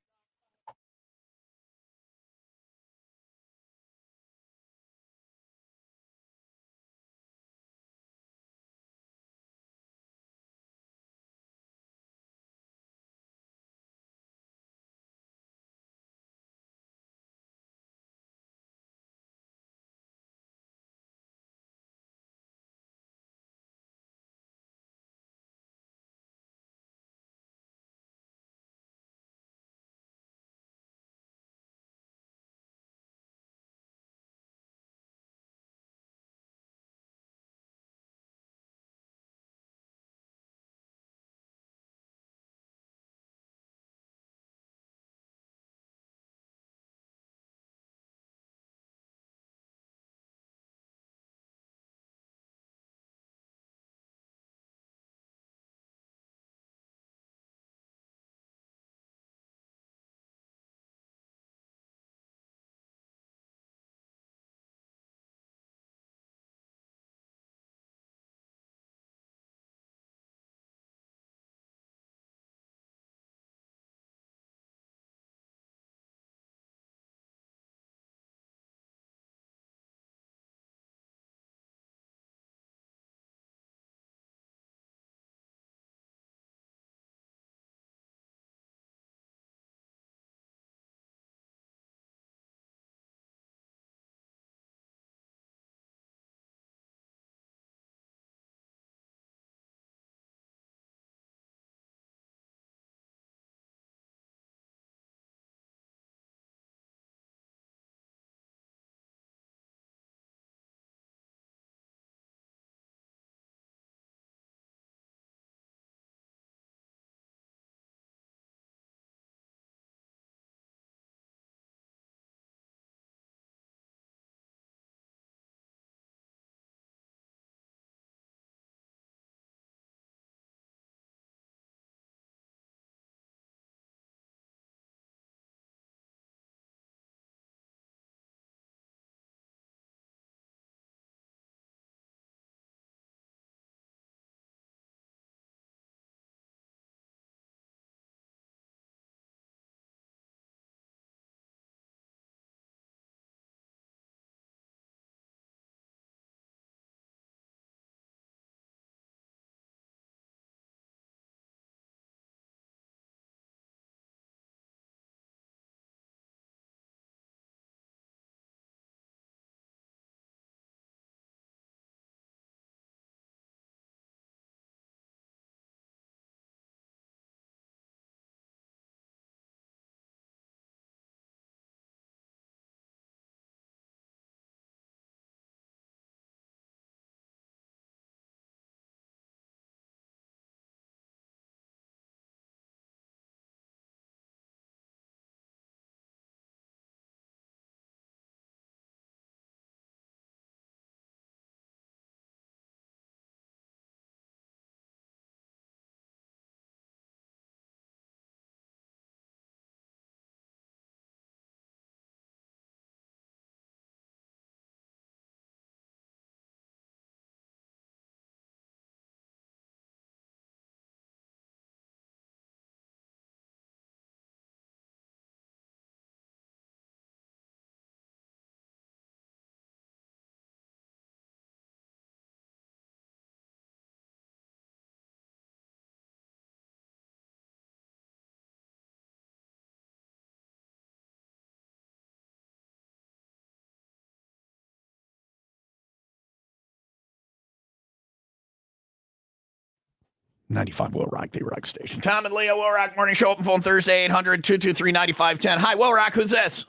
95 Will Rock, the Rock Station. Tom and Leo, Will Rock Morning Show, open phone Thursday, 800-223-9510. Hi, Will Rock, who's this?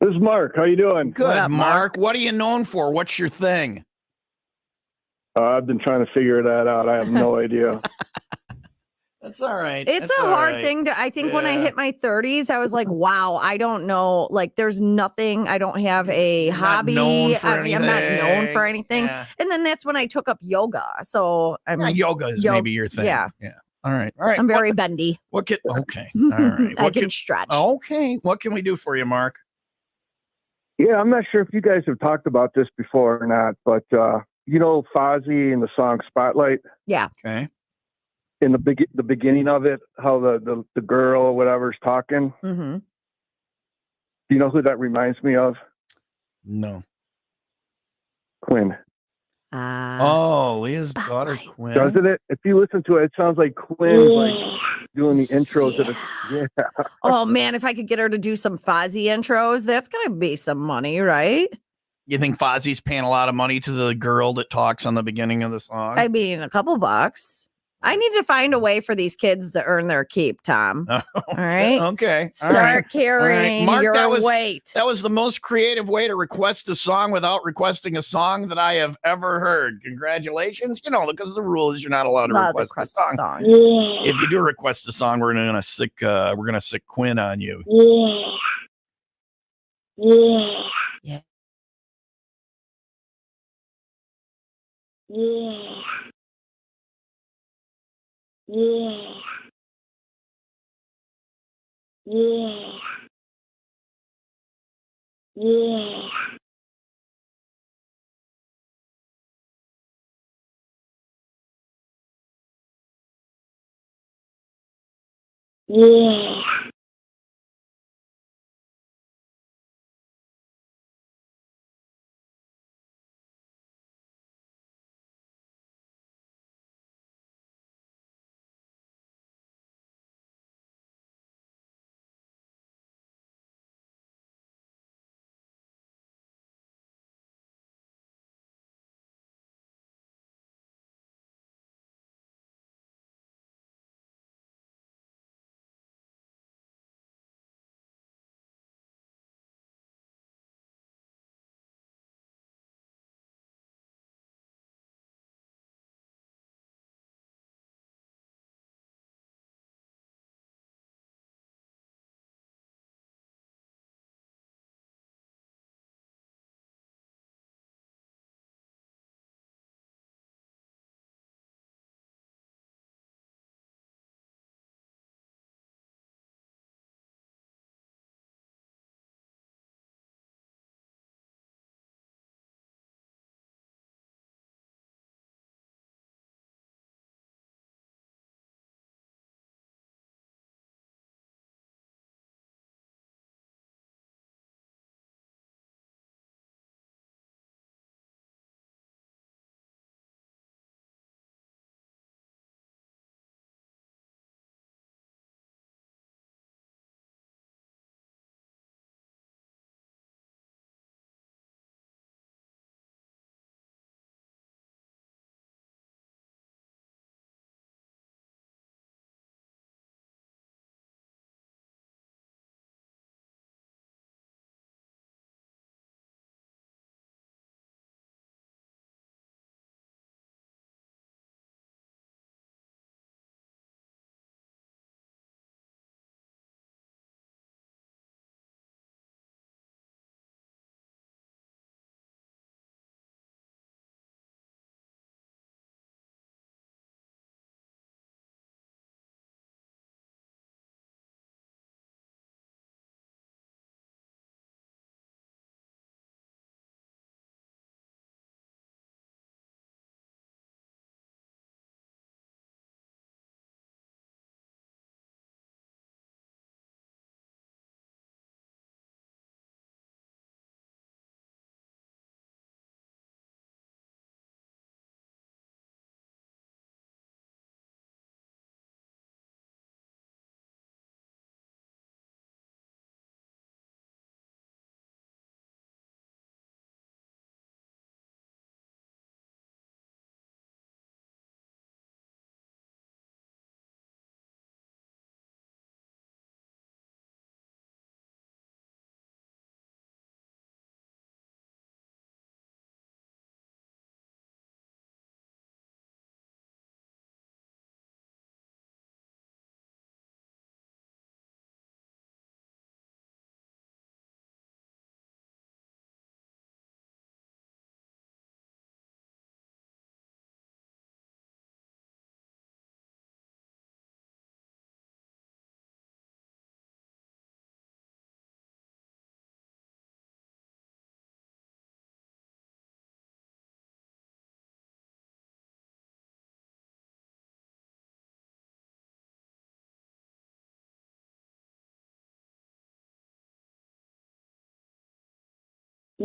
This is Mark. How you doing? Good, What up, Mark. What are you known for? What's your thing? I've been trying to figure that out. I have no idea. That's all right. It's That's a all hard right. thing to, I think when I Yeah. hit my 30s, I was like, wow, I don't know. Like, there's nothing, I don't have a You're not hobby. known for I'm not known for anything. anything. Yeah. And then that's when I took up yoga. So I'm, Yeah, yoga is maybe your thing. Yeah. Yeah. All right. All right. I'm very bendy. What can, okay. All right. I What can stretch. okay. What can we do for you, Mark? Yeah, I'm not sure if you guys have talked about this before or not, but you know Fozzy in the song Spotlight. Yeah. Okay. In the beginning of it, how the girl or whatever's talking. Mm-hmm. Do you know who that reminds me of? No. Quinn. Oh, Leah's daughter, Spotlight. Quinn. Doesn't it? If you listen to it, it sounds like Quinn's like doing the intro to the. Yeah. Oh man, if I could get her to do some Fozzy intros, that's gonna be some money, right? You think Fozzie's paying a lot of money to the girl that talks on the beginning of the song? I mean, a couple bucks. I need to find a way for these kids to earn their keep, Tom. All right. Okay. All Start right. carrying Mark, your that weight. That was the most creative way to request a song without requesting a song that I have ever heard. Congratulations. You know, because the rule is you're not allowed to Love request a song. Yeah. If you do request a song, we're gonna sick Quinn on you. Yeah.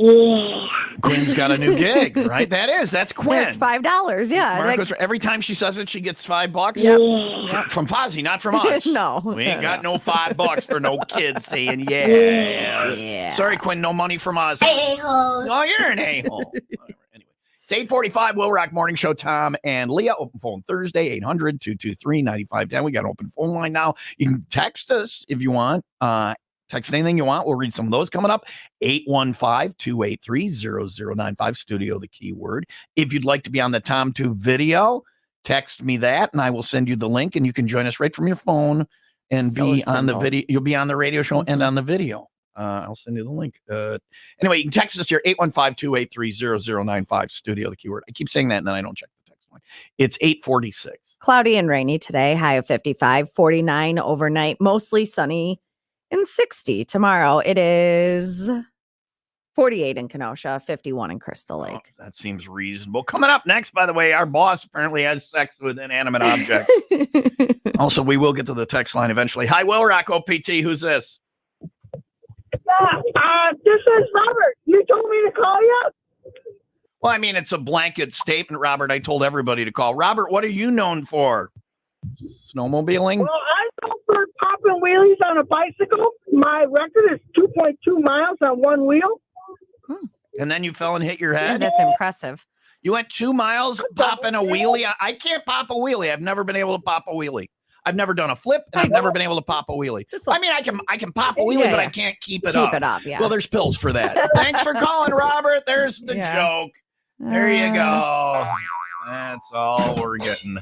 Yeah. Quinn's got a new gig, right? That's Quinn. It's $5. Yeah. Marcos, every time she says it, she gets $5. Yeah. From Fozzie, not from us. No. We ain't got no $5 for no kids saying yeah. Yeah. Sorry, Quinn, no money from us. A-holes. Oh, you're an a-hole. Anyway, it's 8:45, Will Rock Morning Show. Tom and Leah, open phone Thursday, 800-223-9510. We got an open phone line now. You can text us if you want. Text anything you want. We'll read some of those coming up. 815-283-0095, studio, the keyword. If you'd like to be on the Tom 2 video, text me that, and I will send you the link, and you can join us right from your phone and be on the video. You'll be on the radio show and on the video. I'll send you the link. Anyway, you can text us here, 815-283-0095, studio, the keyword. I keep saying that, and then I don't check the text line. It's 8:46. Cloudy and rainy today, high of 55, 49 overnight, mostly sunny and 60 tomorrow. It is 48 in Kenosha, 51 in Crystal Lake. That seems reasonable. Coming up next, by the way, our boss apparently has sex with inanimate objects. Also, we will get to the text line eventually. Hi, Will Rock OPT. Who's this? This is Robert. You told me to call you? Well, I mean, it's a blanket statement, Robert. I told everybody to call. Robert, what are you known for? Snowmobiling? Well, I'm known for popping wheelies on a bicycle. My record is 2.2 miles on one wheel. And then you fell and hit your Yeah, head? that's impressive. You went 2 miles popping a wheelie? I can't pop a wheelie. I've never been able to pop a wheelie. I've never done a flip, and I've never been able to pop a wheelie. I mean, I can pop a wheelie, but I can't keep it up. Keep it up, yeah. Well, there's pills for that. Thanks for calling, Robert. There's the joke. There you go. That's all we're getting.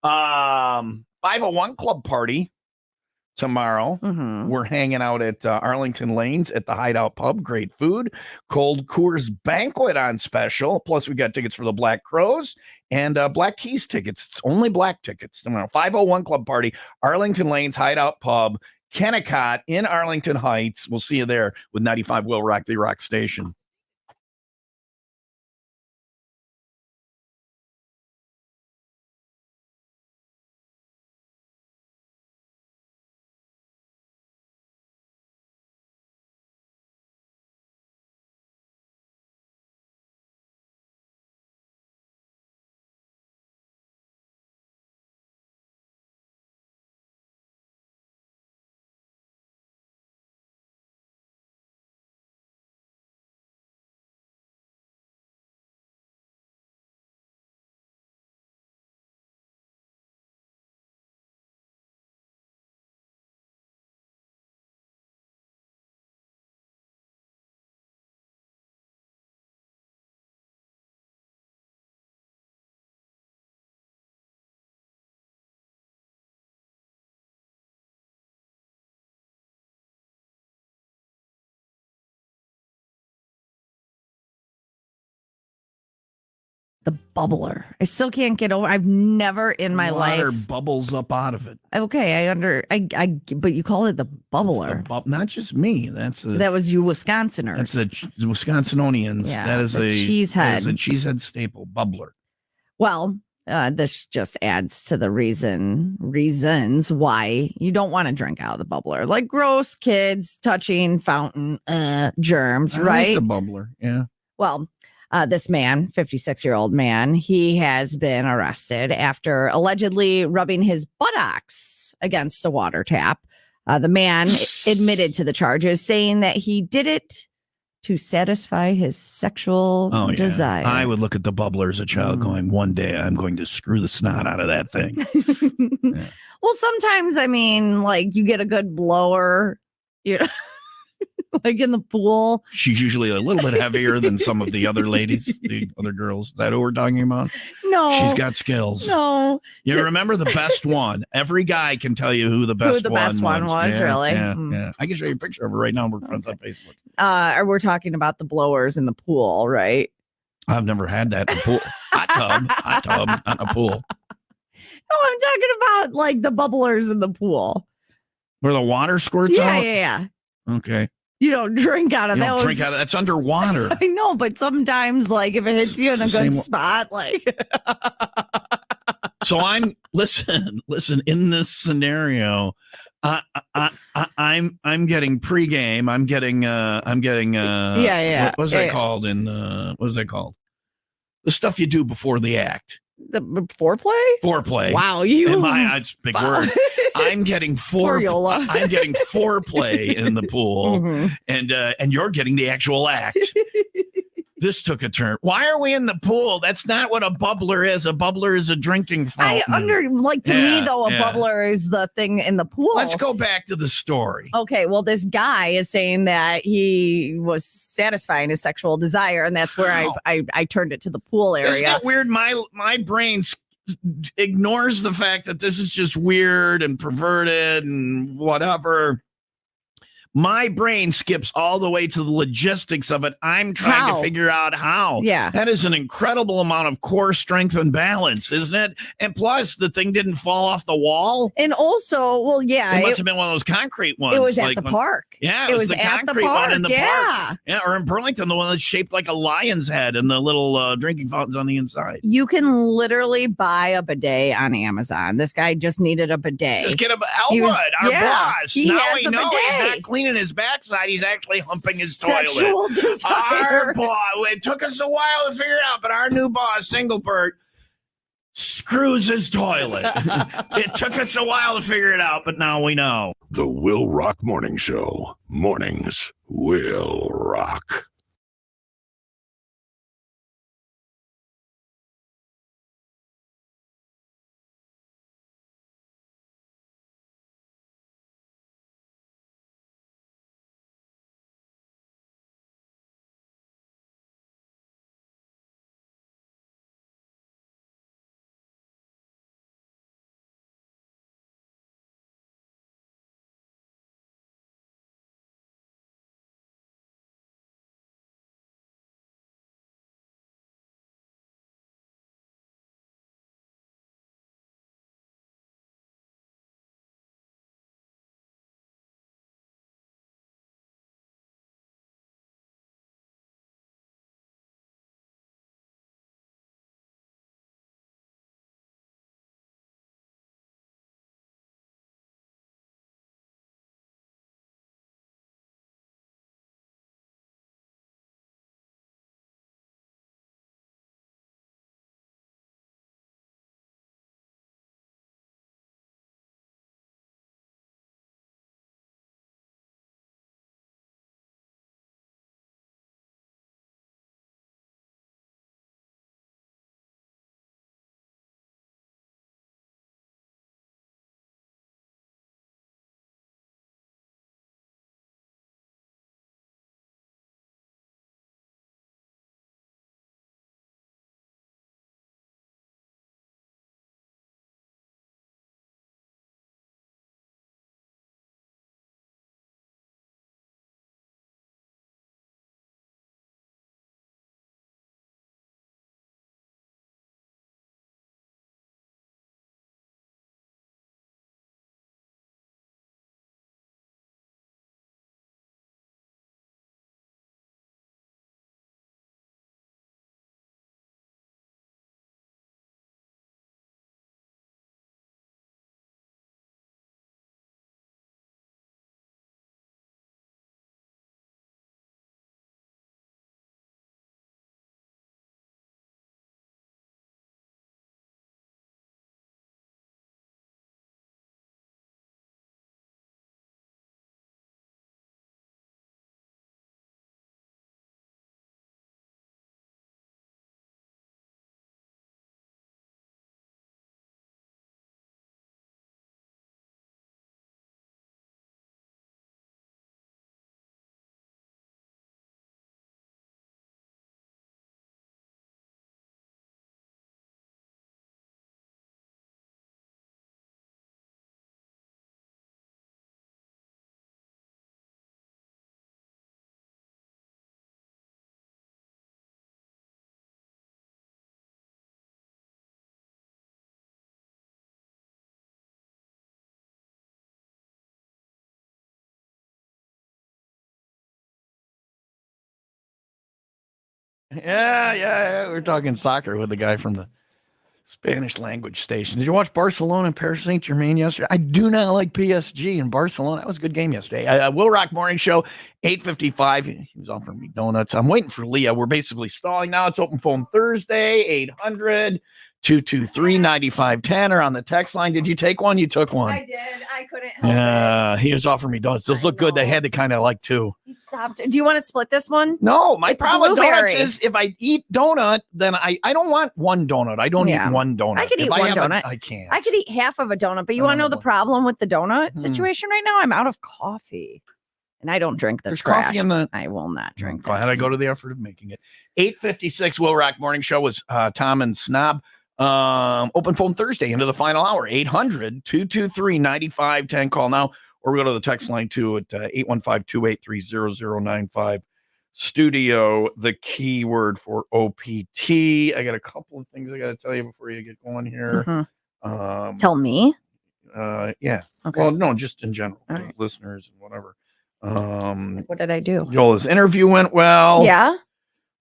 501 Club Party tomorrow. We're hanging out at Arlington Lanes at the Hideout Pub. Great food. Cold Coors Banquet on special. Plus, we got tickets for the Black Crows and Black Keys tickets. It's only black tickets tomorrow. 501 Club Party, Arlington Lanes Hideout Pub, Kennecott in Arlington Heights. We'll see you there with 95 Will Rock, the Rock Station. The bubbler. I still can't get over. I've never in my Water life. bubbles up out of it. Okay, but you call it the bubbler. Not just me. That was you Wisconsiners. That's the Wisconsinonians. Yeah, that is the a cheesehead. That is a cheesehead staple. Bubbler. Well, this just adds to the reasons why you don't want to drink out of the bubbler. Like gross kids touching fountain germs, I right? like the bubbler. Yeah. Well, this man, 56-year-old man, he has been arrested after allegedly rubbing his buttocks against a water tap. The man admitted to the charges, saying that he did it to satisfy his sexual desire. I would look at the bubbler as a child going, one day I'm going to screw the snot out of that thing. Yeah. Well, sometimes, I mean, like you get a good blower, you know, like in the pool. She's usually a little bit heavier than some of the other ladies, the other girls. Is that who we're talking about? No. She's got skills. No. You remember the best one. Every guy can tell you who the best one was. Yeah, really? Yeah. I can show you a picture of her right now. We're friends on Facebook. Or we're talking about the blowers in the pool, right? I've never had that in a pool. Hot tub, not a pool. No, I'm talking about like the bubblers in the pool. Where the water squirts out? Yeah. Okay. You don't drink out of You that. don't drink out of that's underwater. I know, but sometimes, like, if it hits you in a good spot, like. So listen, in this scenario, I'm getting pregame. I'm getting Yeah. What was that called? What was that called? The stuff you do before the act. The foreplay? Foreplay. Wow, it's a big word. I'm getting Foriola. I'm getting foreplay in the pool, Mhm. and you're getting the actual act. This took a turn. Why are we in the pool? That's not what a bubbler is. A bubbler is a drinking fountain. To me though, a bubbler is the thing in the pool. Let's go back to the story. Okay, well, this guy is saying that he was satisfying his sexual desire, and that's where I turned it to the pool area. Isn't that weird? My brain ignores the fact that this is just weird and perverted and whatever. My brain skips all the way to the logistics of it. I'm trying to figure out how. Yeah. That is an incredible amount of core strength and balance, isn't it? And plus, the thing didn't fall off the wall. And also, well, yeah. It must have been one of those concrete ones. It was at the park. Yeah, it was the at the concrete park. one in the yeah. park. Yeah, or in Burlington, the one that's shaped like a lion's head and the little drinking fountains on the inside. You can literally buy a bidet on Amazon. This guy just needed a bidet. Just get Elwood, our boss. He now has we a know he's bidet. not cleaning his backside. He's actually humping his Sexual toilet. desire. Our boss. It took us a while to figure it out, but our new boss, Singlebert, screws his toilet. It took us a while to figure it out, but now we know. The Will Rock Morning Show. Mornings will rock. Yeah. We're talking soccer with the guy from the Spanish language station. Did you watch Barcelona and Paris Saint-Germain yesterday? I do not like PSG in Barcelona. That was a good game yesterday. Will Rock Morning Show, 8:55. He was offering me donuts. I'm waiting for Leah. We're basically stalling now. It's open phone Thursday, 800-223-9510 or on the text line. Did you take one? You took one. I did. I couldn't help it. He was offering me donuts. Those look good. They had to kind of like two. He stopped. Do you want to split this one? No, my It's problem with donuts blueberry. is if I eat donut, then I don't want one donut. I don't Yeah. eat one donut. I could If eat one have donut. I can't. I could eat half of a donut, but you I want to know don't the know. problem with the donut Hmm. situation right now? I'm out of coffee. And I don't drink the There's trash. coffee in the. I will not drink Glad I go to the effort of making it. 8:56 Will Rock Morning Show was Tom and Snob. Open phone Thursday into the final hour. 800-223-9510. Call now or go to the text line too at 815-283-0095. Studio, the keyword for OPT. I got a couple of things I got to tell you before you get going here. Mhm. Tell me. Yeah. Okay. Well, no, just in general, All to right. listeners and whatever. What did I do? Joel's interview went well. Yeah.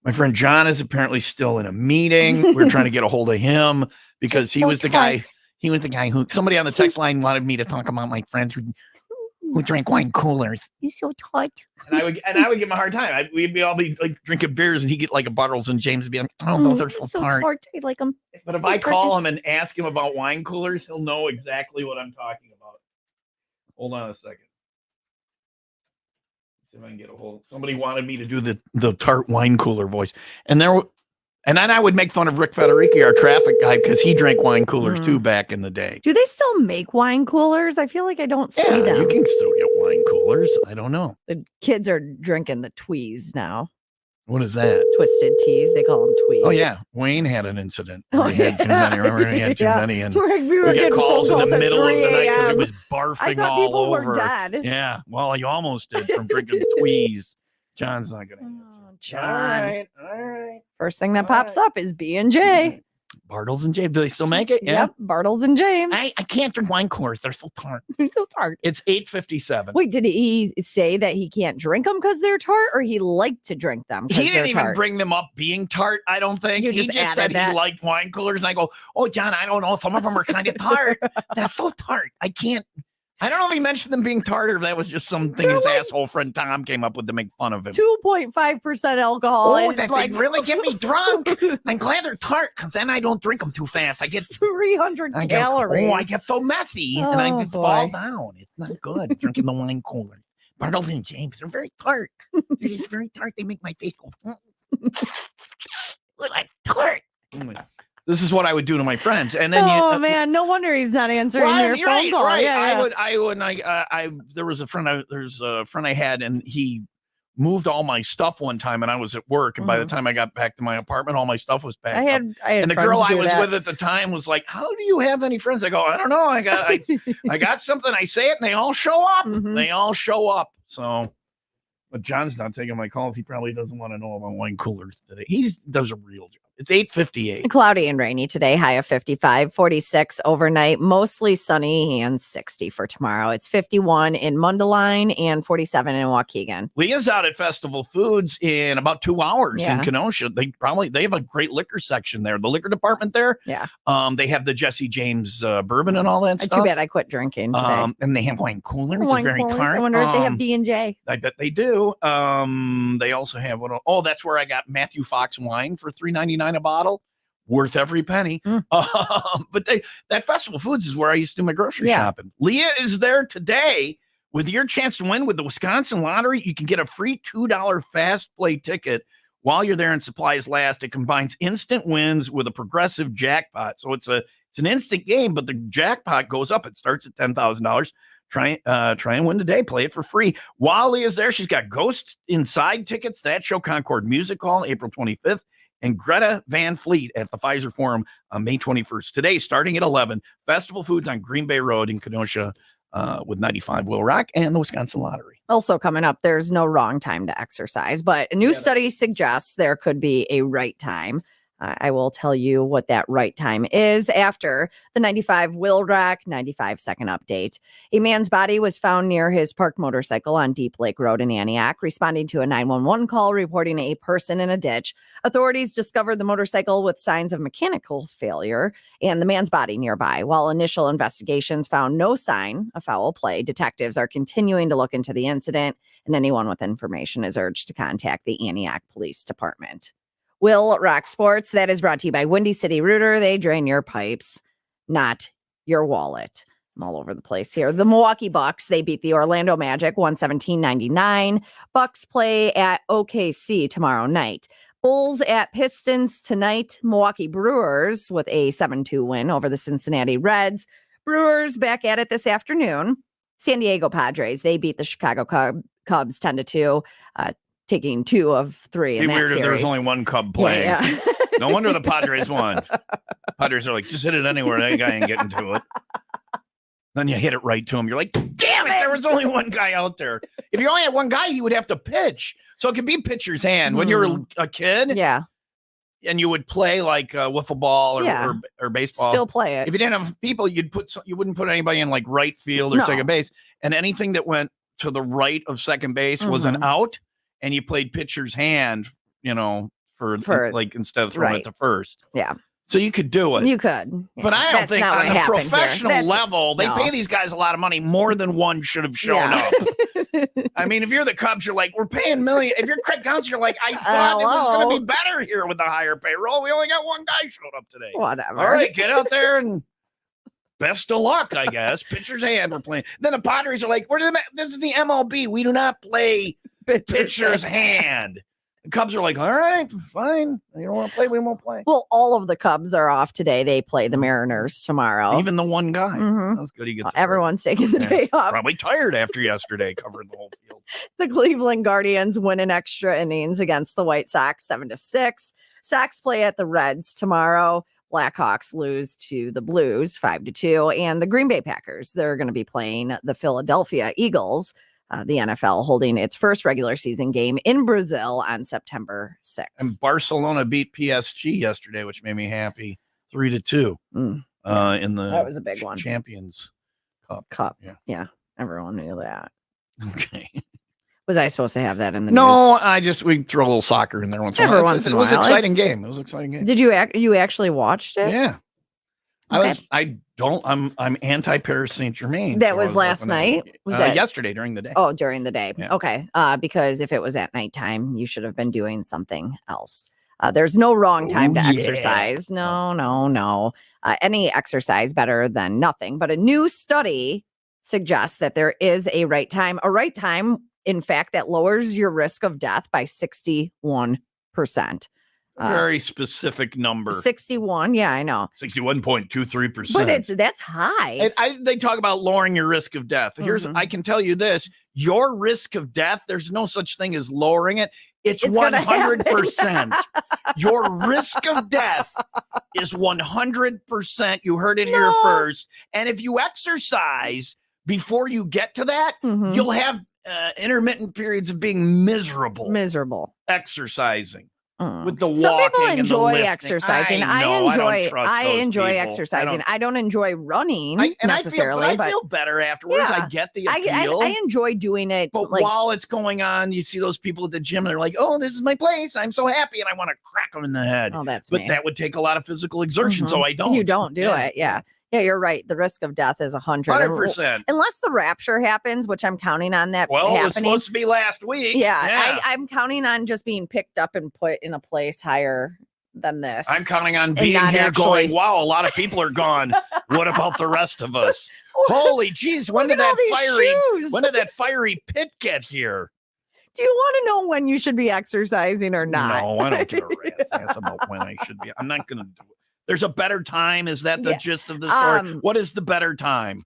My friend John is apparently still in a meeting. We're trying to get a hold of him because Just he so was the guy. tight. He was the guy who somebody on the text line wanted me to talk about my friends who drank wine coolers. He's so tight. And I would give him a hard time. We'd all be like drinking beers, and he'd get like a Bottles and James would be like, "Oh, those are so tart." I like him. But if I call him and ask him about wine coolers, he'll know exactly what I'm talking about. Hold on a second. See if I can get a hold. Somebody wanted me to do the tart wine cooler voice, and then I would make fun of Rick Federici, our traffic guy, because he drank wine coolers too back in the day. Do they still make wine coolers? I feel like I don't see them. You can still get wine coolers. I don't know. The kids are drinking the Tweez now. What is that? Twisted teas. They call them Tweez. Oh yeah, Wayne had an incident. He had too many. Remember, he had too many, and we were we getting got calls in phone the at middle of the 3 night because a.m. it was barfing I thought all people over. were dead. Yeah, well, you almost did from drinking Tweez. John's not gonna. Oh, John. All right. First thing that pops up is B&J. Bartles and James. Do they still make it? Yeah. Yep, Bartles and James. I can't drink wine coolers. They're so tart. so tart. It's 8:57. Wait, did he say that he can't drink them because they're tart, or he liked to drink them? He didn't even bring them up being tart, I don't think. You He just just said added that. he liked wine coolers. And I go, oh, John, I don't know. Some of them are kind of tart. That's so tart. I can't. I don't know if he mentioned them being tart or if that was just something his asshole friend Tom came up with to make fun of him. 2.5% alcohol. Oh, is that like they really get me drunk. I'm glad they're tart because then I don't drink them too fast. I get 300 calories. I get so messy and I Oh, just fall boy. down. It's not good drinking the wine cooler. Bartles and James, they're very tart. They're just very tart. They make my face go. Look like tart. This is what I would do to my friends, and then man, no wonder he's not answering your you're phone call. right. Yeah, I would. There was a friend. There's a friend I had, and he moved all my stuff one time, and I was at work, and by the time I got back to my apartment, all my stuff was packed. I had and the friends girl I do was that. with at the time was like, "How do you have any friends?" I go, "I don't know. I got something. I say it, and they all show up. They all show up." So. But John's not taking my calls. He probably doesn't want to know about wine coolers today. He does a real job. It's 8:58. Cloudy and rainy today, high of 55, 46 overnight, mostly sunny and 60 for tomorrow. It's 51 in Mundelein and 47 in Waukegan. Leah's out at Festival Foods in about 2 hours in Kenosha. They have a great liquor section there. The liquor department there. Yeah. They have the Jesse James bourbon and all that stuff. Too bad I quit drinking today. And they have wine coolers. Wine They're very coolers. tart. I wonder if they have B&J. I bet they do. They also have that's where I got Matthew Fox wine for $3.99 a bottle, worth every penny. But that Festival Foods is where I used to do my grocery shopping. Leah is there today with your chance to win with the Wisconsin Lottery. You can get a free $2 fast play ticket while you're there and supplies last. It combines instant wins with a progressive jackpot, so it's an instant game, but the jackpot goes up. It starts at $10,000. Try and win today. Play it for free. While Leah's there, she's got Ghost Inside tickets. That show, Concord Music Hall, April 25th. And Greta Van Fleet at the Pfizer Forum on May 21st. Today, starting at 11, Festival Foods on Green Bay Road in Kenosha with 95 Will Rock and the Wisconsin Lottery. Also coming up, there's no wrong time to exercise, but a new study suggests there could be a right time. I will tell you what that right time is after the 95 WIIL Rack 95-second update. A man's body was found near his parked motorcycle on Deep Lake Road in Antioch, responding to a 911 call reporting a person in a ditch. Authorities discovered the motorcycle with signs of mechanical failure and the man's body nearby. While initial investigations found no sign of foul play, detectives are continuing to look into the incident, and anyone with information is urged to contact the Antioch Police Department. WIIL Rock Sports, that is brought to you by Windy City Rooter. They drain your pipes, not your wallet. I'm all over the place here. The Milwaukee Bucks, they beat the Orlando Magic 117-99. Bucks play at OKC tomorrow night. Bulls at Pistons tonight. Milwaukee Brewers with a 7-2 win over the Cincinnati Reds. Brewers back at it this afternoon. San Diego Padres, they beat the Chicago Cubs 10-2. Taking 2 of 3 in that weird series. If there was only one Cub playing. Yeah. No wonder the Padres won. Padres are like, just hit it anywhere. That guy ain't getting to it. Then you hit it right to him. You're like, damn it, there was only one guy out there. If you only had one guy, he would have to pitch. So it could be pitcher's hand. When you were a kid, yeah, and you would play like wiffle ball or baseball. Still play it. If you didn't have people, you wouldn't put anybody in like right field or second base. And anything that went to the right of second base was an out. And you played pitcher's hand, for like instead of throwing it to first. Yeah. So you could do it. You could. Yeah. But I don't think on a professional level, they pay these guys a lot of money. More than one should have shown up. I mean, if you're the Cubs, you're like, we're paying million. If you're Craig Counsell, you're like, I thought it was going to be better here with the higher payroll. We only got one guy showed up today. Whatever. All right, get out there and best of luck, I guess. Pitcher's hand, we're playing. Then the Padres are like, this is the MLB. We do not play pitcher's hand. The Cubs are like, all right, fine. You don't want to play, we won't play. Well, all of the Cubs are off today. They play the Mariners tomorrow. Even the one guy. That's good. He gets everyone's taking the day off. Probably tired after yesterday covering the whole field. The Cleveland Guardians win in extra innings against the White Sox 7-6. Sox play at the Reds tomorrow. Blackhawks lose to the Blues 5-2. And the Green Bay Packers, they're going to be playing the Philadelphia Eagles. The NFL holding its first regular season game in Brazil on September 6th. And Barcelona beat PSG yesterday, which made me happy. 3-2 in the that was a big one. Champions Cup. Yeah. Everyone knew that. Okay. Was I supposed to have that in the news? We throw a little soccer in there once in a while. It was an exciting game. It was an exciting game. Did you actually watched it? Yeah. Okay. I'm anti Paris Saint-Germain. That was last night? Was that yesterday during the day? Oh, during the day. Yeah. Okay. Because if it was at nighttime, you should have been doing something else. There's no wrong time to exercise. No. Any exercise better than nothing. But a new study suggests that there is a right time, in fact, that lowers your risk of death by 61%. Very specific number. 61. Yeah, I know. 61.23%. But that's high. They talk about lowering your risk of death. I can tell you this, your risk of death, there's no such thing as lowering it. It's 100%. Your risk of death is 100%. You heard it here first. And if you exercise before you get to that, you'll have intermittent periods of being miserable exercising. With the walking, some people enjoy and the exercising. I enjoy exercising. I don't enjoy running necessarily. I feel better afterwards. Yeah. I get the appeal. I enjoy doing it. But while it's going on, you see those people at the gym. And they're like, "Oh, this is my place. I'm so happy," and I want to crack them in the head. Oh, that's me. That would take a lot of physical exertion, so I don't. You don't do it. Yeah. Yeah, you're right. The risk of death is 100%. Unless the rapture happens, which I'm counting on that happening. It was supposed to be last week. Yeah. I'm counting on just being picked up and put in a place higher than this. I'm counting on being here going, wow, a lot of people are gone. What about the rest of us? Holy jeez, when did that fiery pit get here? Do you want to know when you should be exercising or not? No, I don't give a rat's ass about when I should be. I'm not going to do it. There's a better time. Is that the gist of the story? What is the better time?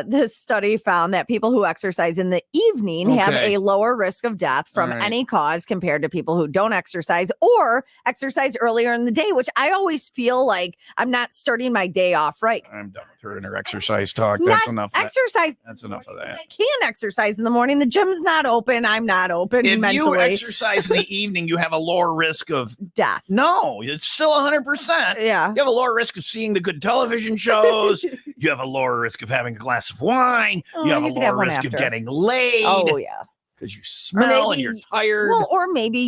This study found that people who exercise in the evening have a lower risk of death from any cause compared to people who don't exercise or exercise earlier in the day, which I always feel like I'm not starting my day off right. I'm done. Her and her exercise talk. Not That's enough. exercise. That's enough of that. I can't exercise in the morning. The gym's not open. I'm not open If mentally. you exercise in the evening, you have a lower risk of Death. No, it's still 100%. Yeah. You have a lower risk of seeing the good television shows. You have a lower risk of having a glass of wine. You have a could have lower one risk of after. getting laid. Oh, yeah. Because you smell and you're tired. Well, or maybe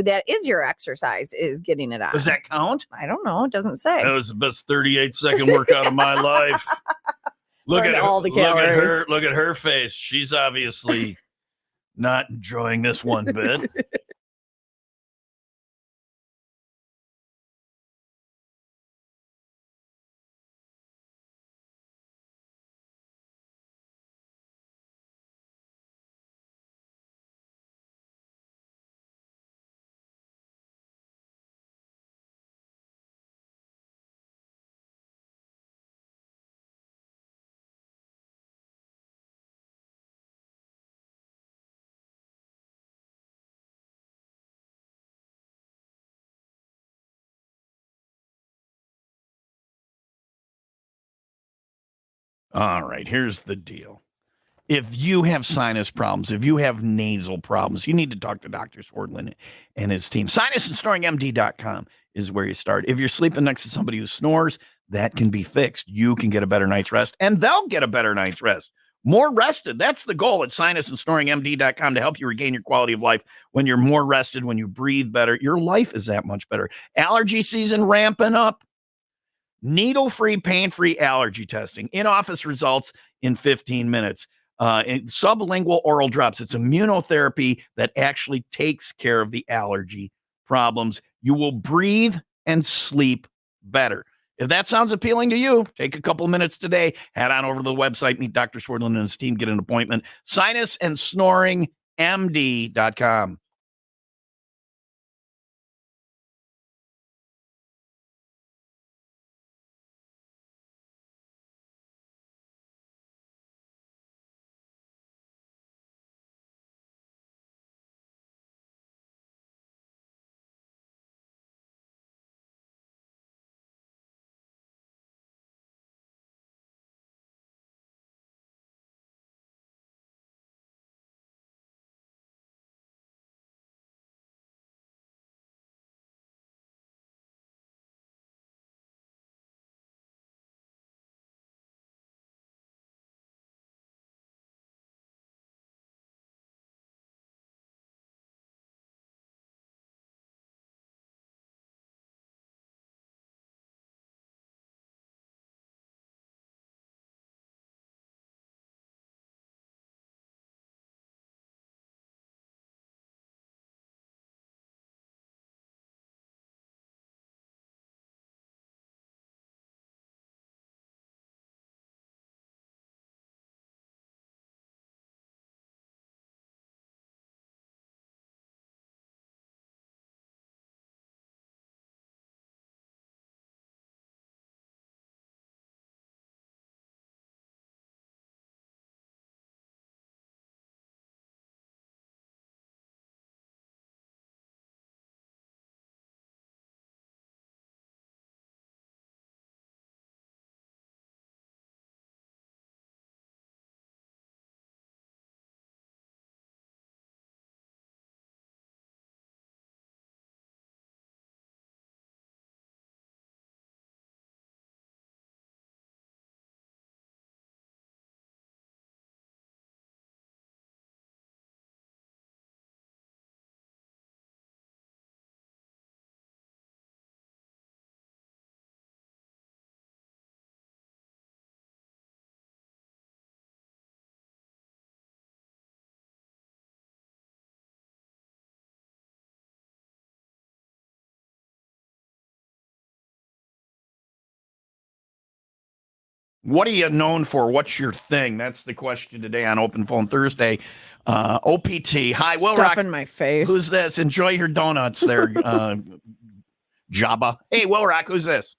that is your exercise is getting it on. Does that count? I don't know. It doesn't say. That was the best 38-second workout of my life. Look Burned at all the calories. Look at her face. She's obviously not enjoying this one bit. All right, here's the deal. If you have sinus problems, if you have nasal problems, you need to talk to Dr. Swordlin and his team. SinusandSnoringMD.com is where you start. If you're sleeping next to somebody who snores, that can be fixed. You can get a better night's rest, and they'll get a better night's rest. More rested. That's the goal at SinusandSnoringMD.com to help you regain your quality of life. When you're more rested, when you breathe better, your life is that much better. Allergy season ramping up. Needle-free, pain-free allergy testing. In-office results in 15 minutes. Sublingual oral drops. It's immunotherapy that actually takes care of the allergy problems. You will breathe and sleep better. If that sounds appealing to you, take a couple minutes today. Head on over to the website, meet Dr. Swordlin and his team, get an appointment. SinusandSnoringMD.com. What are you known for? What's your thing? That's the question today on Open Phone Thursday. OPT. Hi, Will Stuff Rock. in my face. Who's this? Enjoy your donuts there, Jabba. Hey, Will Rock, who's this?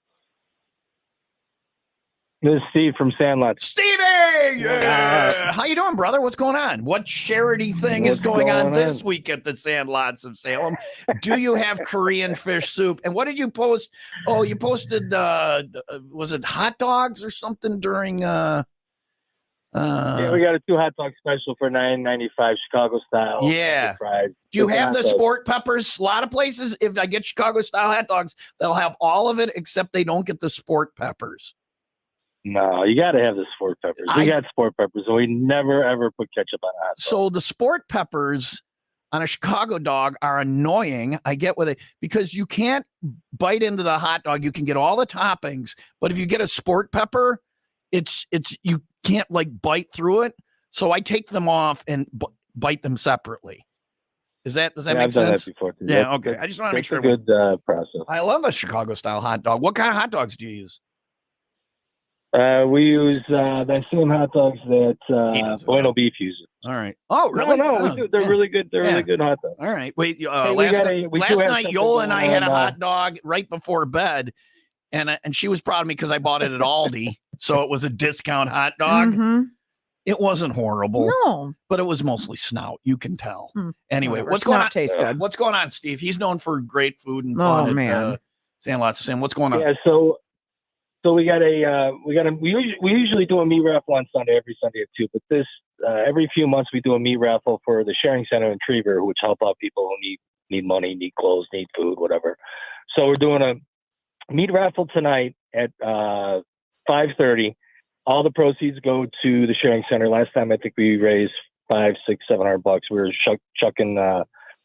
This is Steve from Sandlot. Stevie! Yeah. How you doing, brother? What's going on? What charity thing is going on this week at the Sandlots of Salem? Do you have Korean fish soup? And what did you post? Oh, you posted, was it hot dogs or something during... yeah, we got a 2 hot dog special for $9.95 Chicago style. Yeah. Fried. Do you have the hot dogs. sport peppers? A lot of places, if I get Chicago style hot dogs, they'll have all of it except they don't get the sport peppers. No, you got to have the sport peppers. We got sport peppers, and we never ever put ketchup on hot dogs. So the sport peppers on a Chicago dog are annoying. I get with it because you can't bite into the hot dog. You can get all the toppings, but if you get a sport pepper, it's you can't like bite through it. So I take them off and bite them separately. Does that make I've sense? Done that before too. Yeah, okay. I just want to make sure. It's a good process. I love a Chicago style hot dog. What kind of hot dogs do you use? We use the same hot dogs that Bueno Beef uses. All right. Oh, really? No, we do. They're really good. They're really good hot dogs. All right. Wait. Hey, last night, Yola and I had a on, hot dog right before bed, and she was proud of me because I bought it at Aldi, so it was a discount hot dog. Mm-hmm. It wasn't horrible. No, but it was mostly snout. You can tell. Anyway, Whatever. what's going on? Tastes good. What's going on, Steve? He's known for great food and fun. Oh man, Sandlots of Sam. What's going on? Yeah. So we usually do a meat raffle on Sunday, every Sunday at 2, but this every few months we do a meat raffle for the Sharing Center in Trevor, which help out people who need money, need clothes, need food, whatever. So we're doing a meat raffle tonight at 5:30. All the proceeds go to the Sharing Center. Last time I think we raised $500, $600, $700. We were chucking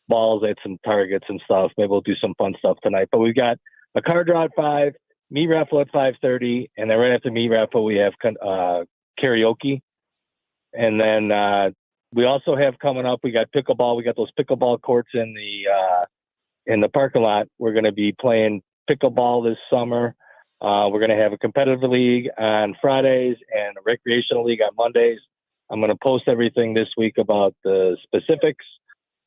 balls at some targets and stuff. Maybe we'll do some fun stuff tonight. But we've got a car draw at 5. Meat raffle at 5:30, and then right after meat raffle we have karaoke, and then we also have coming up. We got pickleball. We got those pickleball courts in the parking lot. We're going to be playing pickleball this summer. We're going to have a competitive league on Fridays and a recreational league on Mondays. I'm going to post everything this week about the specifics,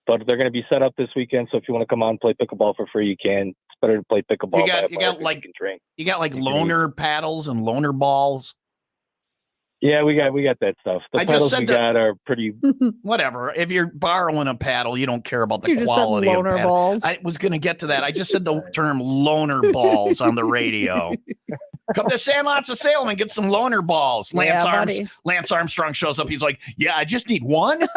but they're going to be set up this weekend. So if you want to come on and play pickleball for free, you can. Better to play pickleball. You got like loaner paddles and loaner balls. Yeah, we got that stuff. The paddles we got are pretty. Whatever. If you're borrowing a paddle, you don't care about the you quality just said of loaner paddle. balls. I was going to get to that. I just said the term loaner balls on the radio. Come to Sandlots of Salem and get some loaner balls. Lance Armstrong shows up. He's like, "Yeah, I just need one.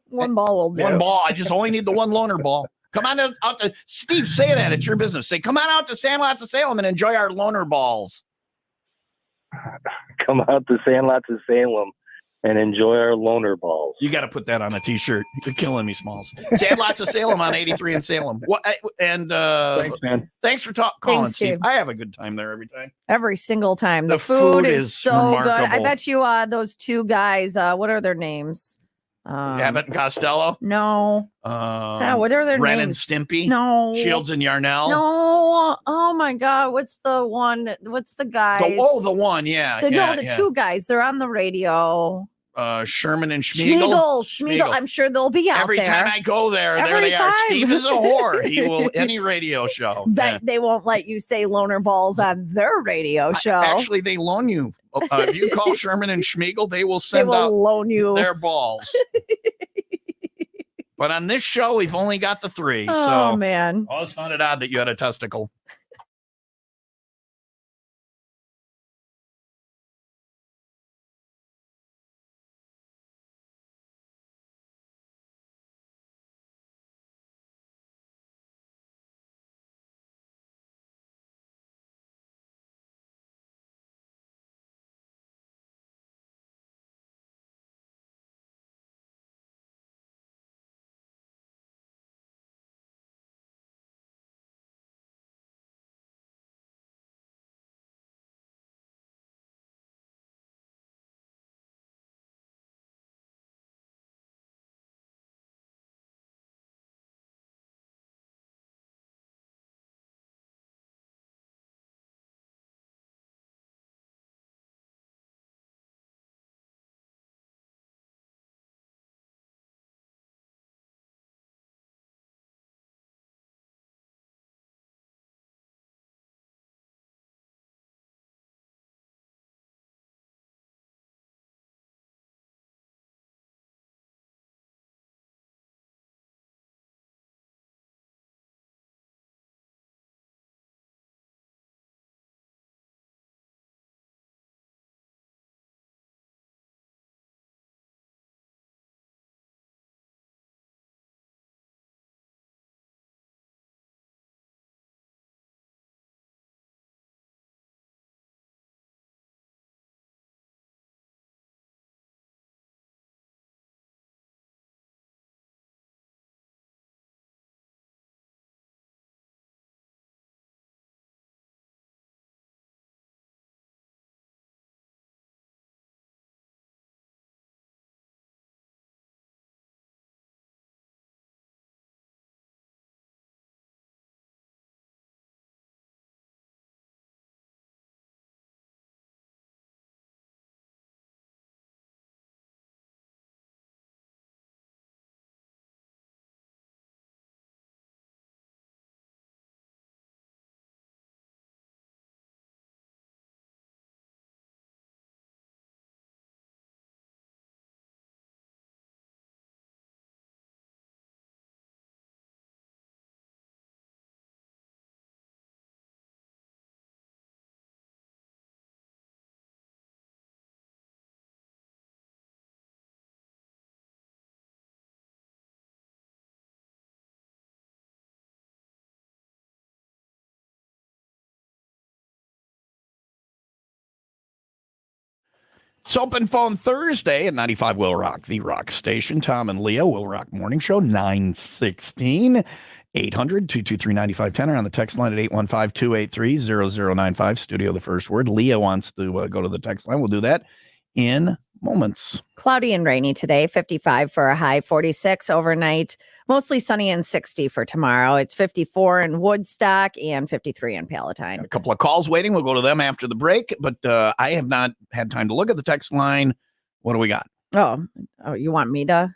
One ball will do. One ball. I just only need the one loaner ball." Come on out to Steve. Say that it's your business. Say, come on out to Sandlots of Salem and enjoy our loaner balls. Come out to Sandlots of Salem and enjoy our loaner balls. You got to put that on a T-shirt. You're killing me, Smalls. Sandlots of Salem on 83 in Salem. Thanks, man. Thanks for calling, Thanks, Steve. Steve. I have a good time there every time. Every single time. The food is is so remarkable. good. I bet you those two guys. What are their names? Abbott and Costello. No. What are their Ren names? and Stimpy. No. Shields and Yarnell. No. Oh my God. What's the one? What's the guys? The one. Yeah. The two guys. They're on the radio. Sherman and Schmiegel. Schmiegel. I'm sure they'll be out every there. time I go there they are. Steve is a whore. He will any radio show. But they won't let you say loaner balls on their radio show. Actually, they loan you. If you call Sherman and Schmiegel, they will send loan you their balls. But on this show, we've only got the 3. Oh man! I always found it odd that you had a testicle. It's open phone Thursday at 95 Will Rock, the rock station. Tom and Leo, Will Rock Morning Show, 916 800-223-9510 or on the text line at 815-283-0095. Studio the first word. Leo wants to go to the text line. We'll do that in moments. Cloudy and rainy today, 55 for a high, 46 overnight, mostly sunny and 60 for tomorrow. It's 54 in Woodstock and 53 in Palatine. A couple of calls waiting. We'll go to them after the break, but I have not had time to look at the text line. What do we got? Oh, you want me to?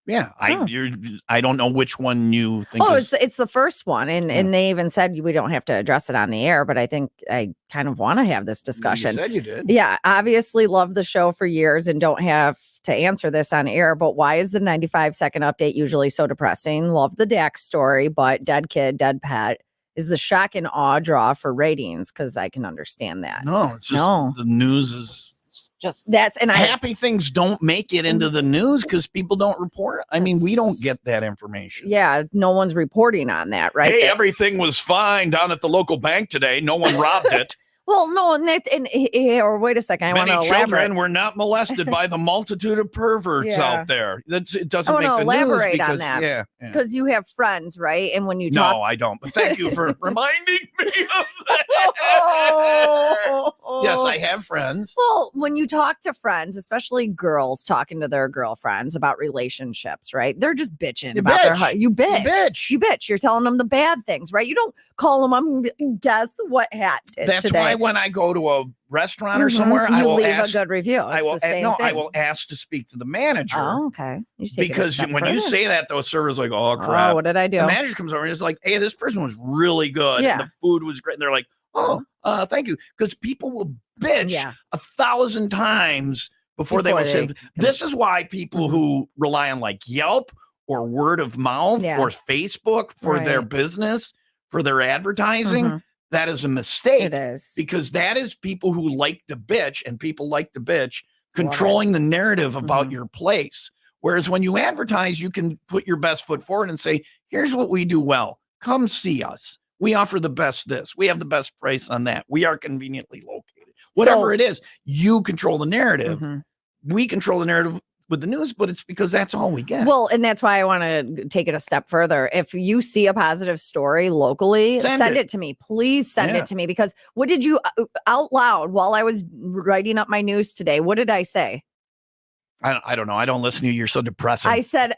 Yeah, I don't know which one you think. It's the first one, and they even said we don't have to address it on the air, but I think I kind of want to have this discussion. You said you did. Yeah, obviously love the show for years and don't have to answer this on air, but why is the 95-second update usually so depressing? Love the Dax story, but dead kid, dead pet is the shock and awe draw for ratings, because I can understand that. No, it's just the news is just happy things don't make it into the news because people don't report. I mean, we don't get that information. Yeah, no one's reporting on that, right? Hey, everything was fine down at the local bank today. No one robbed it. Well, no, or wait a second. I want to elaborate. Many children were not molested by the multitude of perverts out there. It doesn't make the news because, on that because you have friends, right? And when you talk, no, I don't. But thank you for reminding me of that. Yes, I have friends. Well, when you talk to friends, especially girls talking to their girlfriends about relationships, right? They're just bitching about their you bitch. You bitch. You're telling them the bad things, right? You don't call them up and guess what hat did That's today. why when I go to a restaurant or somewhere, you I will leave ask, a good review. It's I will the same thing. I will ask to speak to the manager. Oh, okay. Because when you say that, those servers are like, oh crap. Oh, what did I do? The manager comes over and is like, hey, this person was really good. Yeah. And the food was great. And they're like, thank you. Because people will bitch 1,000 times before they will say. This is why people who rely on like Yelp or word of mouth or Facebook for their business, for their advertising, that is a mistake. It is. Because that is people who like to bitch, and people like to bitch, controlling the narrative about your place. Whereas when you advertise, you can put your best foot forward and say, here's what we do well. Come see us. We offer the best this. We have the best price on that. We are conveniently located. Whatever it is, you control the narrative. We control the narrative with the news, but it's because that's all we get. Well, and that's why I want to take it a step further. If you see a positive story locally, send it to me. Please send it to me, because what did you out loud while I was writing up my news today? What did I say? I don't know. I don't listen to you. You're so depressing. I said,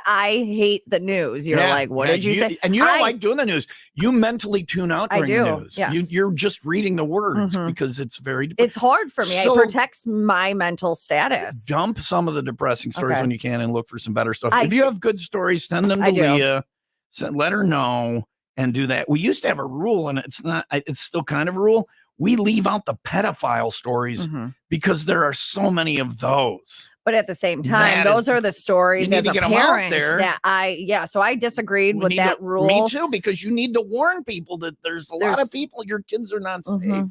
I hate the news. You're like, what did you say? And you don't like doing the news. You mentally tune out during the news. Yes. You're just reading the words because it's very it's hard for me. It protects my mental status. Dump some of the depressing stories when you can and look for some better stuff. If you have good stories, send them to Leah. Let her know and do that. We used to have a rule, and it's still kind of a rule. We leave out the pedophile stories because there are so many of those. But at the same time, those are the stories as a parent that so I disagreed with that rule. Me too, because you need to warn people that there's a lot of people, your kids are not safe.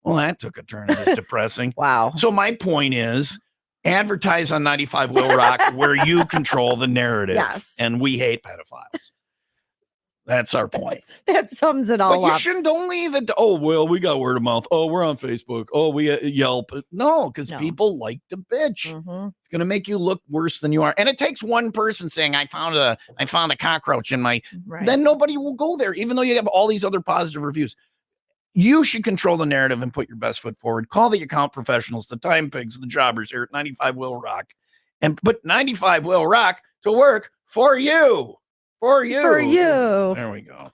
Well, that took a turn. It's depressing. Wow. So my point is, advertise on 95 Will Rock where you control the narrative. Yes. And we hate pedophiles. That's our point. That sums it all up. You don't leave it. We got word of mouth. Oh, we're on Facebook. Oh, we Yelp. No, because people like to bitch. It's going to make you look worse than you are. And it takes one person saying, I found a cockroach in my, then nobody will go there, even though you have all these other positive reviews. You should control the narrative and put your best foot forward. Call the account professionals, the time pigs, the jobbers here at 95 Will Rock, and put 95 Will Rock to work for you. For you. There we go.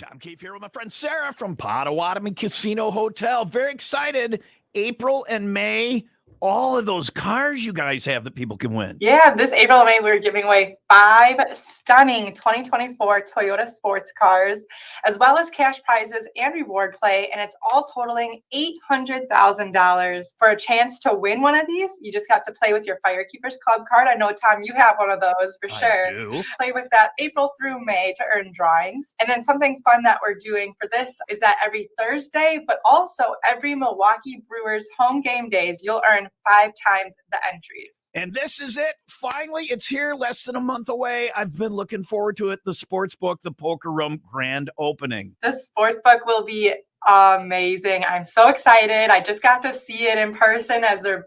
Tom Keefe here with my friend Sarah from Potawatomi Casino Hotel. Very excited. April and May, all of those cars you guys have that people can win. Yeah, this April and May, we're giving away 5 stunning 2024 Toyota sports cars, as well as cash prizes and reward play. And it's all totaling $800,000. For a chance to win one of these, you just got to play with your Firekeepers Club card. I know, Tom, you have one of those for sure. I do. Play with that April through May to earn drawings. And then something fun that we're doing for this is that every Thursday, but also every Milwaukee Brewers home game days, you'll earn 5 times the entries. And this is it. Finally, it's here, less than a month away. I've been looking forward to it. The sports book, the Poker Room grand opening. The sports book will be amazing. I'm so excited. I just got to see it in person as they're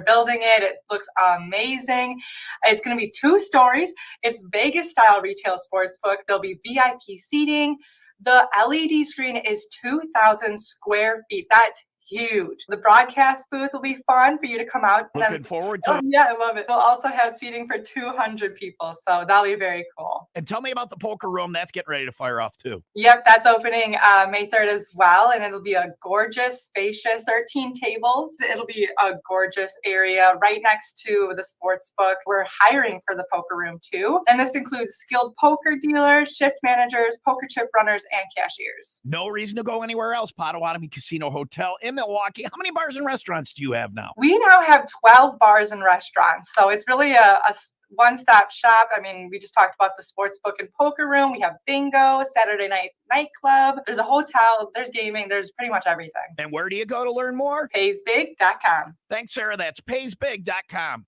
building it. It looks amazing. It's going to be 2 stories. It's Vegas style retail sports book. There'll be VIP seating. The LED screen is 2,000 square feet. That's huge. The broadcast booth will be fun for you to come out. Looking forward to it. Yeah, I love it. We'll also have seating for 200 people, so that'll be very cool. And tell me about the Poker Room. That's getting ready to fire off too. Yep, that's opening May 3rd as well, and it'll be a gorgeous, spacious, 13 tables. It'll be a gorgeous area right next to the sports book. We're hiring for the Poker Room too, and this includes skilled poker dealers, shift managers, poker chip runners, and cashiers. No reason to go anywhere else. Potawatomi Casino Hotel in Milwaukee. How many bars and restaurants do you have now? We now have 12 bars and restaurants, so it's really a one-stop shop. I mean, we just talked about the sports book and poker room. We have bingo, Saturday night nightclub. There's a hotel, there's gaming, there's pretty much everything. And where do you go to learn more? Paysbig.com. Thanks, Sarah. That's paysbig.com.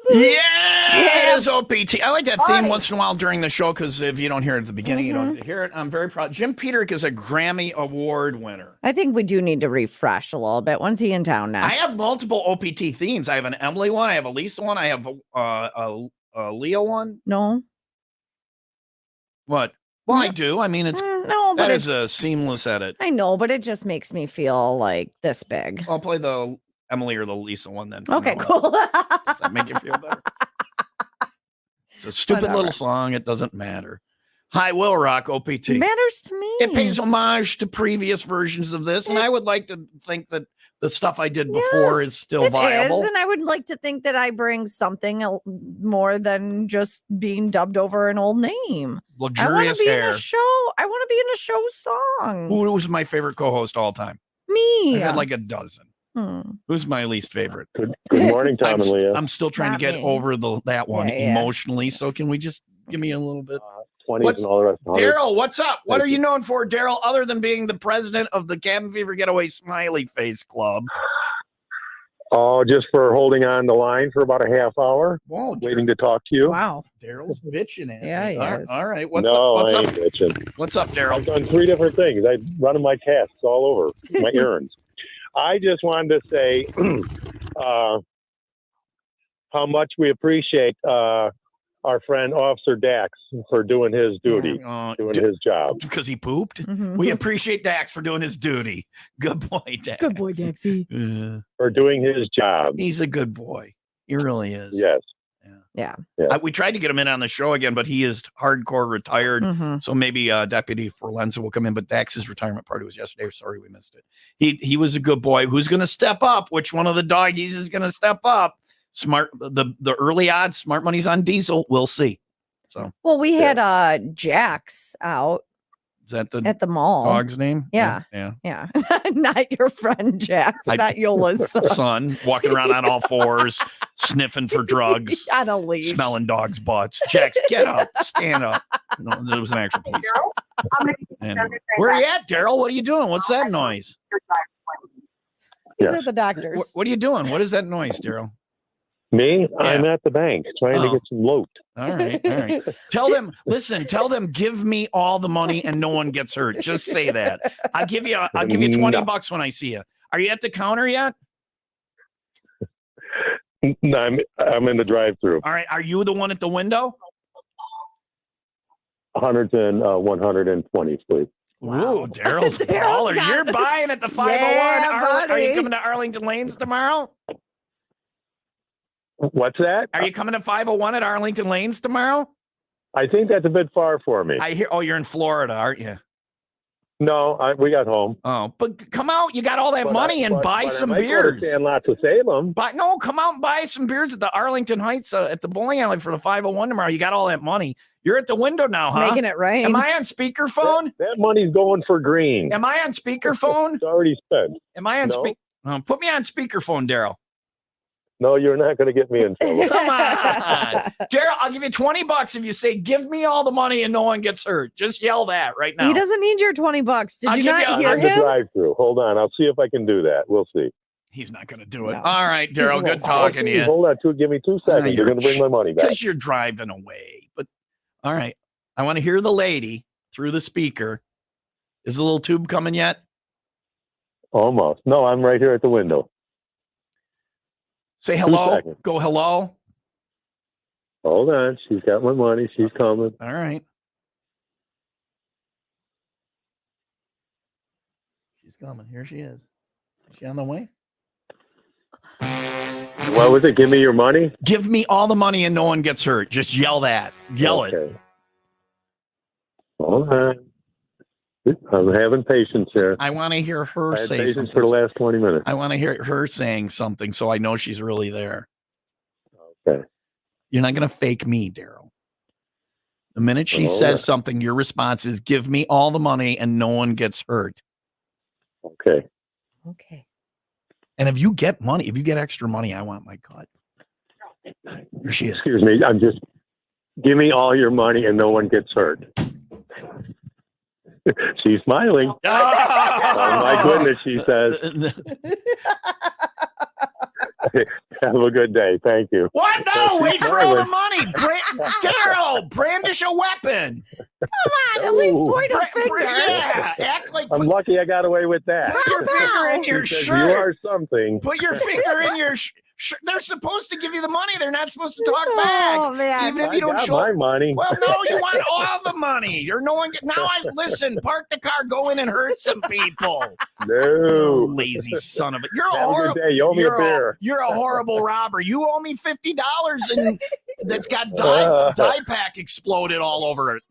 Yeah, it is OPT. I like that theme once in a while during the show because if you don't hear it at the beginning, you don't hear it. I'm very proud. Jim Peterick is a Grammy Award winner. I think we do need to refresh a little bit. When's he in town next? I have multiple OPT themes. I have an Emily one. I have a Lisa one. I have a Leo one. No. What? Well, I do. I mean, it's no, but that is a seamless edit. I know, but it just makes me feel like this big. I'll play the Emily or the Lisa one then. Okay, cool. Does that make you feel better? It's a stupid little song. It doesn't matter. Hi, Will Rock, OPT. It matters to me. It pays homage to previous versions of this, and I would like to think that the stuff I did before is still viable. Is, and I would like to think that I bring something more than just being dubbed over an old name. Luxurious I hair. In a show. I want to be in a show song. Who was my favorite co-host all time? Me. I had like a dozen. Who's my least favorite? Good morning, Tom and Leah. I'm still trying to get over that one emotionally. So can we just give me a little bit? 20s and all the rest. Daryl, what's up? What are you known for, Daryl, other than being the president of the Cabin Fever Getaway Smiley Face Club? Oh, just for holding on the line for about a half hour, Whoa, waiting to talk to you. Wow. Daryl's bitching at Yeah, me. he is. All right. What's No, up? I ain't bitching. What's up, I've Daryl? done 3 different things. I'm running my tasks all over, my errands. I just wanted to say how much we appreciate our friend Officer Dax for doing his duty, doing his job. Because he pooped? Mhm. We appreciate Dax for doing his duty. Good boy, Dax. Good boy, Daxie. For doing his job. He's a good boy. He really is. Yes. Yeah. We tried to get him in on the show again, but he is hardcore retired. Mhm. So maybe Deputy Forlenza will come in. But Dax's retirement party was yesterday. Sorry we missed it. He was a good boy. Who's going to step up? Which one of the doggies is going to step up? Smart. The early odds. Smart money's on Diesel. We'll see. So Well, we had Jax out is that at the mall. dog's name? Yeah. Yeah. Not your friend Jax, not Yola's son. Son walking around on all fours, sniffing for drugs, On a leash. smelling dogs' butts. Jax, get up, stand up. No, there was an actual police. Anyway. Where are you at, Daryl? What are you doing? What's that noise? He's at the doctor's. What are you doing? What is that noise, Daryl? Me? I'm at the bank trying to get some loot. All right. Tell them, give me all the money and no one gets hurt. Just say that. I'll give you $20 when I see you. Are you at the counter yet? No, I'm in the drive-through. All right. Are you the one at the window? 120, please. Ooh, Daryl's a baller. You're buying at the 501. Yeah, Are you buddy. coming to Arlington Lanes tomorrow? What's that? Are you coming to 501 at Arlington Lanes tomorrow? I think that's a bit far for me. I hear. Oh, you're in Florida, aren't you? No, we got home. Oh, but come out. You got all that money and buy some beers. Lots of Salem. But no, come out and buy some beers at the Arlington Heights at the bowling alley for the 501 tomorrow. You got all that money. You're at the window now, Just huh? making it rain. Am I on speakerphone? That money's going for green. Am I on speakerphone? It's already spent. Am I on No. Put me on speakerphone, Daryl. No, you're not going to get me in trouble. Come on. Daryl, I'll give you $20 if you say, give me all the money and no one gets hurt. Just yell that right now. He doesn't need your $20. Did I'll you give not you hear I'm the him? drive-through. Hold on. I'll see if I can do that. We'll see. He's not going to do it. No. All right, Daryl, He good will. talking to you. Hold on. Give me 2 seconds. You're going to bring my money back. Because you're driving away. But all right. I want to hear the lady through the speaker. Is the little tube coming yet? Almost. No, I'm right here at the window. Say 2 hello. seconds. Go hello. Hold on. She's got my money. She's coming. All right. She's coming. Here she is. Is she on the way? What was it? Give me your money? Give me all the money and no one gets hurt. Just yell that. Yell it. Hold on. I'm having patience here. I want to hear her I had say patience something. for the last 20 minutes. I want to hear her saying something so I know she's really there. Okay. You're not going to fake me, Daryl. The minute she All says right. something, your response is give me all the money and no one gets hurt. Okay. Okay. And if you get money, if you get extra money, I want my cut. Here she is. Excuse me. Give me all your money and no one gets hurt. She's smiling. Oh, my goodness, she says. Have a good day. Thank you. What? No, She's wait for all the smiling. money. Daryl, brandish a weapon. Come on, at least point a finger. Yeah, act like I'm lucky I got away with that. put your finger in your She says, shirt. You are something. Put your finger in your shirt. They're supposed to give you the money. They're not supposed to talk back. Oh, man. Even if you don't got show my money. Well, no, you want all the money. You're no one. Now I listen. Park the car. Go in and hurt some people. No. Lazy son of a. You're a Have a horrible. good day. You owe me a beer. You're a horrible robber. You owe me $50 and that's got dye pack exploded all over it.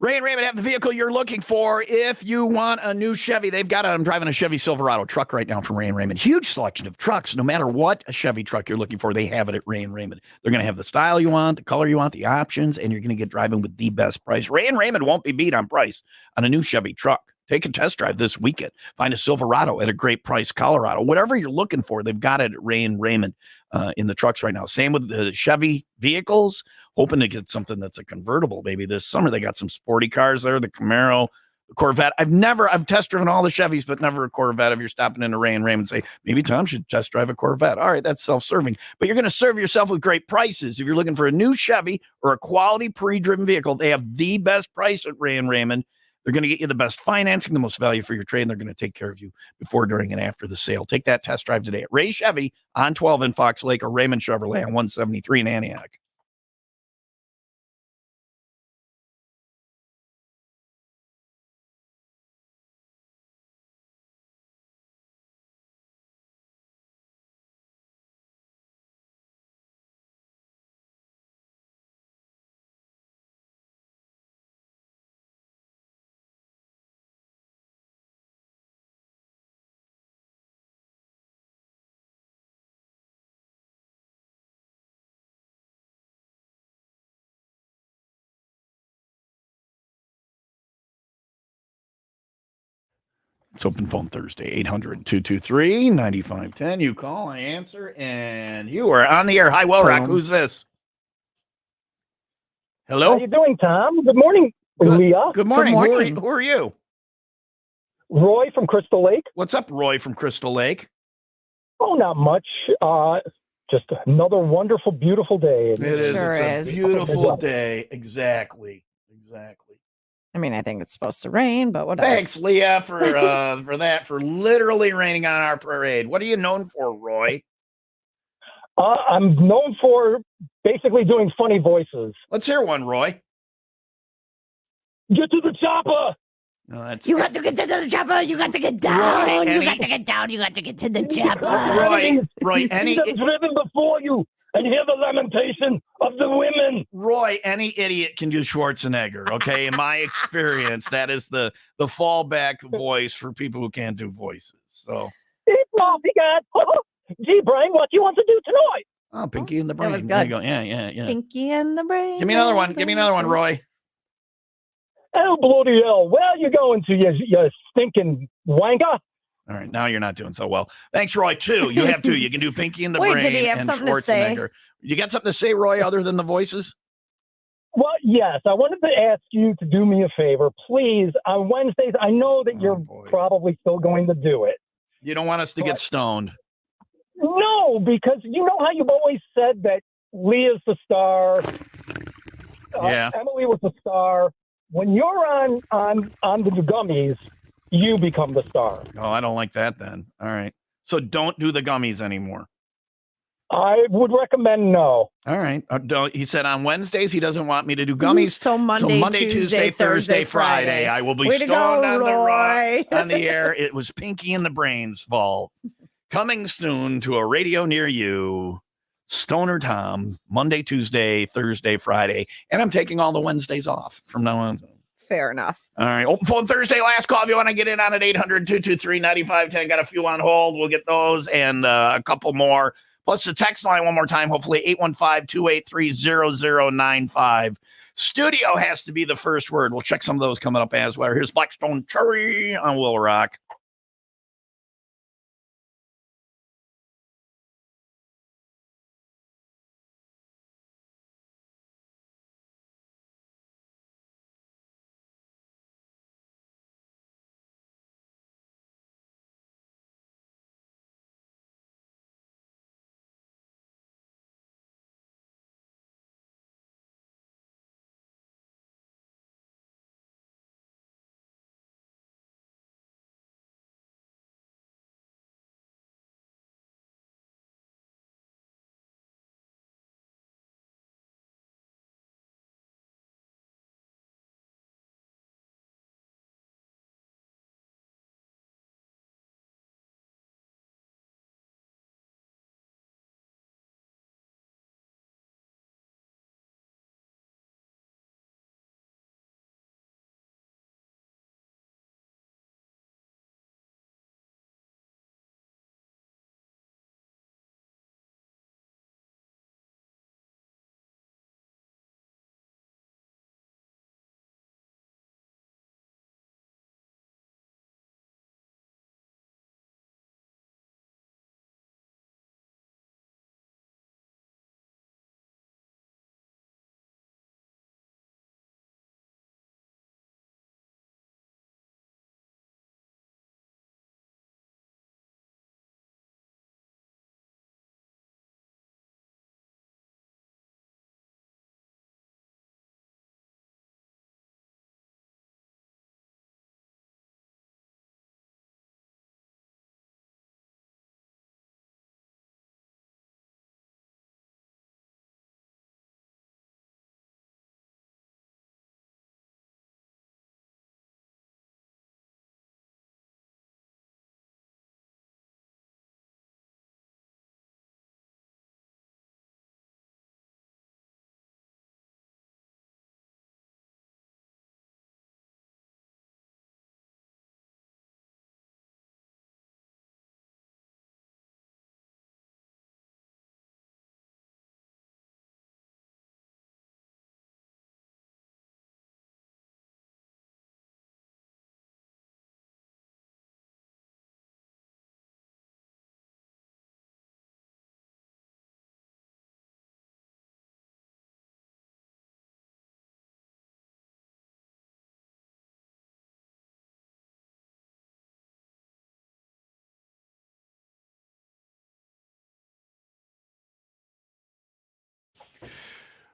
Ray and Raymond have the vehicle you're looking for. If you want a new Chevy, they've got it. I'm driving a Chevy Silverado truck right now from Ray and Raymond. Huge selection of trucks. No matter what a Chevy truck you're looking for, they have it at Ray and Raymond. They're going to have the style you want, the color you want, the options, and you're going to get driving with the best price. Ray and Raymond won't be beat on price on a new Chevy truck. Take a test drive this weekend. Find a Silverado at a great price, Colorado. Whatever you're looking for, they've got it at Ray and Raymond in the trucks right now. Same with the Chevy vehicles. Hoping to get something that's a convertible maybe this summer. They got some sporty cars there, the Camaro, the Corvette. I've test driven all the Chevys, but never a Corvette. If you're stopping in a Ray and Raymond, say, maybe Tom should test drive a Corvette. All right, that's self-serving. But you're going to serve yourself with great prices. If you're looking for a new Chevy or a quality pre-driven vehicle, they have the best price at Ray and Raymond. They're going to get you the best financing, the most value for your trade, and they're going to take care of you before, during, and after the sale. Take that test drive today at Ray Chevy on 12 in Fox Lake or Raymond Chevrolet on 173 in Antioch. It's Open Phone Thursday, 800-223-9510. You call, I answer, and you are on the air. Hi, Will Rock. Who's this? Hello? How you doing, Tom? Good morning, Leah. Good morning. Who are you? Roy from Crystal Lake. What's up, Roy from Crystal Lake? Oh, not much. Just another wonderful, beautiful day. It is. Sure It's a is. beautiful day. Exactly. I mean, I think it's supposed to rain, but whatever. Thanks, Leah, for that, for literally raining on our parade. What are you known for, Roy? I'm known for basically doing funny voices. Let's hear one, Roy. Get to the chopper. No, You got to get to the chopper. You got to get down. You got to get down. You got to get to the chopper. Roy, any driven before you and hear the lamentation of the women. Roy, any idiot can do Schwarzenegger. Okay, in my experience, that is the fallback voice for people who can't do voices. So, hey, Bobby, God. Gee, Brian, what do you want to do tonight? Oh, Pinky and the Brain. That was There you good. go. Yeah. Pinky and the Brain. Give me another one. Give me another one, Roy. Oh, bloody hell. Where you going to, you stinking wanker? All right, now you're not doing so well. Thanks, Roy. Two. You have two. You can do Pinky and the Wait, Brain did he have and something to say? Schwarzenegger. You got something to say, Roy, other than the voices? Well, yes. I wanted to ask you to do me a favor. Please, on Wednesdays, I know that you're probably still going to do it. You don't want us to get stoned. No, because you know how you've always said that Leah's the star. Yeah. Emily was the star. When you're on the gummies, you become the star. Oh, I don't like that then. All right. So don't do the gummies anymore. I would recommend no. All right. Don't. He said on Wednesdays he doesn't want me to do gummies. So Monday, Tuesday, Thursday, Friday. I will be Way to stoned go, on Roy. on the air. It was Pinky and the Brain's fault. Coming soon to a radio near you. Stoner Tom, Monday, Tuesday, Thursday, Friday. And I'm taking all the Wednesdays off from now on. Fair enough. All right. Open Phone Thursday. Last call if you want to get in on it. 800-223-9510. Got a few on hold. We'll get those and a couple more. Plus the text line one more time. Hopefully 815-283-0095. Studio has to be the first word. We'll check some of those coming up as well. Here's Blackstone Cherry on Will Rock.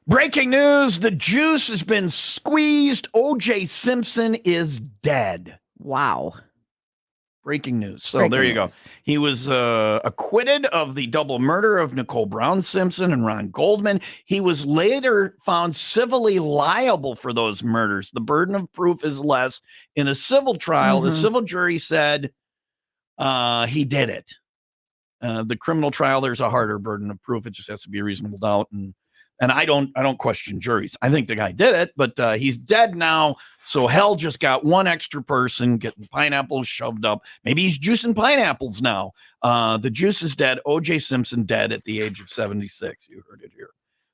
Breaking news, the juice has been squeezed. O.J. Simpson is dead. Wow. Breaking news. So there you go. He was acquitted of the double murder of Nicole Brown Simpson and Ron Goldman. He was later found civilly liable for those murders. The burden of proof is less. In a civil trial, the civil jury said he did it. The criminal trial, there's a harder burden of proof. It just has to be a reasonable doubt. And I don't question juries. I think the guy did it, but he's dead now. So hell just got one extra person getting pineapples shoved up. Maybe he's juicing pineapples now. The juice is dead. O.J. Simpson dead at the age of 76. You heard it here.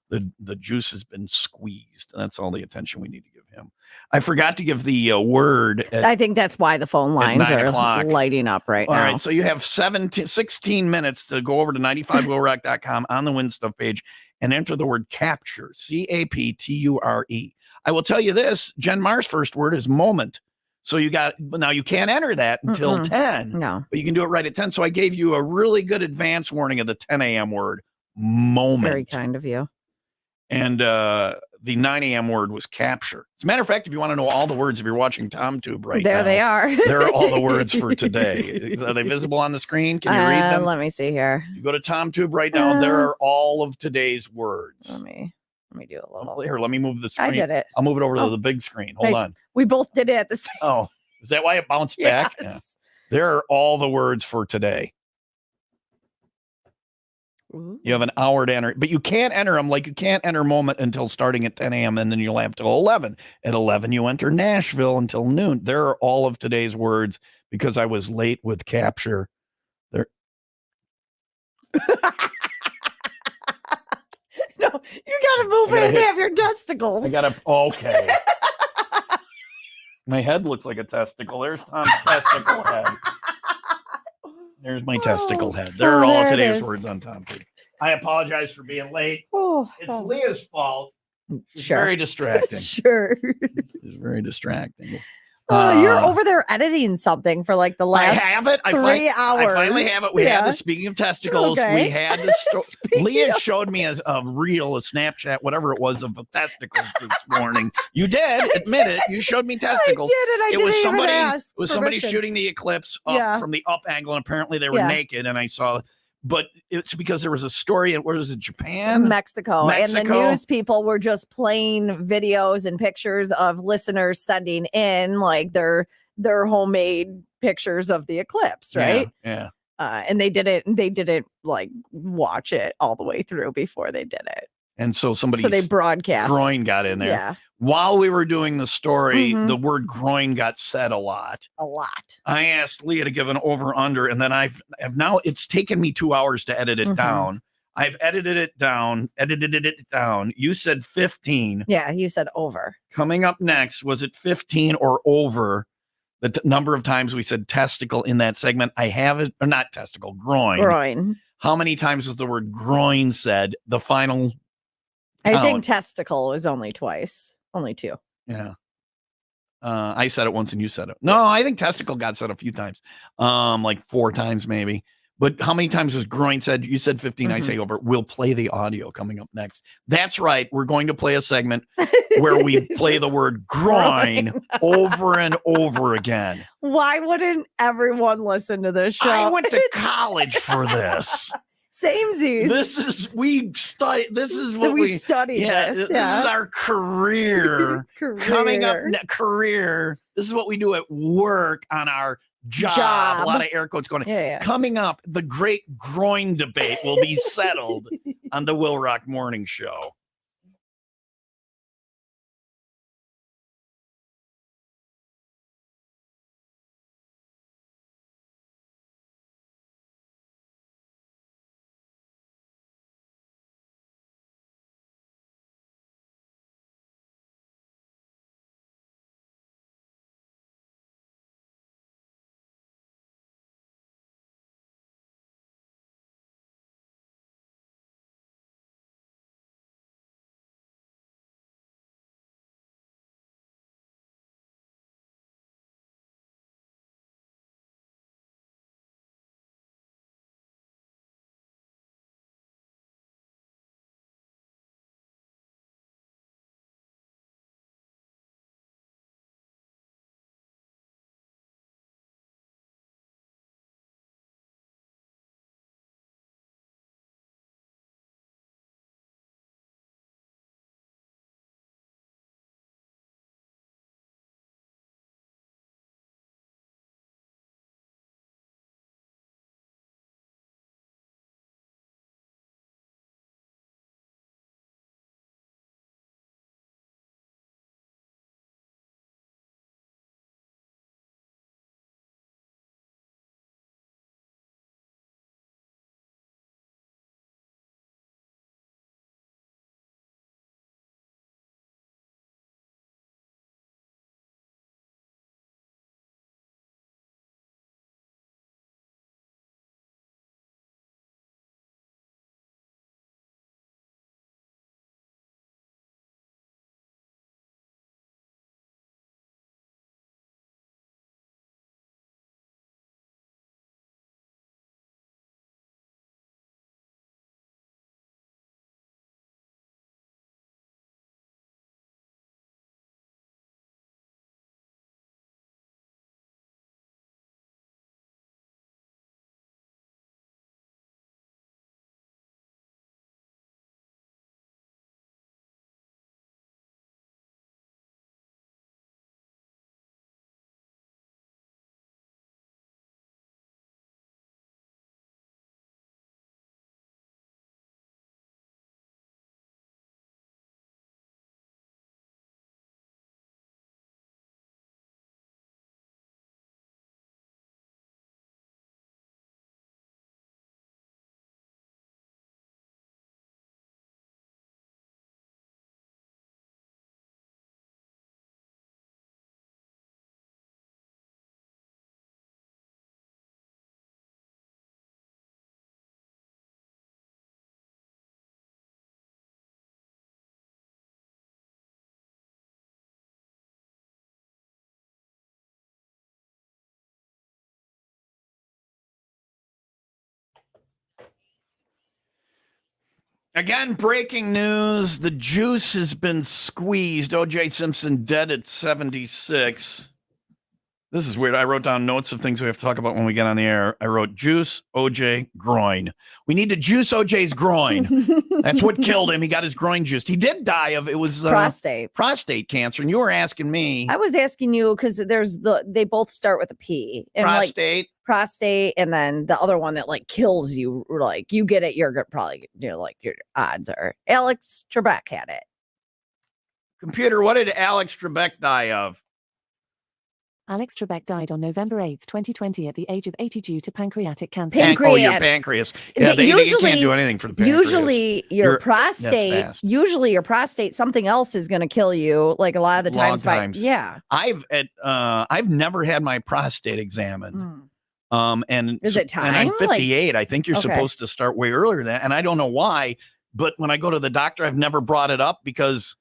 The juice has been squeezed. That's all the attention we need to give him. I forgot to give the word. I think that's why the phone lines are lighting up right now. All right, so you have 16 minutes to go over to 95willrock.com on the Win Stuff page and enter the word capture, CAPTURE. I will tell you this, Jen Mar's first word is moment. So now you can't enter that until 10. No. But you can do it right at 10. So I gave you a really good advance warning of the 10 a.m. word, moment. Very kind of you. And the 9 a.m. word was capture. As a matter of fact, if you want to know all the words, if you're watching TomTube right now. There they are. There are all the words for today. Are they visible on the screen? Can you read them? Let me see here. You go to TomTube right now. There are all of today's words. Let me do a little. Here, let me move the screen. I did it. I'll move it over to the big screen. Hold on. We both did it at the same time. Oh, is that why it bounced back? Yes. Yeah. There are all the words for today. You have an hour to enter, but you can't enter them like you can't enter moment until starting at 10 a.m. and then you'll have till 11. At 11, you enter Nashville until noon. There are all of today's words because I was late with capture. There. No, you got to move it and have your testicles. Okay. My head looks like a testicle. There's Tom's testicle head. There's my testicle head. There are all today's words on TomTube. I apologize for being late. It's Leah's fault. It's very distracting. Sure. It's very distracting. You're over there editing something for like the last 3 hours. I finally have it. We had the, speaking of testicles, we had the Leah showed me a reel, a Snapchat, whatever it was, of testicles this morning. You did admit it. You showed me testicles. I did, and I didn't even ask It was somebody permission. shooting the eclipse up from the up angle, and apparently they were naked, and I saw. But it's because there was a story in, where was it, Japan? Mexico. And the news people were just playing videos and pictures of listeners sending in like their homemade pictures of the eclipse, right? Yeah. And they didn't like watch it all the way through before they did it. And so they broadcast. Groin got in there. Yeah. While we were doing the story, the word groin got said a lot. A lot. I asked Leah to give an over under, and then I've now it's taken me 2 hours to edit it down. I've edited it down. You said 15. Yeah, you said over. Coming up next, was it 15 or over? The number of times we said testicle in that segment. I have it, or not testicle, groin. Groin. How many times was the word groin said? The final I count. think testicle was only twice. Only 2. Yeah. I said it once and you said it. No, I think testicle got said a few times. Like 4 times maybe. But how many times was groin said? You said 15, I say over. We'll play the audio coming up next. That's right. We're going to play a segment where we play the word groin over and over again. Why wouldn't everyone listen to this show? I went to college for this. Samesies. This is what we studied. This is our career. Coming up, career. This is what we do at work on our job. A lot of air quotes going on. Coming up, the great groin debate will be settled on the WIIL Rock Morning Show. Again, breaking news. The juice has been squeezed. O.J. Simpson dead at 76. This is weird. I wrote down notes of things we have to talk about when we get on the air. I wrote juice, OJ, groin. We need to juice OJ's groin. That's what killed him. He got his groin juiced. He did die of, it was prostate cancer. And you were asking me. I was asking you because they both start with a P. And prostate, and then the other one that like kills you, like you get it, you're probably, like your odds are. Alex Trebek had it. Computer, what did Alex Trebek die of? Alex Trebek died on November 8th, 2020 at the age of 80 due to pancreatic cancer. Your pancreas. Yeah, they can't do anything for the pancreas. Usually your prostate, something else is going to kill you. Like a lot of the times. I've never had my prostate examined. And is it time? And I'm 58. I think you're supposed to start way earlier than that. And I don't know why, but when I go to the doctor, I've never brought it up because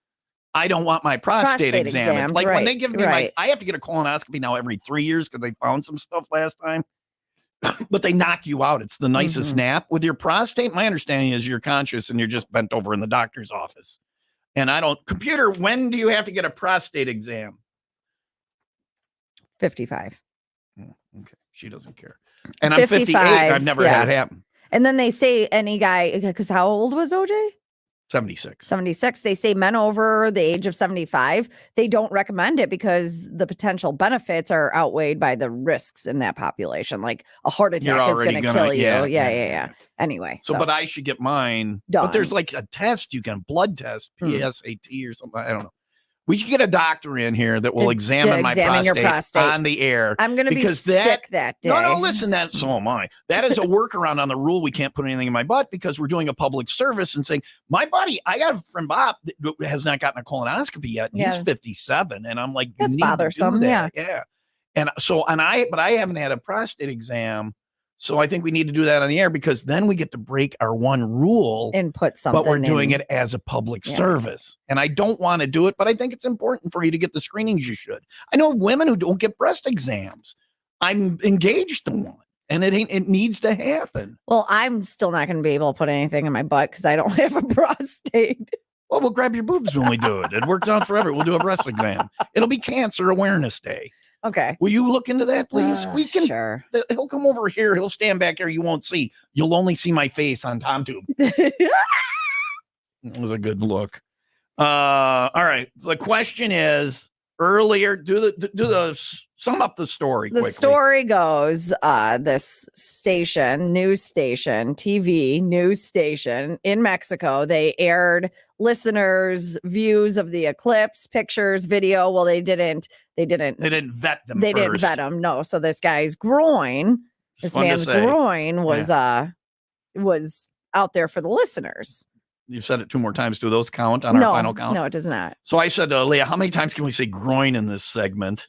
I don't want my prostate examined. Like when they give me I have to get a colonoscopy now every 3 years because they found some stuff last time. But they knock you out. It's the nicest nap. With your prostate, my understanding is you're conscious and you're just bent over in the doctor's office. And computer, when do you have to get a prostate exam? 55. Okay. She doesn't care. And I'm 58. I've never had it happen. And then they say any guy, because how old was OJ? 76. 76. They say men over the age of 75, they don't recommend it because the potential benefits are outweighed by the risks in that population. Like a heart attack is going to kill you. Yeah. Anyway. So, but I should get mine. Done. But there's like a test blood test, PSAT or something. I don't know. We should get a doctor in here that will examine my prostate on the air. I'm going to be sick that day. No, listen, so am I. That is a workaround on the rule. We can't put anything in my butt because we're doing a public service and saying, my buddy, I got a friend, Bob, that has not gotten a colonoscopy yet. He's 57. And I'm like, that's bothersome. Yeah. And so, but I haven't had a prostate exam. So I think we need to do that on the air because then we get to break our one rule and put something. But we're doing it as a public service. And I don't want to do it, but I think it's important for you to get the screenings you should. I know women who don't get breast exams. I'm engaged to one. And it needs to happen. Well, I'm still not going to be able to put anything in my butt because I don't have a prostate. Well, we'll grab your boobs when we do it. It works out forever. We'll do a breast exam. It'll be Cancer Awareness Day. Okay. Will you look into that, please? We can. Sure. He'll come over here. He'll stand back here. You won't see. You'll only see my face on TomTube. It was a good look. All right. The question is earlier. Do the sum up the story. The quickly. Story goes. This news station, TV news station in Mexico. They aired listeners' views of the eclipse, pictures, video. Well, they didn't vet them. They didn't vet them. No. So this guy's groin, this man's groin was out there for the listeners. You've said it 2 more times. Do those count on our final count? No, it does not. So I said to Leah, how many times can we say groin in this segment?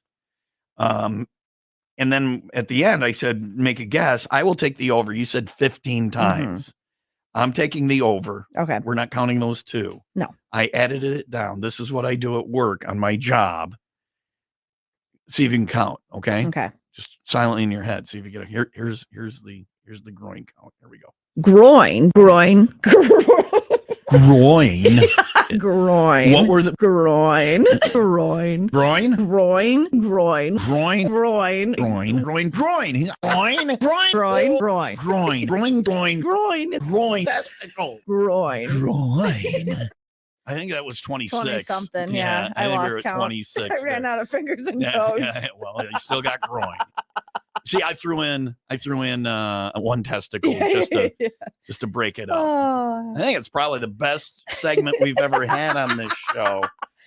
And then at the end, I said, make a guess. I will take the over. You said 15 times. I'm taking the over. Okay. We're not counting those 2. No. I edited it down. This is what I do at work on my job. See if you can count. Okay. Okay. Just silently in your head. See if you get here's the groin count. Here we go. Groin. Groin. Groin. What were the groin? Groin. Groin. Groin. Groin. Groin. Groin. Groin. Groin. Groin. Groin. Groin. Groin. Groin. Groin. Groin. Groin. Groin. Testicle. Groin. Groin. I think that was 26. 20 something. Yeah. I lost we were at count. 26. I ran out of fingers and toes. Yeah, well, you still got groin. See, I threw in one testicle just to break it up. Oh. I think it's probably the best segment we've ever had on this show.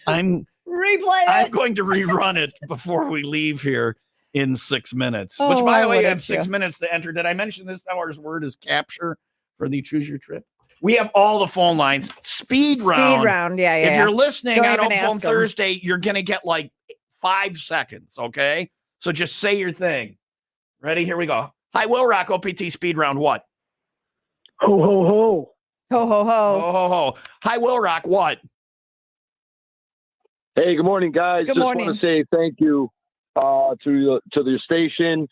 I'm going to rerun it before we leave here in 6 minutes. Which, by the way, you have 6 minutes to enter. Did I mention this hour's word is capture for the Choose Your Trip? We have all the phone lines. Speed round. Yeah. If you're listening on Phone Thursday, you're going to get like 5 seconds, okay? So just say your thing. Ready? Here we go. Hi, Will Rock, OPT Speed Round. What? Ho, ho, ho. Ho, ho, ho. Ho, ho, ho. Hi, Will Rock. What? Hey, good morning, guys. Good morning. Want to say thank you to the station.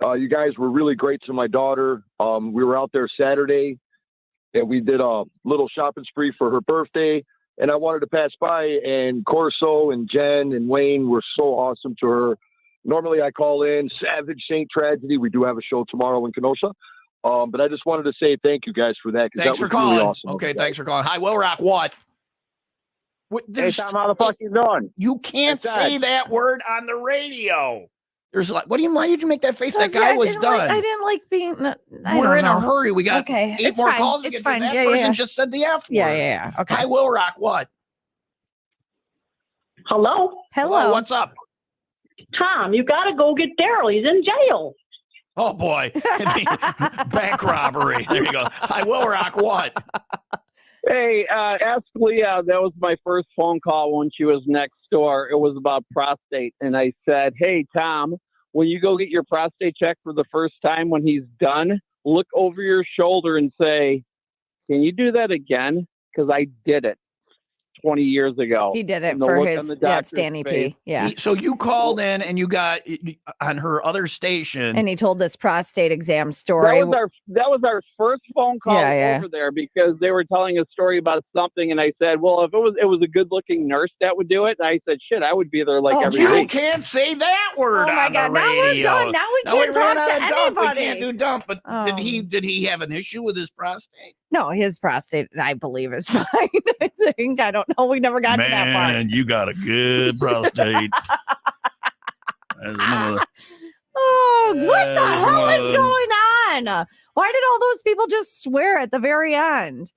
You guys were really great to my daughter. We were out there Saturday. and we did a little shopping spree for her birthday. And I wanted to pass by, and Corso and Jen and Wayne were so awesome to her. Normally I call in Savage Saint Tragedy. We do have a show tomorrow in Kenosha. But I just wanted to say thank you guys for that. Thanks that for was calling. Really awesome. Okay, thanks for calling. Hi, Will Rock. What? Hey, Tom, how the fuck you doing? You can't say that word on the radio. There's like, why did you make that face? That guy was done. I didn't like being. We're in a hurry. We got okay. 8 more calls to It's get fine. to. That Yeah, person yeah. just said the F word. Yeah. Okay. Hi, Will Rock. What? Hello? Hello. What's up? Tom, you got to go get Daryl. He's in jail. Oh, boy. Bank robbery. There you go. Hi, Will Rock. What? Hey, ask Leah. That was my first phone call when she was next door. It was about prostate. And I said, hey, Tom, when you go get your prostate checked for the first time, when he's done, look over your shoulder and say, can you do that again? Because I did it 20 years ago. He did it And the for look his, on the it's doctor's Danny face- P. Yeah. So you called in and you got on her other station. And he told this prostate exam story. That was our first phone call over there because they were telling a story about something, and I said, well, if it was a good looking nurse that would do it, and I said, shit, I would be there every you week. can't say that word. Oh my on God! the Now we're radio. done. Now we can't ran talk out to of dump. anybody. We can't do dump. But did he have an issue with his prostate? No, his prostate, I believe, is fine. I don't know. We never got to that part. Man, you got a good prostate. Oh, what the hell is going on? Why did all those people just swear at the very end?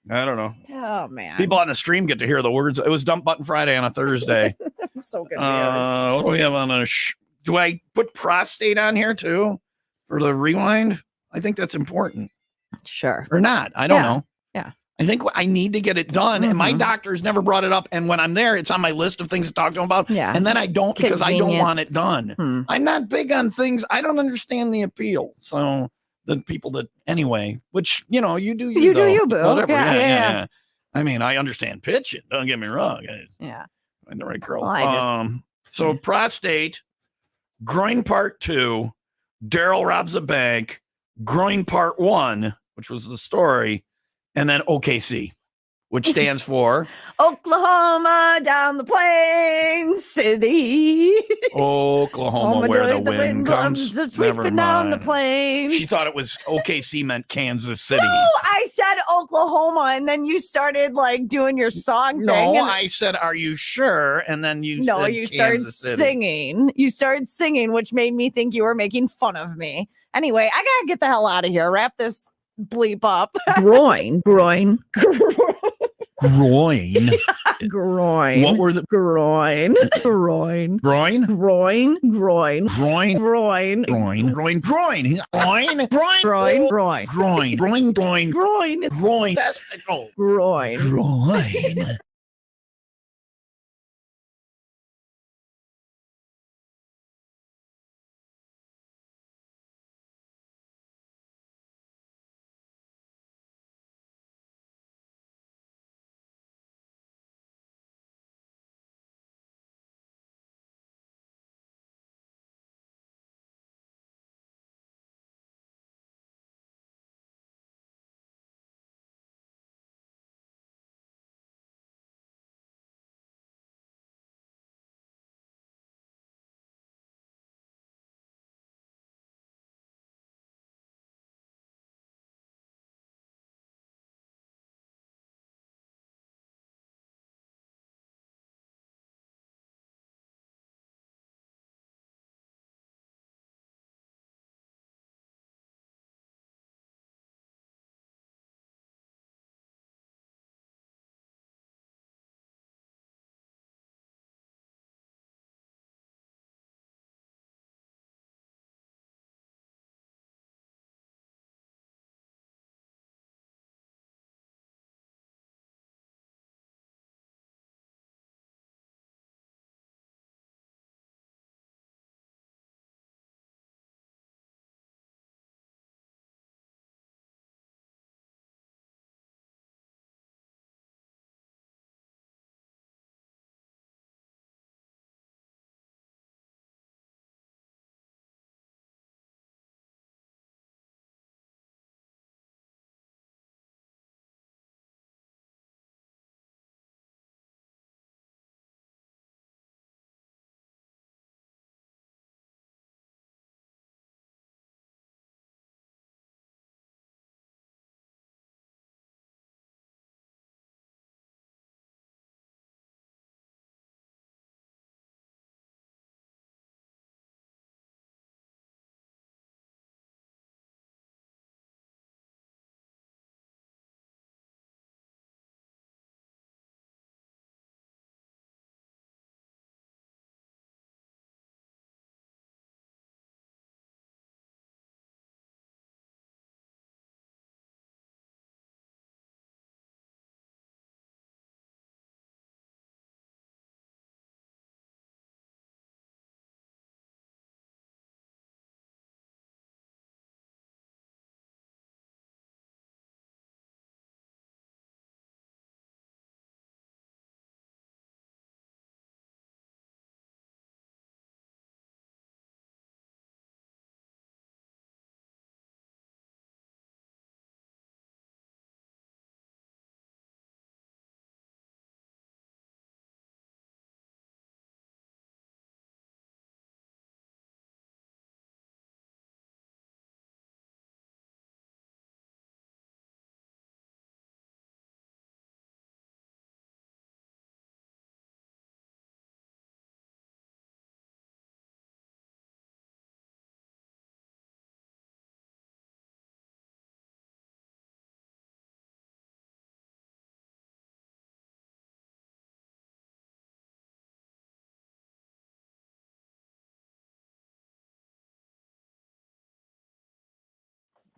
I don't know. Oh, man. People on the stream get to hear the words. It was Dump Button Friday on a Thursday. I'm so confused. What do we have on a do I put prostate on here too for the rewind? I think that's important. Sure. Or not. I don't know. Yeah. I think I need to get it done. And my doctor's never brought it up. And when I'm there, it's on my list of things to talk to him about. Yeah. And then I don't because I don't Convenient. want it done. I'm not big on things. I don't understand the appeal. So the people that, anyway, which, you do you. You do though. you, boo. Whatever. Yeah. I mean, I understand pitching. Don't get me wrong. Yeah. I'm the right girl. Well, I So prostate, groin part 2, Daryl robs a bank, groin part 1, which was the story, and then OKC, which stands for Oklahoma down the plains city. Oklahoma, where the wind comes. Never Sweeping down the mind. plain. She thought it was OKC meant Kansas City. No, I said Oklahoma, and then you started doing your song thing. No, and I said, "Are you sure?" And then you said, you started Kansas City. singing. You started singing, which made me think you were making fun of me. Anyway, I gotta get the hell out of here. Wrap this bleep up. Groin. Groin. Groin. What were the groin? Groin. Groin? Groin. Groin. Groin. Groin. Groin. Groin. Groin. Groin. Groin. Groin. Groin. Groin. Groin. Groin. Groin. Groin. Testicle. Groin. Groin.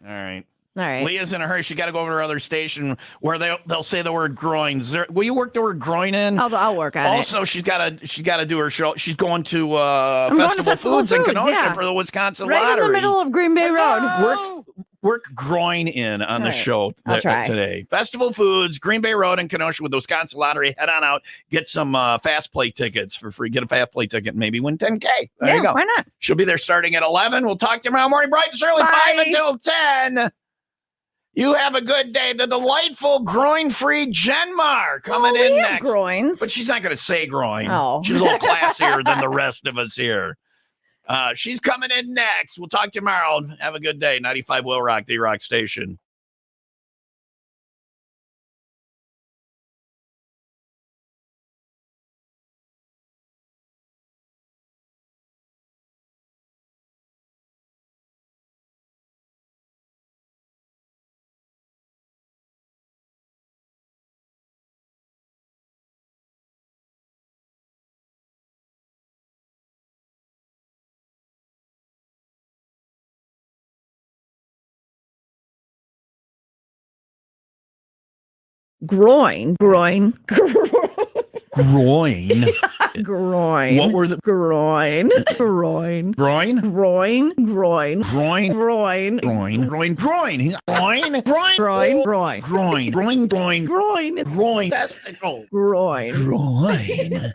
All right. All right. Leah's in a hurry. She got to go over to her other station where they'll say the word groin. Will you work the word groin in? I'll work on it. Also, she's got to do her show. She's going to I'm going to Festival Foods in Kenosha yeah. for the Wisconsin right Lottery. in the middle of Green Bay Road. Work groin in on the show I'll try. today. Festival Foods, Green Bay Road in Kenosha with the Wisconsin Lottery. Head on out. Get some fast play tickets for free. Get a fast play ticket and maybe win $10K. There you go. Why not? She'll be there starting at 11. We'll talk tomorrow morning bright and early, 5 until 10. You have a good day. The delightful groin-free Jenmar coming in next. Groins. But she's not going to say groin. Oh. She's a little classier than the rest of us here. She's coming in next. We'll talk tomorrow. Have a good day. 95 Will Rock, the Rock Station. Groin. Groin. Groin. What were the groin? Groin. Groin? Groin. Groin. Groin. Groin. Groin. Groin. Groin. Groin. Groin. Groin. Groin. Groin. Groin. Groin. Groin. Groin. Testicle. Groin. Groin.